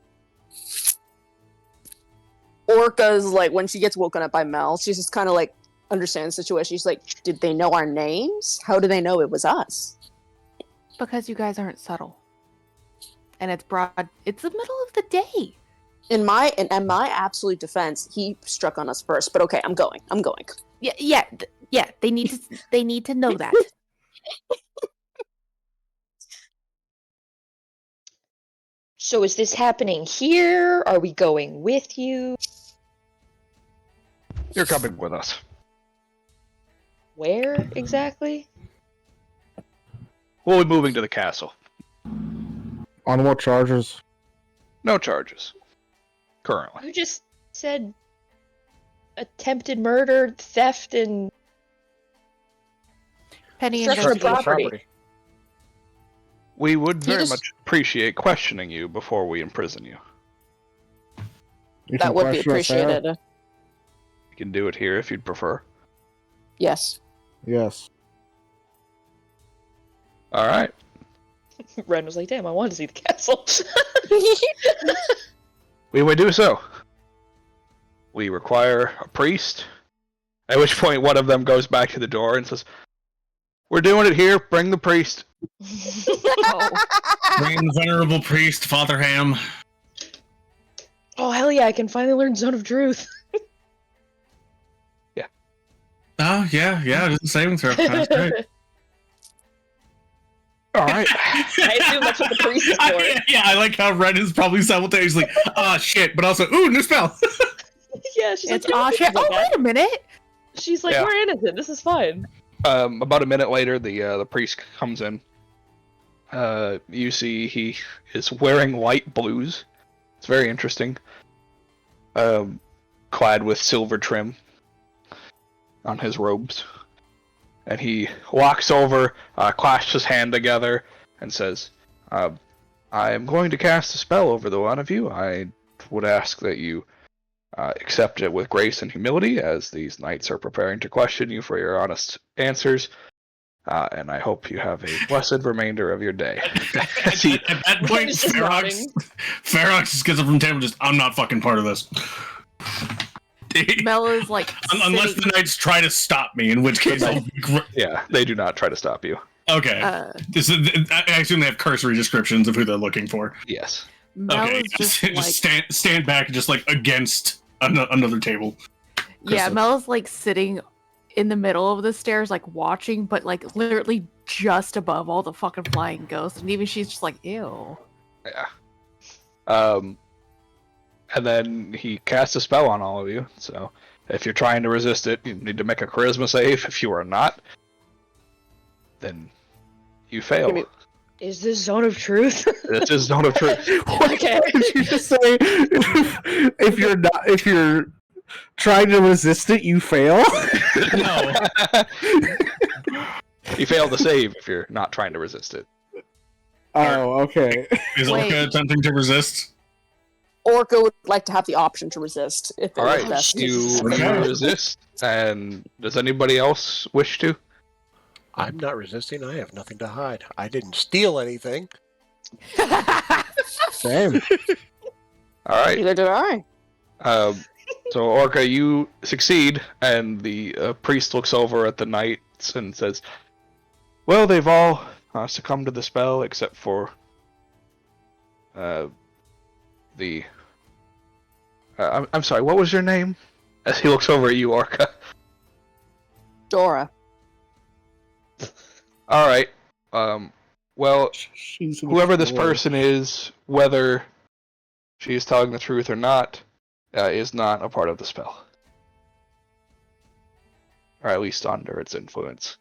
Orca's like when she gets woken up by Mel, she's just kind of like understands the situation. She's like, "Did they know our names? How do they know it was us?" Because you guys aren't subtle. And it's broad. It's the middle of the day. In my absolute defense, he struck on us first. But okay, I'm going. Yeah. They need to know that. So is this happening here? Are we going with you? You're coming with us. Where exactly? We'll be moving to the castle. On what charges? No charges. Currently. You just said attempted murder, theft, and Penny Such a investigation. property. We would very just- much appreciate questioning you before we imprison you. You That can would be question us there? appreciated. You can do it here if you'd prefer. Yes. Yes. All right. Ren was like, "Damn, I want to see the castle." We would do so. We require a priest. At which point one of them goes back to the door and says, "We're doing it here. Bring the priest." Bring the venerable priest, Father Ham. Oh hell yeah! I can finally learn Zone of Truth. Oh, yeah, it's a saving throw. That's great. All right. I assume that's what the priest is for. I like how Ren is probably simultaneously like, ah, shit, but also, ooh, new spell. Yeah, she's It's like, aw "Don't shit. think like Oh, that." wait a minute. She's like, Yeah. "We're innocent. This is fine." About a minute later, the priest comes in. You see he is wearing light blues. It's very interesting. Clad with silver trim on his robes. And he walks over, clasps his hand together, and says, I am going to cast a spell over the one of you. I would ask that you accept it with grace and humility, as these knights are preparing to question you for your honest answers. And I hope you have a blessed remainder of your day. At that point, Just nodding. Ferox just gets up from the table, just, I'm not fucking part of this. Mel is like Unless sitting- the knights try to stop me, in which case I'll be Yeah, they do not try to stop you. Okay. I assume they have cursory descriptions of who they're looking for. Yes. Mel Okay, is just like stand back, just like against another table. yeah, Mel is like sitting in the middle of the stairs, like watching, but like literally just above all the fucking flying ghosts, and even she's just like, ew. Yeah. And then he casts a spell on all of you. So if you're trying to resist it, you need to make a charisma save. If you are not, then you fail. Is this Zone of Truth? This is Zone of Truth. Okay. Did you just say if you're trying to resist it, you fail? No. You fail to save if you're not trying to resist it. Oh, okay. Is Wait. Orca attempting to resist? Orca would like to have the option to resist if it All was right, best. you Okay. resist. And does anybody else wish to? I'm not resisting. I have nothing to hide. I didn't steal anything. Same. All right. Neither did I. So Orca, you succeed, and the priest looks over at the knights and says, "Well, they've all succumbed to the spell except for the. I'm sorry. What was your name?" As he looks over at you, Orca. Dora. All right. Well, She's whoever this person is, whether she is telling the truth or not, is not a part of the spell. Or at least under its influence.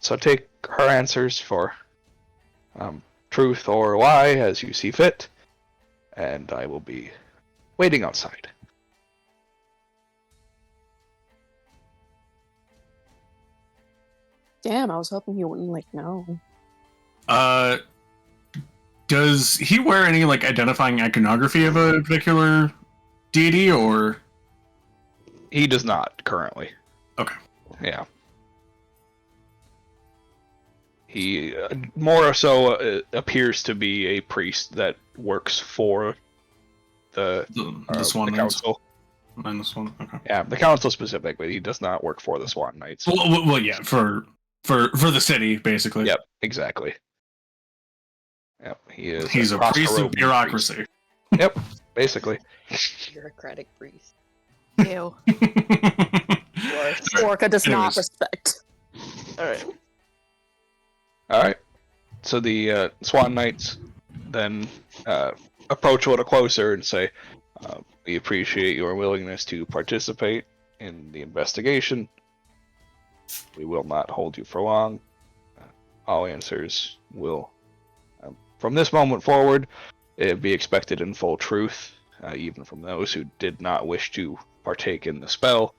So take her answers for truth or lie as you see fit, and I will be waiting outside. Damn, I was hoping he wouldn't know. Does he wear any like identifying iconography of a particular deity, or He does not currently. Okay. Yeah. He more so appears to be a priest that works for the Swan the Knights? council. And this one? Okay. Yeah, the council specifically. He does not work for the Swan Knights. Well, yeah, for the city, basically. Yep, exactly. Yep, he is. He's a priest of Prosper bureaucracy. priest. Yep, basically. Bureaucratic priest. Ew. Orca does not Anyways. respect. Alright. All right. So the Swan Knights then approach a little closer and say, "We appreciate your willingness to participate in the investigation. We will not hold you for long. All answers will, from this moment forward, be expected in full truth, even from those who did not wish to partake in the spell."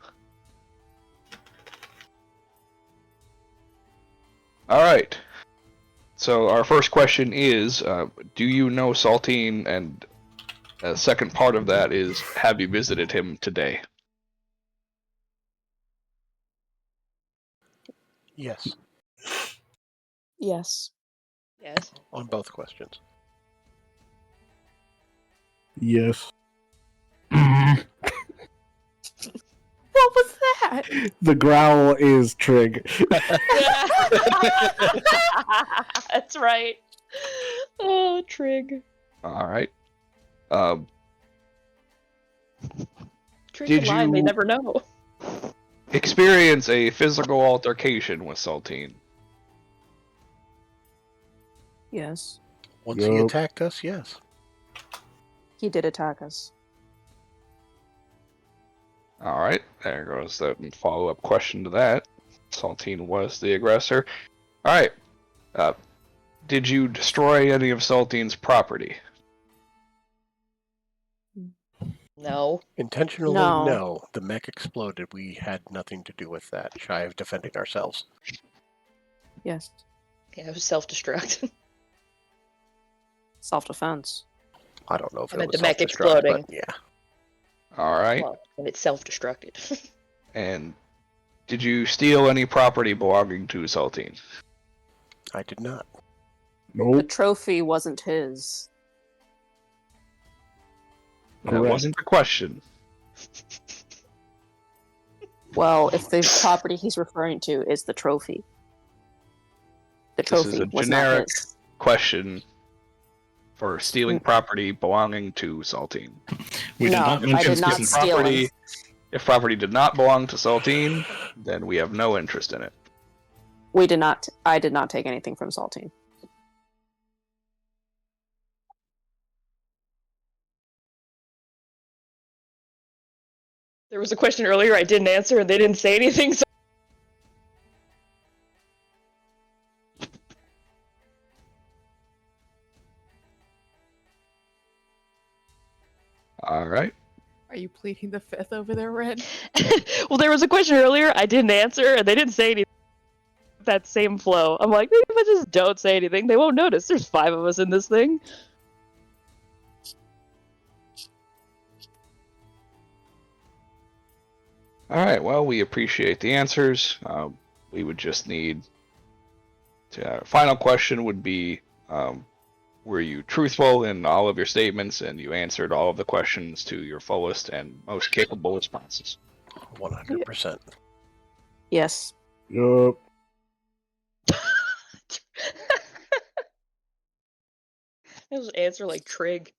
All right. So our first question is, do you know Saltine? And the second part of that is, have you visited him today? Yes, Yes. Yes. on both questions. Yes. What was that? The growl is Trig. That's right. Oh, Trig. All right. Trig Did and Lime, they you- never know. Experience a physical altercation with Saltine. Yes. Once he Yup. attacked us, yes. He did attack us. All right. There goes the follow-up question to that. Saltine was the aggressor. All right. did you destroy any of Saltine's property? No. Intentionally, No. no. The mech exploded. We had nothing to do with that, shy of defending ourselves. Yes. Yeah, it was self-destruct. Self-defense. I don't know if I it meant was the mech self-destruct, exploding. but yeah. All right. Well, and it self-destructed. And did you steal any property belonging to Saltine? I did not. The Nope. trophy wasn't his. That Correct. wasn't the question. Well, if the property he's referring to is the trophy. The This is trophy a was not generic his. question for stealing property belonging to Saltine. We did No, not I mention did not stealing steal property. any. If property did not belong to Saltine, then we have no interest in it. We did not. I did not take anything from Saltine. There was a question earlier I didn't answer, and they didn't say anything, so All right. Are you pleading the fifth over there, Red? well, there was a question earlier I didn't answer, and they didn't say anything. That same flow. I'm like, maybe if I just don't say anything, they won't notice. There's 5 of us in this thing. All right. Well, we appreciate the answers. We would just need to. Final question would be: were you truthful in all of your statements, and you answered all of the questions to your fullest and most capable responses? 100%. Yes. Yup. Just answer like Trig.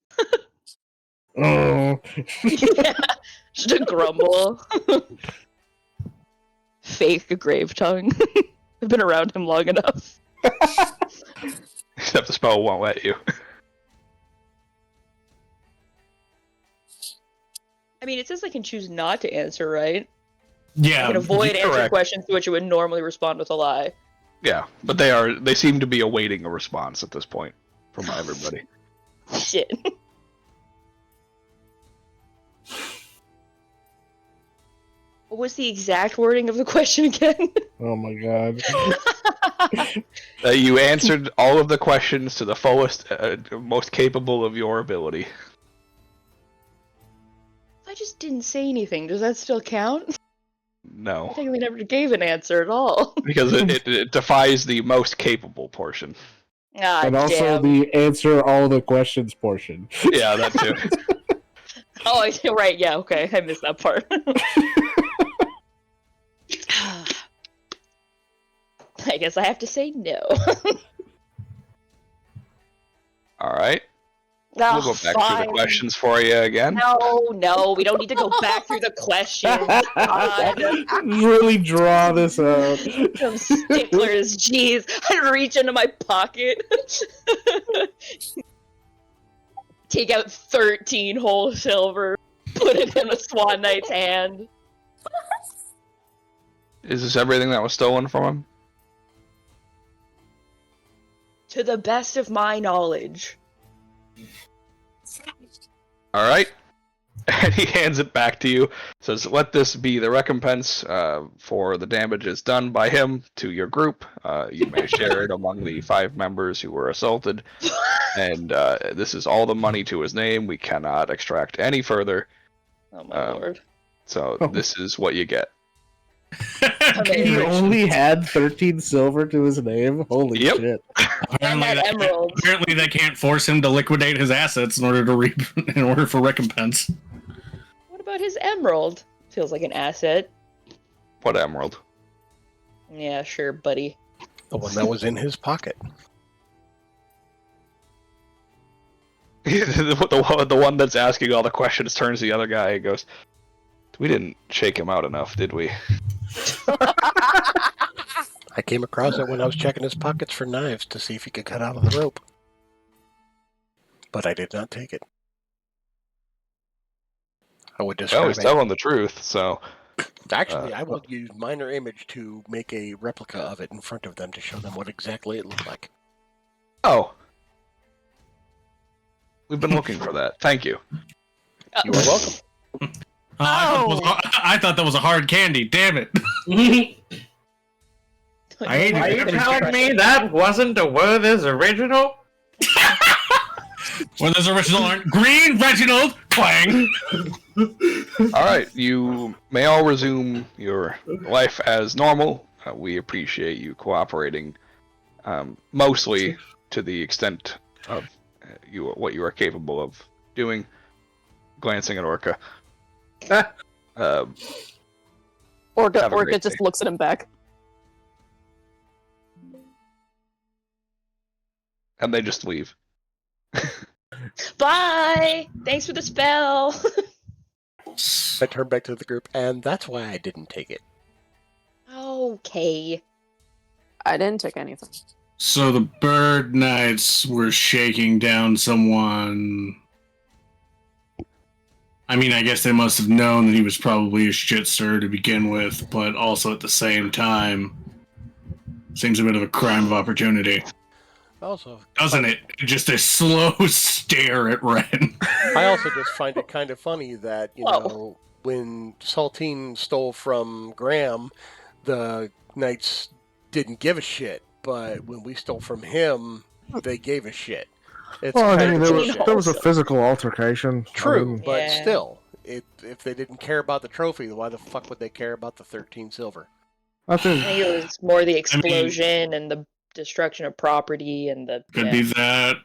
Oh. Yeah, just a grumble. Fake grave tongue. I've been around him long enough. Except the spell won't let you. I mean, it says I can choose not to answer, right? I Yeah, can avoid answering correct. questions to which you would normally respond with a lie. Yeah, but they seem to be awaiting a response at this point from everybody. Shit. What was the exact wording of the question again? Oh my god. You answered all of the questions to the fullest, most capable of your ability. If I just didn't say anything, does that still count? I No, technically never gave an answer at all. because it defies the most capable portion. Ah, And also damn. the answer all the questions portion. Yeah, that too. Oh, right, yeah, okay, I missed that part. I guess I have to say no. All right, Oh, we'll go back through fine. the questions for you again. No, we don't need to go back through the questions. God. Really draw this out. Some sticklers, jeez. I reach into my pocket. Take out 13 whole silver. Put it in a Swan Knight's hand. Is this everything that was stolen from him? To the best of my knowledge. All right. And he hands it back to you. Says, "Let this be the recompense for the damages done by him to your group. You may share it among the 5 members who were assaulted. And this is all the money to his name. We cannot extract any further. Oh my lord. So this is what you get." He only had 13 silver to his name? Holy Yep. shit. And that emerald. Apparently, they can't force him to liquidate his assets in order to in order for recompense. What about his emerald? Feels like an asset. What emerald? Yeah, sure, buddy. The one that was in his pocket. The one that's asking all the questions turns to the other guy and goes, "We didn't shake him out enough, did we?" I came across it when I was checking his pockets for knives to see if he could cut out of the rope. But I did not take it. I would Oh, describe he's telling the truth, so... Actually, I will use minor image to make a replica of it in front of them to show them what exactly it looked like. Oh. We've been looking for that. Thank you. You are welcome. I thought that was a hard candy. Damn it! I hate Are it. you telling me that wasn't a Werther's original? Werther's original aren't green, Reginald. Clang. All right, you may all resume your life as normal. We appreciate you cooperating, mostly to the extent of what you are capable of doing. Glancing at Orca. Orca just looks at him back. And they just leave. Bye! Thanks for the spell! I turn back to the group, and that's why I didn't take it. Okay. I didn't take anything. So the bird knights were shaking down someone. I mean, I guess they must have known that he was probably a shit stir to begin with, but also at the same time, seems a bit of a crime of opportunity. Also, Doesn't it? Just a slow stare at Ren. I also just find it kind of funny that, Whoa. know, when Saltine stole from Graham, the Knights didn't give a shit, but when we stole from him, they gave a shit. It's Well, I kind mean, of there was a bullshit. physical altercation. True, I mean, but Yeah. still, if they didn't care about the trophy, why the fuck would they care about the 13 silver? I I think think it was more the explosion and the destruction of property and the... Could yeah. be that.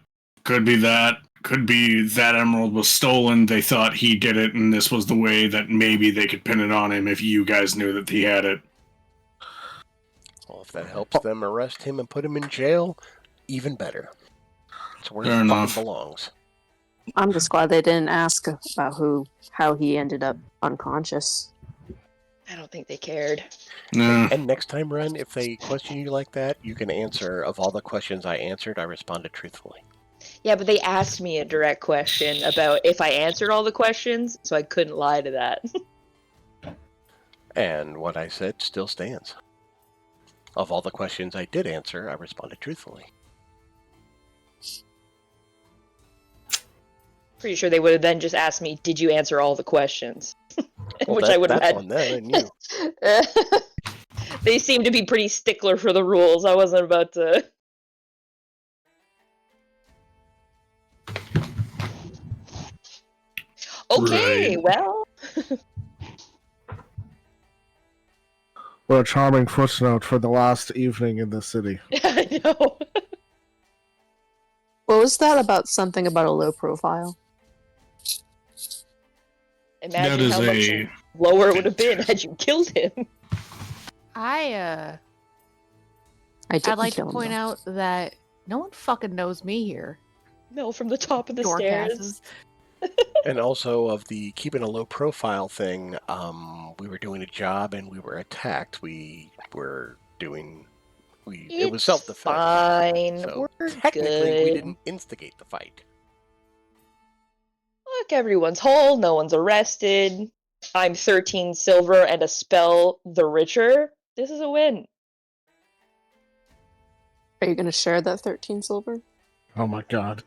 Could be that. Could be that emerald was stolen. They thought he did it, and this was the way that maybe they could pin it on him if you guys knew that he had it. Well, if that helps them arrest him and put him in jail, even better. It's where Fair he enough. fucking belongs. I'm just glad they didn't ask about how he ended up unconscious. I don't think they cared. Nah. And next time, Ren, if they question you like that, you can answer, of all the questions I answered, I responded truthfully. Yeah, but they asked me a direct question about if I answered all the questions, so I couldn't lie to that. And what I said still stands. Of all the questions I did answer, I responded truthfully. Pretty sure they would have then just asked me, did you answer all the questions? Well, Which I would have that's had. on them and you. They seem to be pretty stickler for the rules. I wasn't about to... Okay, Right. well... what a charming footnote for the last evening in the city. I know. What was that about? Something about a low profile? Imagine That is how much a lower it would have been had you killed him. I I'd didn't like to kill him, point though. out that no one fucking knows me here. No, from the top of the Dork stairs. asses. And also of the keeping a low profile thing, we were doing a job and we were attacked. It was It's self-defense. fine. So We're technically, we good. didn't instigate the fight. Look, everyone's whole. No one's arrested. I'm 13 silver and a spell the richer. This is a win. Are you going to share that 13 silver? Oh my god.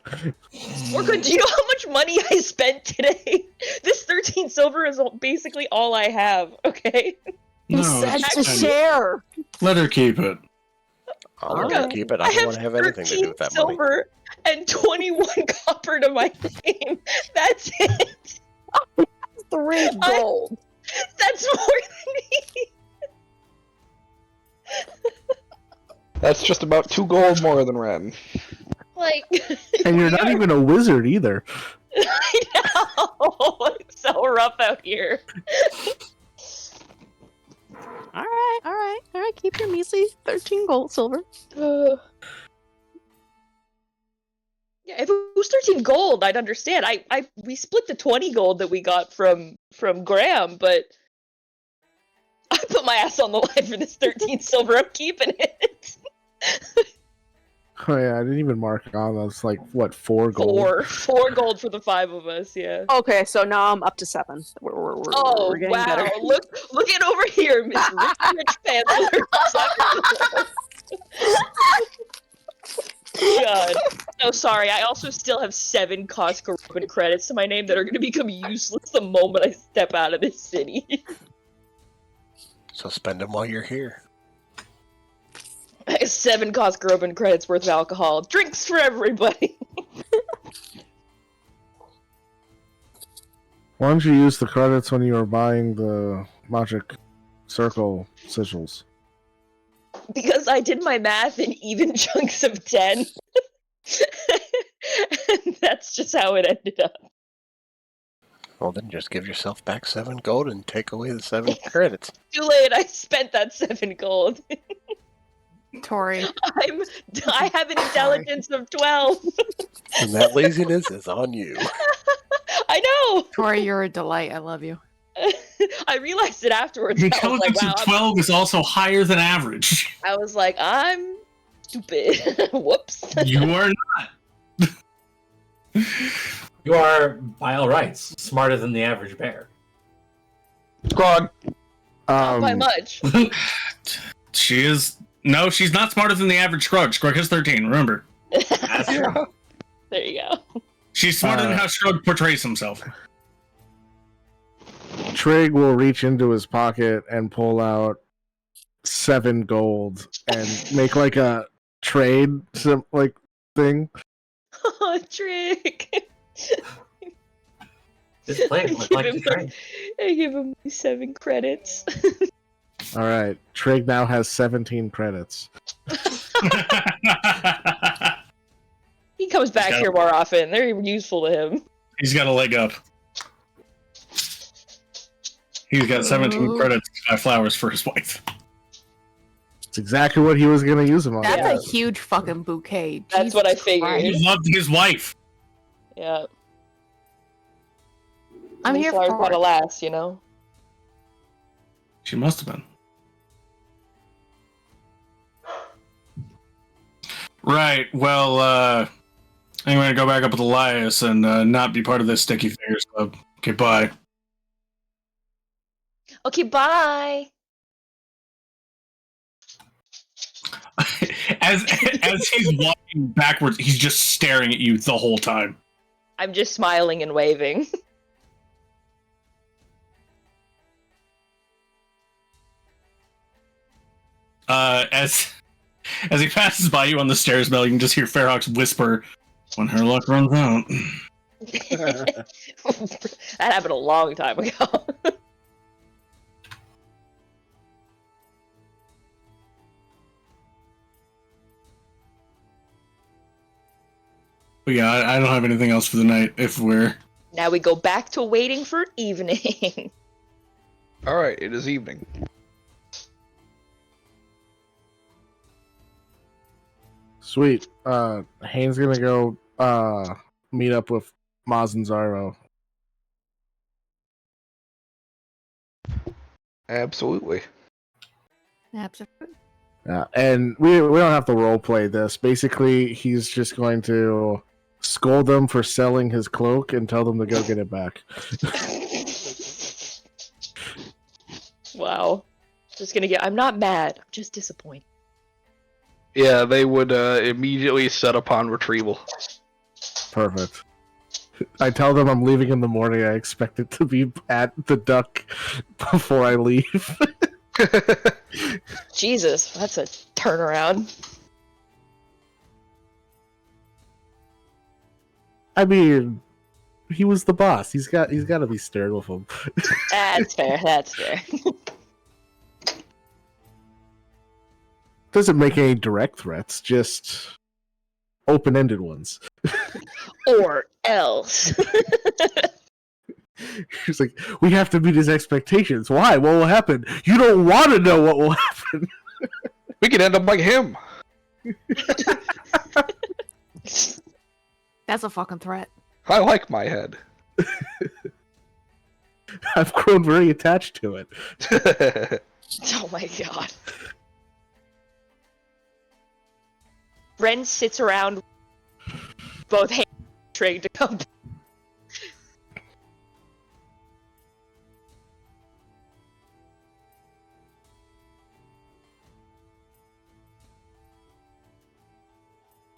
Orca, do you know how much money I spent today? This 13 silver is basically all I have, okay? He No, said it's to fine. share! Let her keep it. I'll let Alright. her keep it. I don't want to have anything to do with that money. silver and 21 copper to my name. That's it. 3 gold! That's more than me. That's just about 2 gold more than Ren. Like, And you're not even a wizard either. I know. It's so rough out here. Alright, keep your measly 13 gold silver. Yeah, if it was 13 gold, I'd understand. We split the 20 gold that we got from Graham, but I put my ass on the line for this 13 silver. I'm keeping it. Oh yeah, I didn't even mark it on. That's like, what, 4 gold? Four gold for the 5 of us. Yeah. Okay, so now I'm up to 7. We're getting wow! better. Look it over here, Miss Rich Panther. God. Oh, sorry. I also still have 7 Costco Robin credits to my name that are going to become useless the moment I step out of this city. So spend them while you're here. I have 7 Costco Robin credits worth of alcohol. Drinks for everybody. Why don't you use the credits when you were buying the magic circle sigils? Because I did my math in even chunks of 10. And that's just how it ended up. Well, then just give yourself back 7 gold and take away the 7 credits. Too late, I spent that 7 gold. Tori. I have an intelligence of 12. And that laziness is on you. I know. Tori, you're a delight. I love you. I realized it afterwards. I was like, Intelligence wow, of 12 is also higher than average. I was like, I'm stupid. Whoops. You are not. You are, by all rights, smarter than the average bear. Grog. Not by much. She is. No, she's not smarter than the average Scrug. Scrug has 13, remember. That's true. There you go. She's smarter than how Scrug portrays himself. Trig will reach into his pocket and pull out 7 gold and make like a trade like thing. Oh, trick. This place looks like a train. I give him 7 credits. All right, Trig now has 17 credits. He comes back here more often. They're useful to him. He's got a leg up. He's got 17 credits to buy flowers for his wife. It's exactly what he was going to use them on. That's a huge fucking bouquet. That's Jesus what I figured. He loved his wife. Yeah. I'm here flowers for gotta it. last, you know? She must have been. Right, well, I'm going to go back up with Elias and not be part of this Sticky Fingers Club. Okay, bye. Okay, bye. as he's walking backwards, he's just staring at you the whole time. I'm just smiling and waving. As he passes by you on the stairs, Mel, you can just hear Fairhawk's whisper, "When her luck runs out." That happened a long time ago. But yeah, I don't have anything else for the night. If we're Now we go back to waiting for evening. All right, it is evening. Sweet. Haynes gonna go meet up with Maz and Zyro. Absolutely. Absolutely. Yeah, and we don't have to role play this. Basically, he's just going to scold them for selling his cloak and tell them to go get it back. Wow. Just gonna get. I'm not mad. I'm just disappointed. Yeah, they would immediately set upon retrieval. Perfect. I tell them I'm leaving in the morning. I expect it to be at the Duck before I leave. Jesus, that's a turnaround. I mean, he was the boss. He's got to be stared with him. That's fair. That's fair. Doesn't make any direct threats, just open-ended ones. Or else. He's like, we have to meet his expectations. Why? What will happen? You don't want to know what will happen. We could end up like him. That's a fucking threat. I like my head. I've grown very attached to it. Oh my god. Ren sits around both hands trying to come.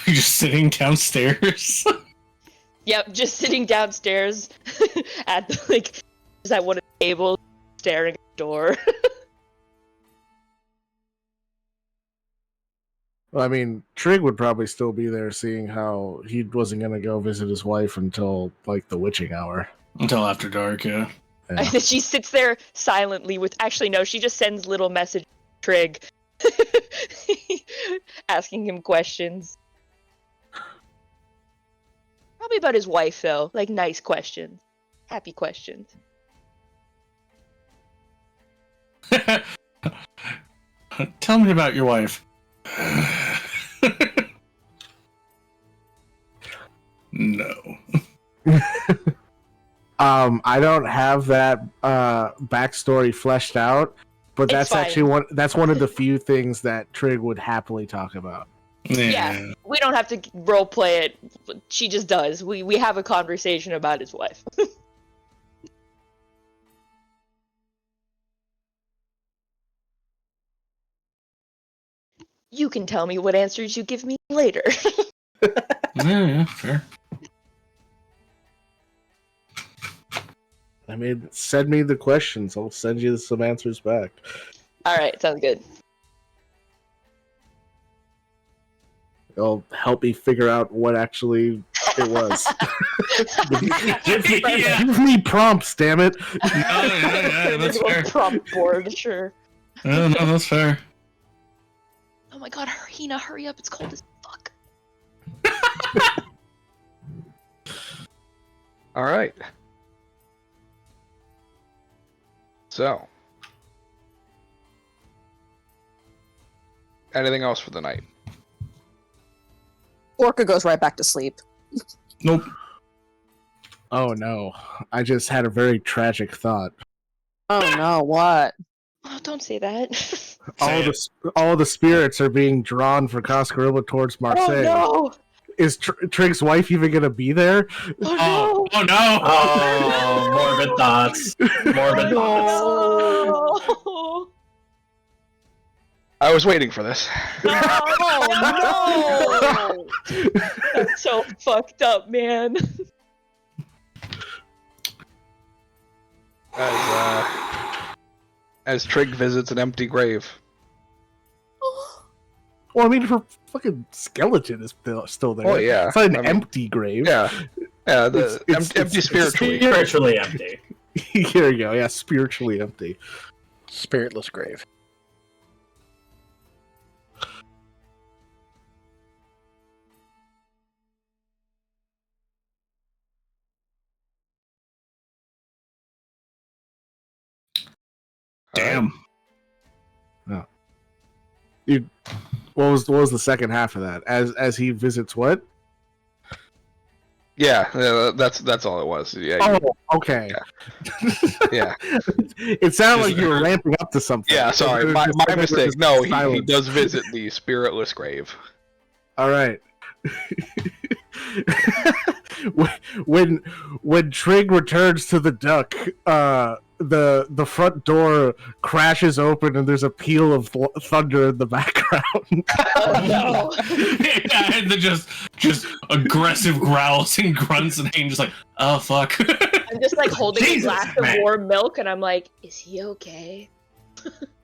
you just sitting downstairs. Yep, just sitting downstairs at the, like, just at one of the tables, staring at the door. Well, I mean, Trig would probably still be there, seeing how he wasn't going to go visit his wife until like the witching hour. Until after dark, yeah. Yeah. She sits there silently with. Actually, no, she just sends little message to Trig, asking him questions. Probably about his wife, though. Like, nice questions. Happy questions. Tell me about your wife. No. I don't have that backstory fleshed out, but It's that's fine. actually one of the few things that Trig would happily talk about. Yeah, we don't have to role play it. She just does. We have a conversation about his wife. You can tell me what answers you give me later. Yeah, fair. I mean, send me the questions. I'll send you some answers back. All right, sounds good. It'll help me figure out what actually it was. Yeah. Give me prompts, damn it. Yeah, that's fair. Prompt board, sure. No, that's fair. Oh my god, Hina, hurry up! It's cold as fuck. All right. So, anything else for the night? Orca goes right back to sleep. Nope. Oh no, I just had a very tragic thought. Oh no, what? Oh, don't say that. All the spirits are being drawn for Cascarilla towards Marseille. Oh no! Is Trig's wife even gonna be there? Oh Oh no! Oh, morbid thoughts. Morbid thoughts. no! I was waiting for this. Oh no! That's so fucked up, man. As Trig visits an empty grave. Well, I mean, her fucking skeleton is still there. Oh yeah, It's not an I mean, empty grave. Yeah, yeah. The It's empty spiritually. Spiritually empty. Here you go. Yeah, spiritually empty. Spiritless grave. Damn. You. What was the second half of that? As he visits what? Yeah, that's all it was. Yeah, Oh, okay. yeah. It sounded like you were ramping up to something. Yeah, sorry, It was my just like mistake. just No, he silence. does visit the spiritless grave. All right. when Trig returns to the duck, the front door crashes open and there's a peal of thunder in the background. Oh no! Yeah, and then just aggressive growls and grunts and Hayden just like, oh fuck. I'm just like holding a Jesus, glass of man. warm milk, and I'm like, is he okay?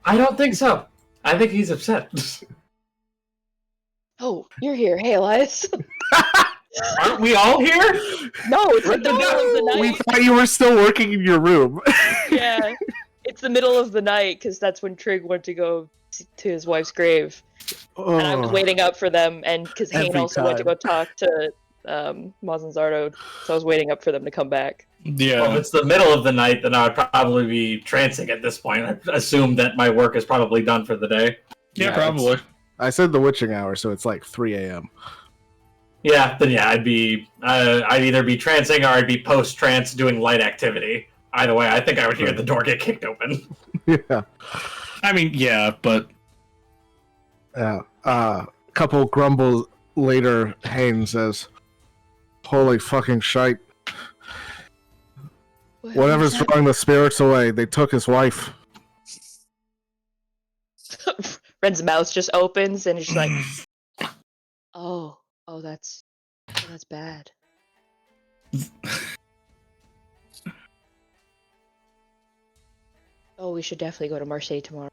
I don't think so. I think he's upset. Oh, you're here. Hey, Elias. Aren't we all here? No, it's like the middle of the We night. thought you were still working in your room. Yeah, it's the middle of the night because that's when Trig went to go to his wife's grave, and I was waiting up for them, and because Hayne Every also went to time. go talk to Maz and Zardo, so I was waiting up for them to come back. Yeah. Well, if it's the middle of the night, then I would probably be trancing at this point. I assume that my work is probably done for the day. Yeah, probably. I said the witching hour, so it's like 3 a.m. Yeah, then yeah, I'd either be trancing or I'd be post-trance doing light activity. Either way, I think I would hear the door get kicked open. Yeah. I mean, yeah, but Yeah. Couple grumbles later, Haynes says, "Holy fucking shite. Whatever's drawing the spirits away, they took his wife." Ren's mouth just opens, and he's just like, "Oh, Oh, that's bad. Oh, we should definitely go to Marseille tomorrow.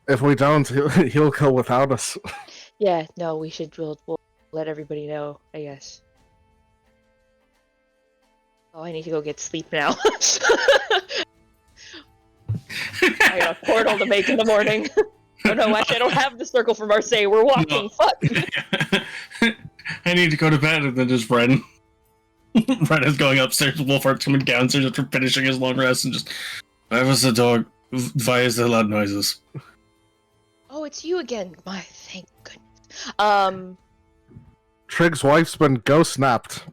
If we don't, he'll go without us. Yeah, no, we should. We'll let everybody know, I guess. Oh, I need to go get sleep now. I got a portal to make in the morning. Oh no, actually, I don't have the circle for Marseille. We're walking. No. Fuck. I need to go to bed, and then just Bren. Bren is going upstairs. Wolfhart's coming downstairs after finishing his long rest, and just. Why was the dog? Why is there loud noises? Oh, it's you again. My thank goodness. Trig's wife's been ghost snapped.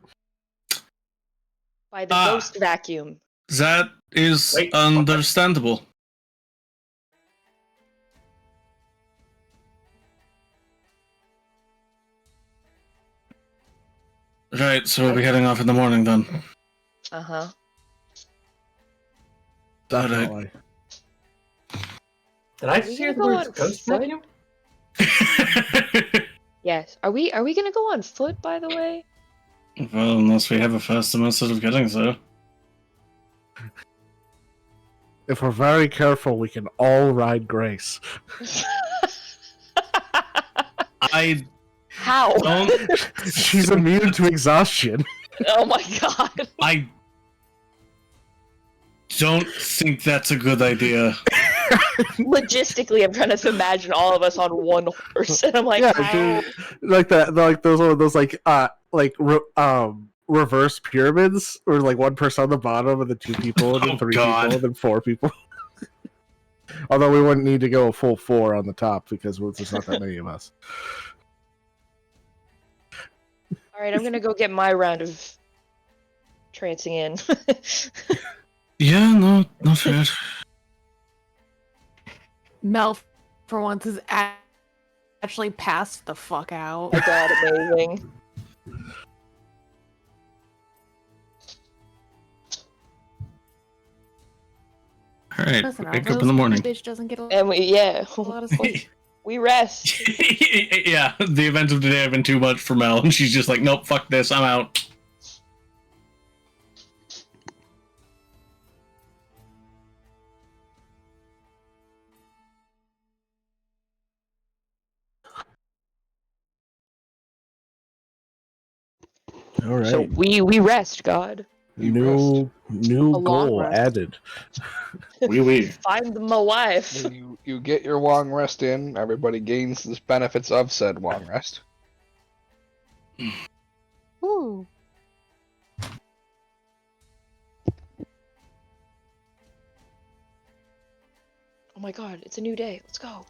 By the ghost vacuum. That is Wait, understandable. Right, so we'll be heading off in the morning then. Uh-huh. Definitely. Did I Are just we hear gonna the go words on ghost foot? vacuum? Yes. Are we gonna go on foot, by the way? Well, unless we have a faster method of getting there. If we're very careful, we can all ride Grace. I How? don't. She's immune to exhaustion. Oh my god. I don't think that's a good idea. Logistically, I'm trying to imagine all of us on one horse, and I'm like, Yeah, how? dude, like that, like those reverse pyramids, or like one person on the bottom and then two people, and then Oh, three God. people, and then four people. Although we wouldn't need to go a full four on the top because there's not that many of us. All right, I'm gonna go get my round of trancing in. Yeah, no, not fair. Mel, for once, is actually passed the fuck out. Oh my god, amazing. Alright, Listen, our wake up little in the morning. bitch doesn't get a And lot of sleep. we rest. Yeah, the events of today have been too much for Mel, and she's just like, nope, fuck this, I'm out. All right, So we rest, God. new A long goal rest. added. We. Find my wife. When you get your long rest in, everybody gains the benefits of said long rest. Ooh. Oh my god, it's a new day. Let's go.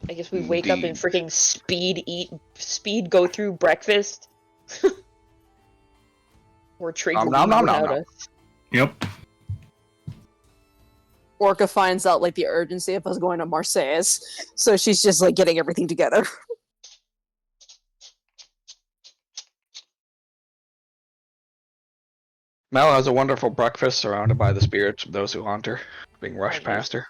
I guess we wake up and Indeed. freaking speed go through breakfast. Or Trig will Nom, be nom, nom, without nom. us. Yep. Orca finds out like the urgency of us going to Marseille, so she's just like getting everything together. Mel has a wonderful breakfast surrounded by the spirits of those who haunt her, being rushed past her.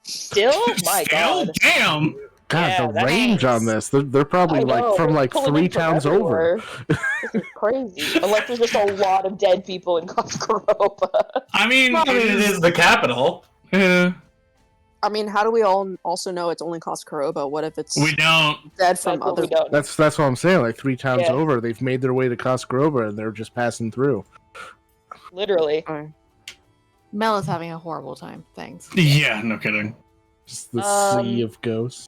Still? My Still? god. Damn! God, Yeah, the that's- range on this, they're probably I know, from they're like pulling 3 in from towns over. everywhere. This is crazy. Unless there's just a lot of dead people in Koskaroba. I mean, I mean, it is the capital. yeah, I mean, how do we all also know it's only Koskaroba? What if it's we don't. dead from That's what other? we don't. That's what I'm saying. Like 3 towns Yeah. over, they've made their way to Cosgrova and they're just passing through. Literally. Mel is having a horrible time. Thanks. Yeah, no kidding. Just the sea of ghosts.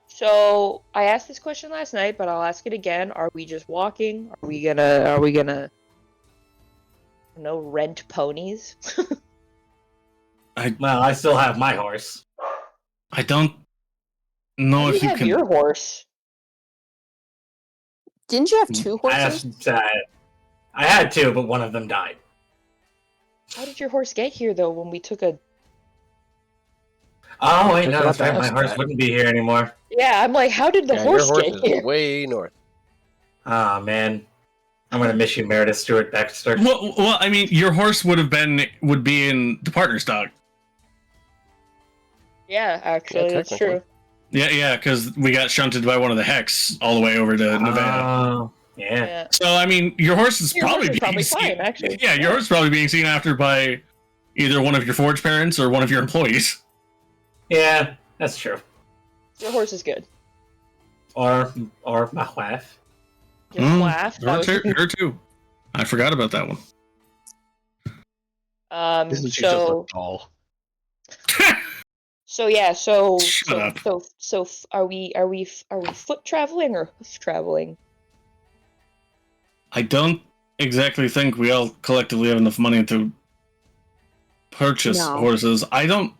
So I asked this question last night, but I'll ask it again. Are we just walking? Are we gonna rent ponies? Well, I still have my horse. I don't know You if you have can. your horse. Didn't you have 2 I horses? had two, but one of them died. How did your horse get here though when we took a Oh wait, Check no, out that's the right. My house horse cat. wouldn't be here anymore. Yeah, I'm like, how did the Yeah, horse your horse get is here? way north. Ah, man. I'm gonna miss you, Meredith Stewart Baxter. Well, I mean, your horse would be in the partner stock. Yeah, actually, Yeah, that's technically. true. Yeah, because we got shunted by one of the Hex all the way over to Nevada. Oh, yeah. Yeah. So I mean, your horse is Your horse probably is being probably seen. fine, actually. Yeah, your horse is probably being seen after by either one of your forge parents or one of your employees. Yeah, that's true. Your horse is good. Or my wife. Your wife. Her too. I forgot about that one. Isn't she just a So doll? so yeah, so Shut up. so are we foot traveling or hoof traveling? I don't exactly think we all collectively have enough money to purchase No. horses. That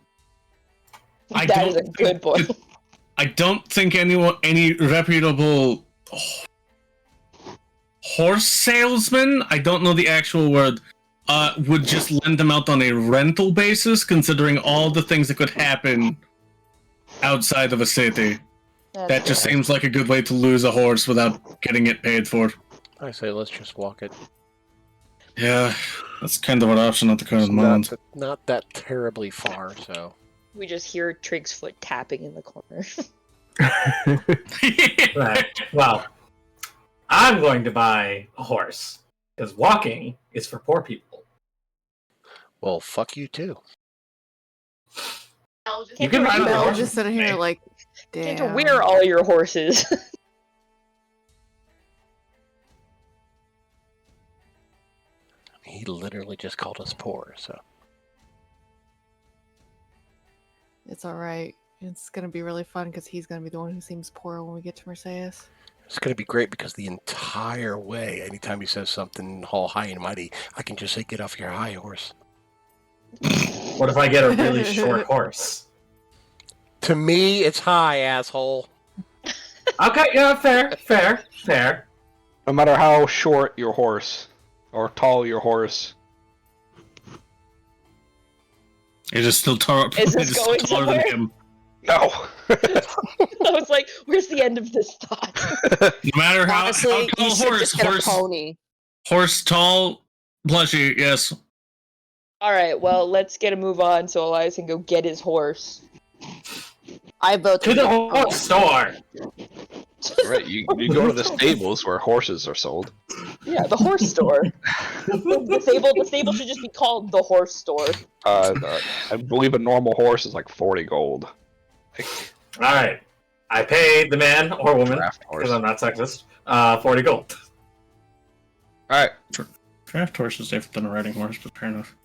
is a good point. I don't think any reputable horse salesman, I don't know the actual word, would just lend them out on a rental basis, considering all the things that could happen outside of a city. That just seems like a good way to lose a horse without getting it paid for. I say let's just walk it. Yeah, that's kind of an option at the current It's moment. not that terribly far, so. We just hear Trig's foot tapping in the corner. Right. Well, I'm going to buy a horse because walking is for poor people. Well, fuck you too. You can ride on the Mel horse. just sitting here like, Can't damn. wear all your horses. He literally just called us poor, so. It's all right. It's gonna be really fun because he's gonna be the one who seems poor when we get to Mercedes. It's going to be great because the entire way, anytime he says something all high and mighty, I can just say, get off your high horse. What if I get a really short horse? To me, it's high, asshole. Okay, yeah, fair. No matter how short your horse or tall your horse. It is still taller Is this going than somewhere? him. No. I was like, where's the end of this thought? No matter how Honestly, tall you should just get a pony. horse tall, plushie, yes. Alright, well, let's get a move on so Elias can go get his horse. I vote To the horse store. Right, you go to the stables where horses are sold. Yeah, the horse store. The stable should just be called the horse store. I believe a normal horse is like 40 gold. Alright. I paid the man or woman, Draft horse. because I'm not sexist, 40 gold. Alright. Draft horse is different than a riding horse, but fair enough.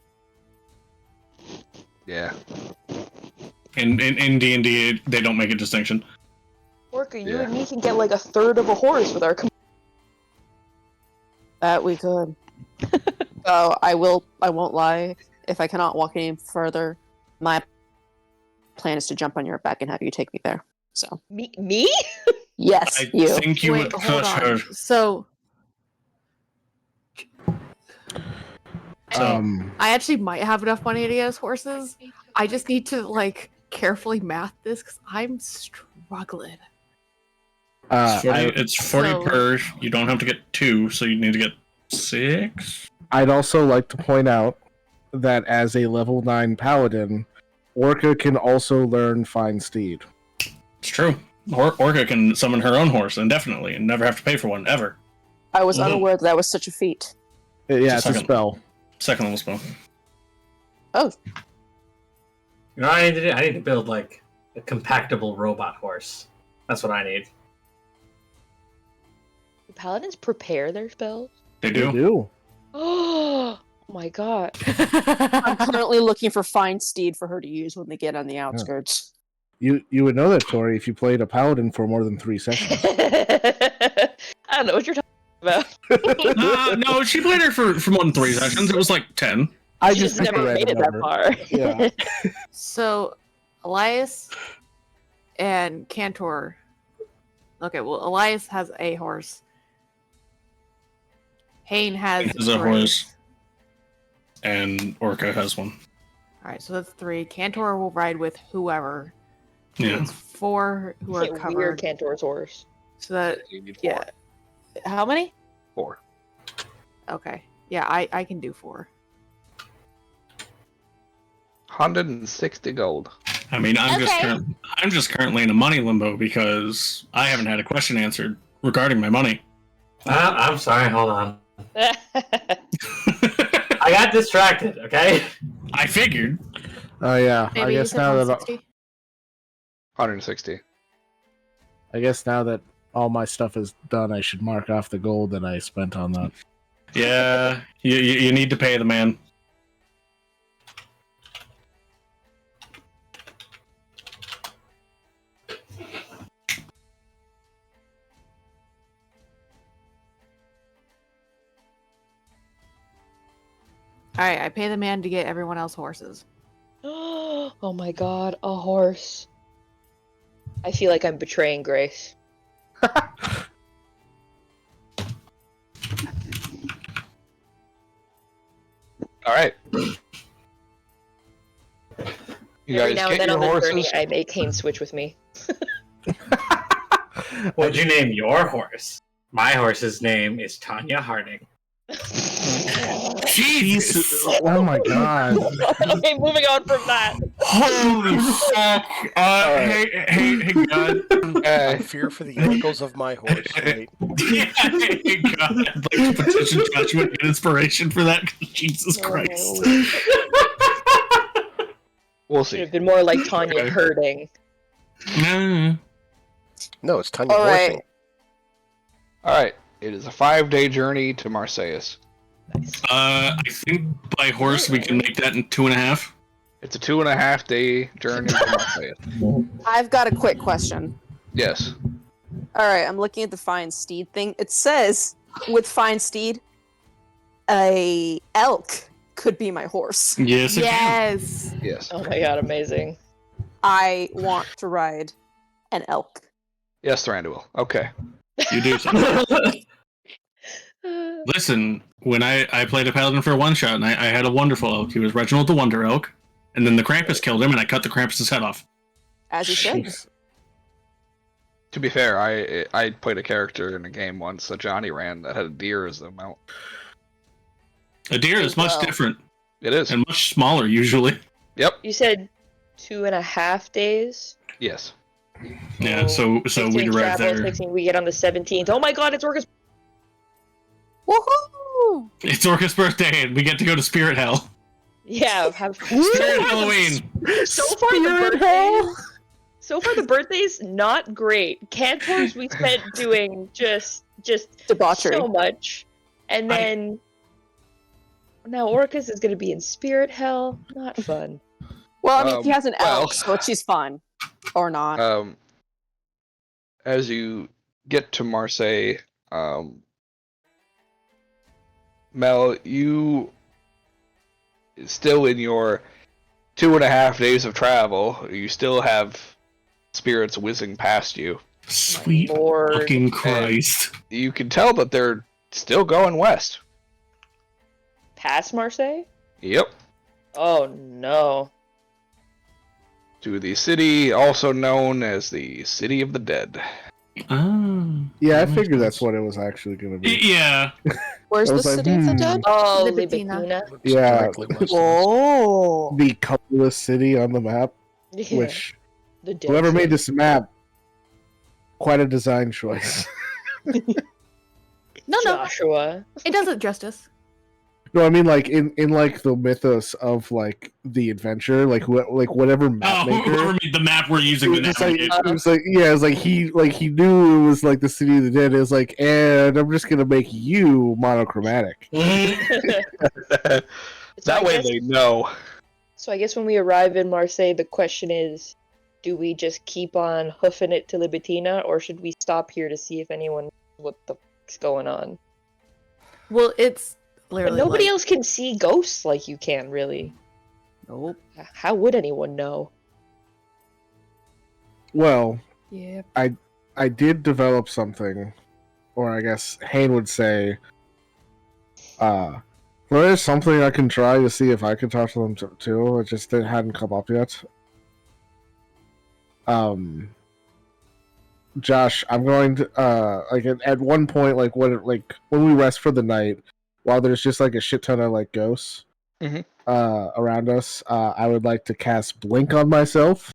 Yeah. In D&D, they don't make a distinction. Orca, you Yeah. and me can get like a third of a horse with our That we could. So I won't lie. If I cannot walk any further, my plan is to jump on your back and have you take me there. So Me? yes, I you. think you Wait, would hold crush on. her. So I actually might have enough money to get us horses. I just need to like carefully math this because I'm struggling. It's 40 So- per. You don't have to get 2, so you need to get 6. I'd also like to point out that as a level 9 paladin, Orca can also learn Fine Steed. It's true. Orca can summon her own horse indefinitely and never have to pay for one, ever. I was unaware that was such a feat. Yeah, it's a Second. spell. Second level spell. Oh, You know what I need to do? I need to build, like, a compactable robot horse. That's what I need. Do paladins prepare their spells? They You do. do. Oh my god. I'm currently looking for Fine Steed for her to use when they get on the outskirts. You would know that, Tori, if you played a paladin for more than 3 sessions. I don't know what you're talking about. No, she played her for more than 3 sessions. It was like 10. I She just just never picked a made it random that number. far. Yeah. So Elias and Cantor. Okay, well Elias has a horse. Hayne has Has a horse. And Orca has one. Alright, so that's 3. Cantor will ride with whoever. So Yeah. it's 4 who are Can't weird covered. Cantor's horse. So that You need yeah. How many? 4. Okay. Yeah, I can do 4. 160 gold. I mean, Okay. I'm just currently in a money limbo because I haven't had a question answered regarding my money. I'm sorry, hold on. I got distracted, okay? I figured. Oh yeah, Maybe I you guess said now that 160? 160. I guess now that all my stuff is done, I should mark off the gold that I spent on that. Yeah, you need to pay the man. Alright, I pay the man to get everyone else horses. Oh my god, a horse. I feel like I'm betraying Grace. All right. You Every guys now and get then your on the horses. journey, I make Kane switch with me. What'd you name your horse? My horse's name is Tanya Harding. Jesus! Oh my god. Okay, moving on from that. Holy fuck! Hey, God. I fear for the ankles of my horse, right? Yeah, hey, God. I'd like to petition Joshua to get inspiration for that. Jesus Christ. We'll Should see. have been more like Tanya herding. No, it's Tanya All horsing. right. All right. It is a 5-day journey to Marseilles. I think by horse we can make that in 2.5. It's a 2.5-day journey to Marseilles. I've got a quick question. Yes. All right, I'm looking at the fine steed thing. It says with fine steed, a elk could be my horse. Yes, it can. Yes! Yes. Oh my god, amazing. I want to ride an elk. Yes, Thranduil. Okay. You do so. Listen, when I played a paladin for a one-shot, and I had a wonderful elk. He was Reginald the Wonder Elk, and then the Krampus killed him, and I cut the Krampus' head off. As you should. To be fair, I played a character in a game once, a Johnny ran, that had a deer as the mount. A deer is much Wow. different It is. and much smaller usually. Yep. You said 2.5 days? Yes. Yeah, so 15 we'd arrive travel, there. 16, we get on the 17th. Oh my god, it's Orcus! Woohoo! It's Orca's birthday, and we get to go to Spirit Hell. Yeah, have Spirit Halloween. So far the birthday's not great. Cantors we spent doing just Debauchery. so much. And then now Orcus is gonna be in Spirit Hell. Not fun. Well, I mean, he has an well. elk, so she's fine. Or not. As you get to Marseille, Mel, you still in your 2.5 days of travel, you still have spirits whizzing past you. Sweet Lord. fucking Christ. You can tell that they're still going west. Past Marseille? Yep. Oh no. To the city also known as the City of the Dead. Oh, Yeah, I that figured makes that's sense. what it was actually going to be. Yeah. Where's I the was like, city of the dead? Oh, Libitina. Libitina. Looks Yeah. directly west of us. Whoa. The colorless city on the map, Yeah, which the dead whoever made city. this map, quite a design choice. No, Joshua. it does it justice. No, I mean like in like the mythos of like the adventure, like whatever map Oh, maker. whoever made the map we're using to It's like, navigate. it was like yeah, it's like he knew it was like the city of the dead. It was like, and I'm just gonna make you monochromatic. That So I way guess- they know. So I guess when we arrive in Marseille, the question is, do we just keep on hoofing it to Libitina, or should we stop here to see if anyone knows what the fuck's going on? Well, it's But literally nobody like, else can see ghosts like you can, really. Nope. How would anyone know? Well, Yeah. I did develop something, or I guess Hayne would say, there is something I can try to see if I can talk to them too. It just hadn't come up yet. Josh, I'm going to like at one point, like when we rest for the night, while there's just like a shit ton of like ghosts Mhm. around us, I would like to cast Blink on myself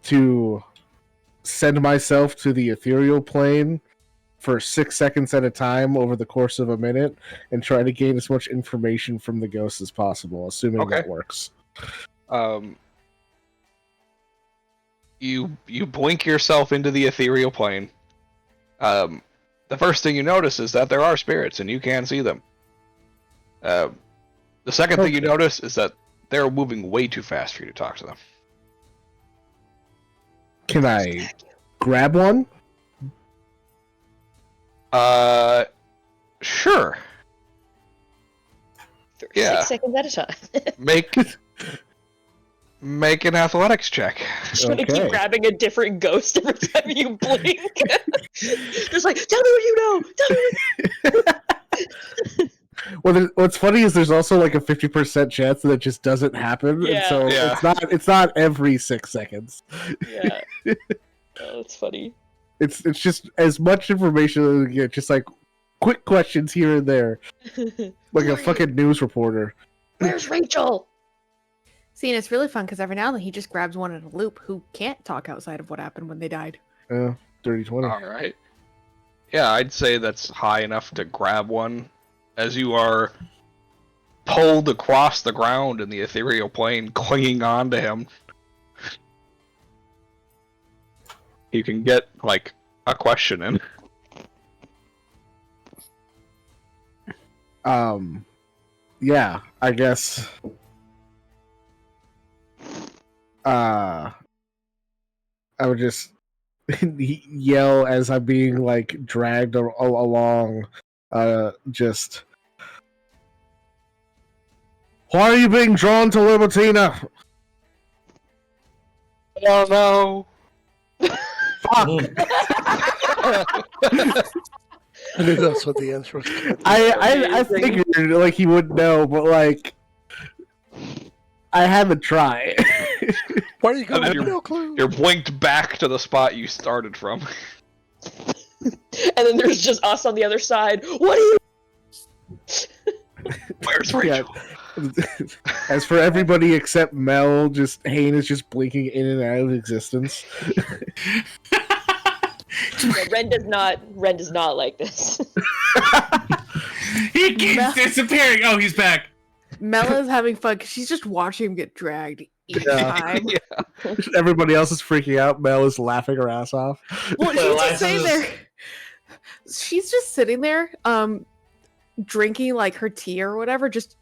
to send myself to the ethereal plane for 6 seconds at a time over the course of a minute and try to gain as much information from the ghosts as possible, assuming Okay. that works. You blink yourself into the ethereal plane. The first thing you notice is that there are spirits and you can see them. The second thing you notice is that they're moving way too fast for you to talk to them. Can I grab one? Sure. For Yeah. 6 seconds at a time. Make an athletics check. Just gonna Okay. keep grabbing a different ghost every time you blink. Just like, tell me what you know. Tell me what. Well, what's funny is there's also like a 50% chance that it just doesn't happen, and Yeah. so Yeah. it's not every 6 seconds. Yeah. Oh, that's funny. It's just as much information as we get, just like quick questions here and there, like a fucking news reporter. Where's Rachel? See, and it's really fun because every now and then he just grabs one in a loop who can't talk outside of what happened when they died. Dirty 20. All right. Yeah, I'd say that's high enough to grab one as you are pulled across the ground in the ethereal plane, clinging on to him. You can get, like, a question in. Yeah, I guess. I would just yell as I'm being like dragged along. Just, why are you being drawn to Libertina? Oh no! Fuck! I knew that's what the answer was. I figured like he would know, but like I had to try. Why are you going? You're- No clue. You're blinked back to the spot you started from. And then there's just us on the other side. What are you? Where's Yeah. Rachel? As for everybody except Mel, just Hayne is just blinking in and out of existence. Yeah, Ren does not like this. He keeps disappearing. Oh, he's back. Mella's having fun because she's just watching him get dragged each Yeah. time. Everybody else is freaking out. Mel is laughing her ass off. Well, she's just sitting there. She's just sitting there, drinking like her tea or whatever. Just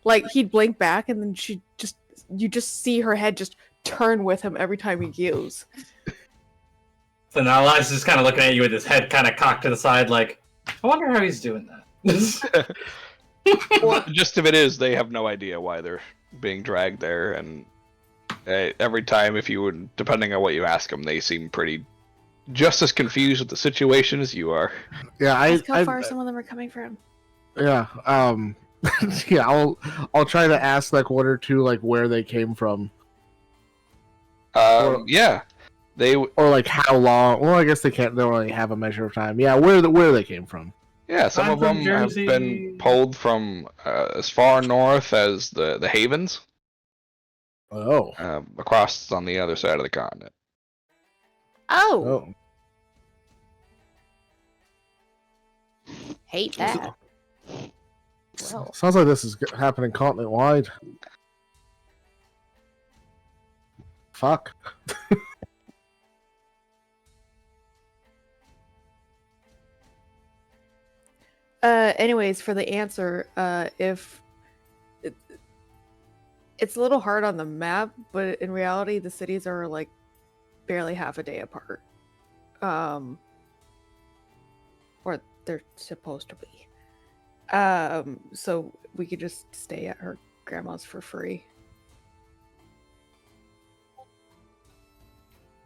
like he'd blink back, and then you just see her head just turn with him every time he giggles. So now Elias is just kind of looking at you with his head kind of cocked to the side, like, I wonder how he's doing that. The gist of it is they have no idea why they're being dragged there, and every time, if you would, depending on what you ask them, they seem pretty just as confused with the situation as you are. Yeah, Ask how far some of them are coming from. yeah, yeah. I'll try to ask like one or two like where they came from, Yeah, they or like how long. Well, I guess they can't. They don't really have a measure of time. Yeah, where they came from. Yeah, some I'm of them from have Jersey. been pulled from as far north as the Havens, Oh, across on the other side of the continent. Oh, oh. hate that. Well. Sounds like this is happening continent wide. Fuck. Anyways, for the answer, it's a little hard on the map, but in reality, the cities are like barely half a day apart. Or they're supposed to be. So we could just stay at her grandma's for free.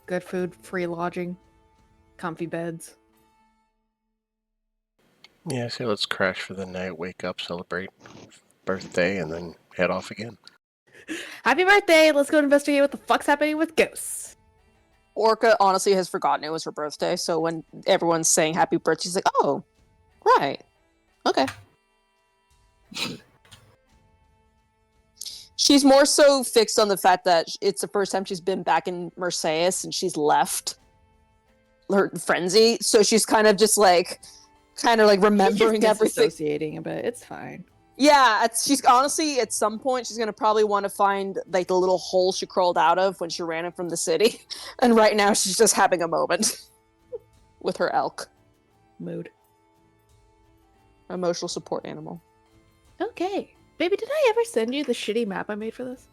Good food, free lodging, comfy beds. Yeah, so let's crash for the night, wake up, celebrate birthday, and then head off again. Happy birthday! Let's go investigate what the fuck's happening with ghosts. Orca honestly has forgotten it was her birthday, so when everyone's saying happy birthday, she's like, oh, right. Okay. She's more so fixed on the fact that it's the first time she's been back in Marseilles and she's left her frenzy, so she's kind of remembering everything. Associating a bit. It's fine. Yeah, she's honestly at some point she's gonna probably want to find like the little hole she crawled out of when she ran in from the city, and right now she's just having a moment with her elk. Mood. Emotional support animal. Okay. Baby, did I ever send you the shitty map I made for this?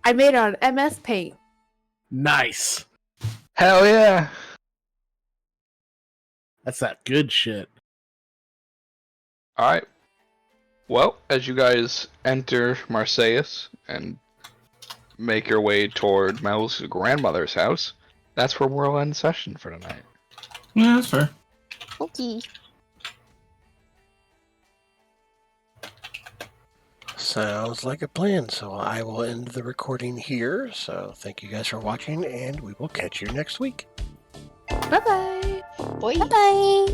I made it on MS Paint. Nice. Hell yeah! That's that good shit. Alright. Well, as you guys enter Marseilles and make your way toward Mel's grandmother's house, that's where we'll end session for tonight. Yeah, that's fair. Okay. Sounds like a plan. So I will end the recording here. So thank you guys for watching, and we will catch you next week. Bye-bye. Boy. Bye.